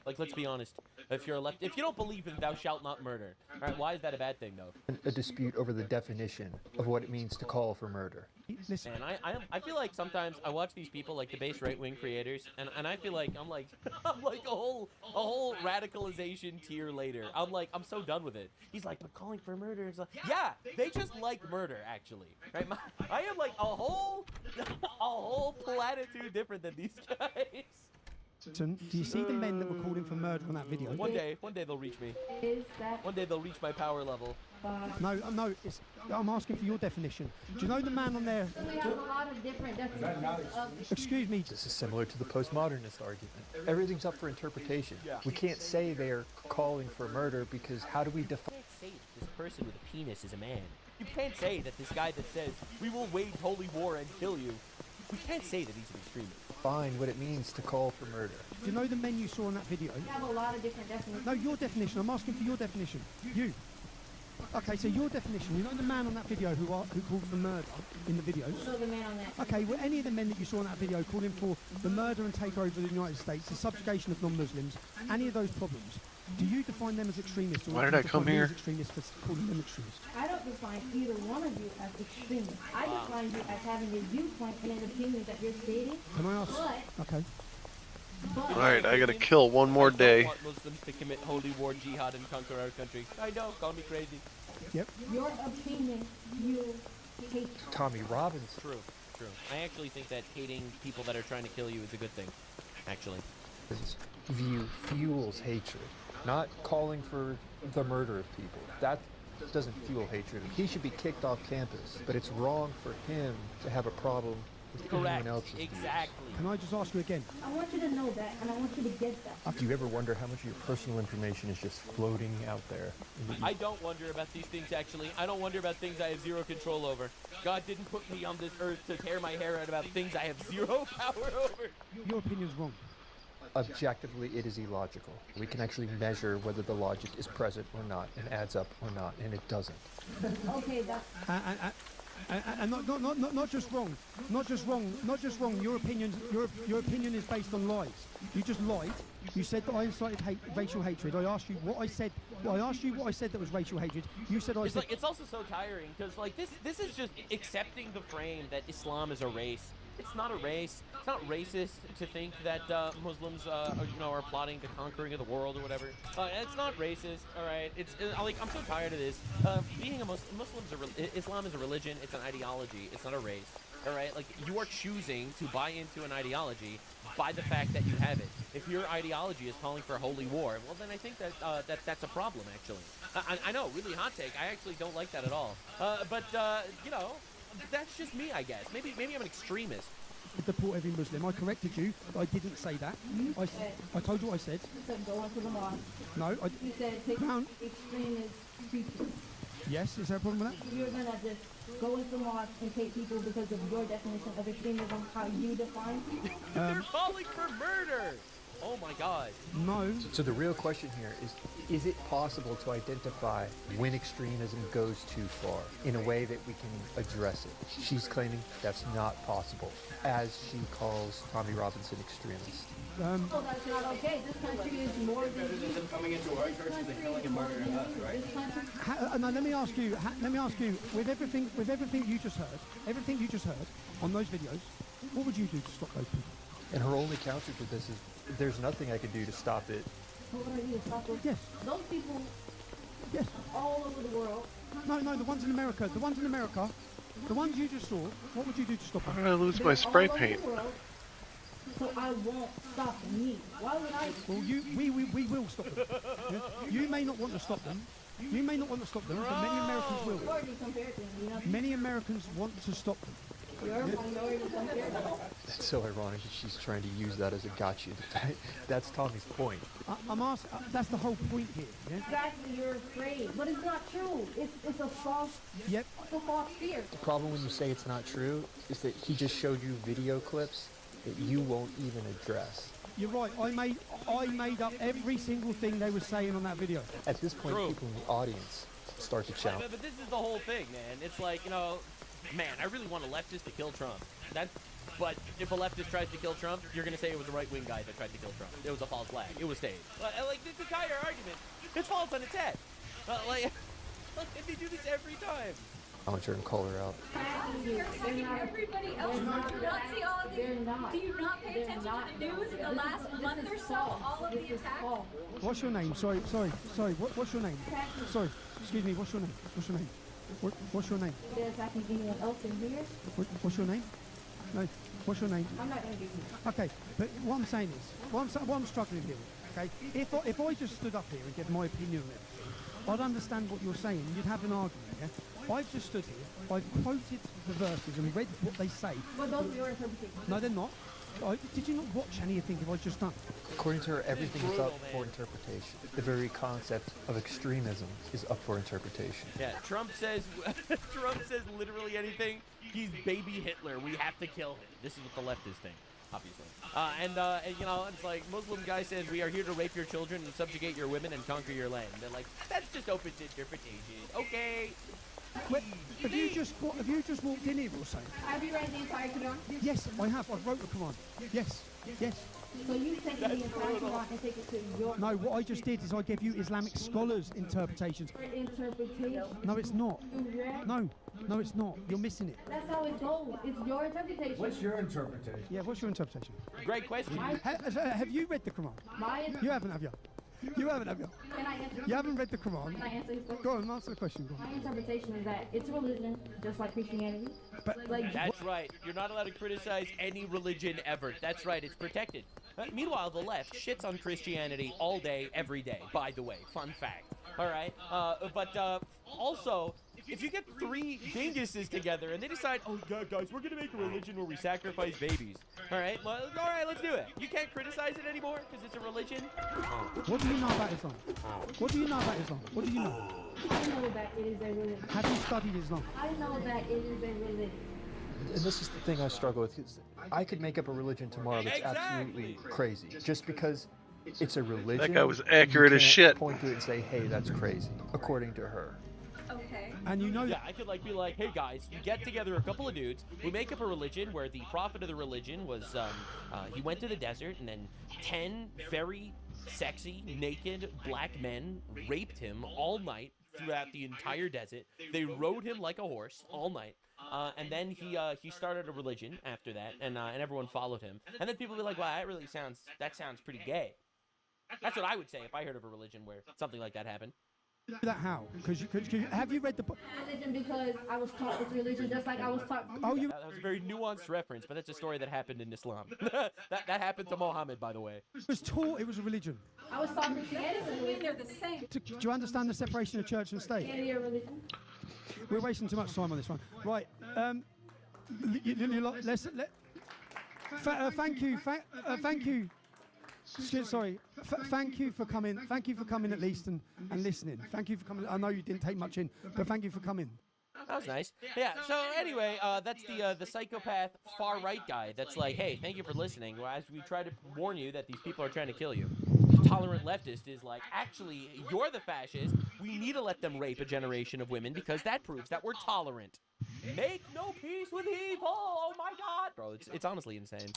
Like, let's be honest. If you're if you don't believe in "thou shalt not murder," all right, why is that a bad thing, though?
a dispute over the definition of what it means to call for murder.
Man, I feel like sometimes I watch these people, like the base right-wing creators, and I feel like I'm like a whole radicalization tier later. I'm so done with it. He's like, but calling for murder is like, yeah, they just like murder, actually. Right? I am like a whole platitude different than these guys.
Do you see the men that were calling for murder on that video?
One day they'll reach me. One day they'll reach my power level.
No, I'm asking for your definition. Do you know the man on there?
We have a lot of different definitions of...
Excuse me.
This is similar to the postmodernist argument. Everything's up for interpretation. We can't say they're calling for murder because how do we define...
You can't say that this person with a penis is a man. You can't say that this guy that says, we will wage holy war and kill you. We can't say that he's an extremist.
Define what it means to call for murder.
Do you know the men you saw in that video?
We have a lot of different definitions.
No, your definition. I'm asking for your definition. You. Okay, so your definition. You know the man on that video who called for murder in the video?
So the man on that.
Okay, well, any of the men that you saw in that video calling for the murder and takeover of the United States, the subjugation of non-Muslims, any of those problems, do you define them as extremists? Or
Why did I come here?
As extremists for calling them extremists?
I don't define either one of you as extremists. I define you as having a viewpoint and an opinion that you're stating.
Can I ask?
Okay.
Alright, I gotta kill one more day.
I want Muslims to commit holy war, jihad, and conquer our country. I know, call me crazy.
Yep.
Your opinion, you hate.
Tommy Robinson.
True. I actually think that hating people that are trying to kill you is a good thing. Actually.
His view fuels hatred, not calling for the murder of people. That doesn't fuel hatred. He should be kicked off campus, but it's wrong for him to have a problem with anyone else's views.
Exactly.
Can I just ask you again?
I want you to know that, and I want you to get that.
Do you ever wonder how much of your personal information is just floating out there?
I don't wonder about these things, actually. I don't wonder about things I have zero control over. God didn't put me on this earth to tear my hair out about things I have zero power over.
Your opinion's wrong.
Objectively, it is illogical. We can actually measure whether the logic is present or not, and adds up or not, and it doesn't.
Okay, that's...
And not just wrong. Your opinion is based on lies. You just lied. You said that I incited racial hatred. I asked you what I said. I asked you what I said that was racial hatred. You said I said.
It's also so tiring because like this is just accepting the frame that Islam is a race. It's not a race. It's not racist to think that Muslims, are plotting the conquering of the world or whatever. It's not racist. All right. It's I'm so tired of this. Being a Islam is a religion. It's an ideology. It's not a race. All right. Like you are choosing to buy into an ideology by the fact that you have it. If your ideology is calling for a holy war, well then I think that that's a problem actually. I know, really hot take. I actually don't like that at all. But that's just me, I guess. Maybe I'm an extremist.
Deport every Muslim. I corrected you. I didn't say that. I told you what I said.
You said go into the mosque.
No,
You said take extremist people.
Yes, is there a problem with that?
You're gonna just go into the mosque and take people because of your definition of extremism, how you define.
They're calling for murder. Oh my God.
No.
So the real question here is it possible to identify when extremism goes too far in a way that we can address it? She's claiming that's not possible, as she calls Tommy Robinson extremist.
Oh, that's not okay. This country is more than
coming into our churches and killing and murdering us, right?
Now let me ask you. With everything you just heard on those videos, what would you do to stop those people?
And her only counter to this is, there's nothing I can do to stop it.
What would I do to stop those?
Yes.
Those people.
Yes.
All over the world.
No, the ones in America. The ones you just saw. What would you do to stop them?
How did I lose my spray paint?
So I won't stop me. Why would I?
Well, we will stop them. Yeah? You may not want to stop them. But many Americans will. Many Americans want to stop them.
You're a minority, don't care.
It's so ironic that she's trying to use that as a gotcha. That's Tommy's point.
I'm asking. That's the whole point here. Yeah?
Exactly, you're afraid. But it's not true. It's a false,
Yep.
it's a false fear.
The problem when you say it's not true is that he just showed you video clips that you won't even address.
You're right. I made up every single thing they were saying on that video.
At this point, people in the audience start to shout.
But this is the whole thing, man. It's like, you know, man, I really want a leftist to kill Trump. But if a leftist tries to kill Trump, you're going to say it was a right-wing guy that tried to kill Trump. It was a false flag. It was staged. Like, this entire argument, it falls on its head. Like, they do this every time.
Challenge her and call her out.
Everybody else, do you not see all of these? Do you not pay attention to the news in the last month or so? All of the attacks?
What's your name? Sorry. What's your name? Sorry. Excuse me. What's your name? What's your name? What's your name?
There's actually anyone else in here.
What's your name? No. What's your name?
I'm not going to give you.
Okay, but what I'm saying is, what I'm struggling here, okay? If I just stood up here and gave my opinion on everything, I'd understand what you're saying. You'd have an argument, yeah? I've just stood here, I've quoted the verses and read what they say.
Well, those are your interpretations.
No, they're not. Did you not watch anything of I've just done?
According to her, everything is up for interpretation. The very concept of extremism is up for interpretation.
Yeah, Trump says literally anything. He's baby Hitler. We have to kill him. This is what the left is think, obviously. And you know, it's like Muslim guy says, we are here to rape your children and subjugate your women and conquer your land. They're like, that's just open to interpretation. Okay.
Wait, have you just walked in here or something?
Have you read the entire Quran?
Yes, I have. I've wrote the Quran. Yes.
So you take the entire Quran and take it to your...
No, what I just did is I gave you Islamic scholars' interpretations.
Interpretation?
No, it's not.
You read?
No, it's not. You're missing it.
That's how it goes. It's your interpretation.
What's your interpretation?
Yeah, what's your interpretation?
Great question.
Have you read the Quran? You haven't, have you? You haven't, have you?
Can I answer?
You haven't read the Quran.
Can I answer this question?
Go on, answer the question. Go on.
My interpretation is that it's a religion, just like Christianity.
But
like,
that's right. You're not allowed to criticize any religion ever. That's right. It's protected. Meanwhile, the left shits on Christianity all day, every day. By the way, fun fact. All right. But also, if you get three dinguses together and they decide, oh, guys, we're going to make a religion where we sacrifice babies. All right, well, all right, let's do it. You can't criticize it anymore because it's a religion.
What do you know about Islam? What do you know about Islam? What do you know?
I know that it is a religion.
Have you studied Islam?
I know that it is a religion.
And this is the thing I struggle with. Is I could make up a religion tomorrow that's absolutely crazy. Just because it's a religion.
That guy was accurate as shit.
Point to it and say, hey, that's crazy, according to her.
Okay.
And you know
yeah, I could be like, hey guys, we get together a couple of dudes, we make up a religion where the prophet of the religion was, he went to the desert and then 10 very sexy, naked black men raped him all night throughout the entire desert. They rode him like a horse all night. And then he started a religion after that, and everyone followed him. And then people be like, wow, that sounds pretty gay. That's what I would say if I heard of a religion where something like that happened.
That how? Because have you read the book?
Religion because I was taught with religion just like I was taught.
Oh, you.
That was a very nuanced reference, but that's a story that happened in Islam. that happened to Muhammad, by the way.
It was taught it was a religion.
I was taught Christianity. They're the same.
Do you understand the separation of church and state?
Christianity or religion?
We're wasting too much time on this one. Right. Thank you. Thank you. Sorry. Thank you for coming. Thank you for coming at least and listening. Thank you for coming. I know you didn't take much in, but thank you for coming.
That was nice. Yeah, so anyway, that's the psychopath far-right guy that's like, hey, thank you for listening. As we try to warn you that these people are trying to kill you. The tolerant leftist is like, actually, you're the fascist. We need to let them rape a generation of women because that proves that we're tolerant. Make no peace with evil! Oh my god! Bro, it's honestly insane.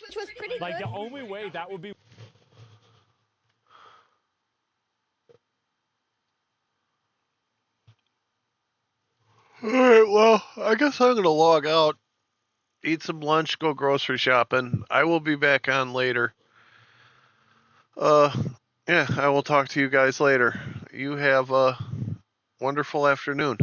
Which was pretty
like
good.
The only way that would be.
Alright, well, I guess I'm gonna log out, eat some lunch, go grocery shopping. I will be back on later. Yeah, I will talk to you guys later. You have a wonderful afternoon.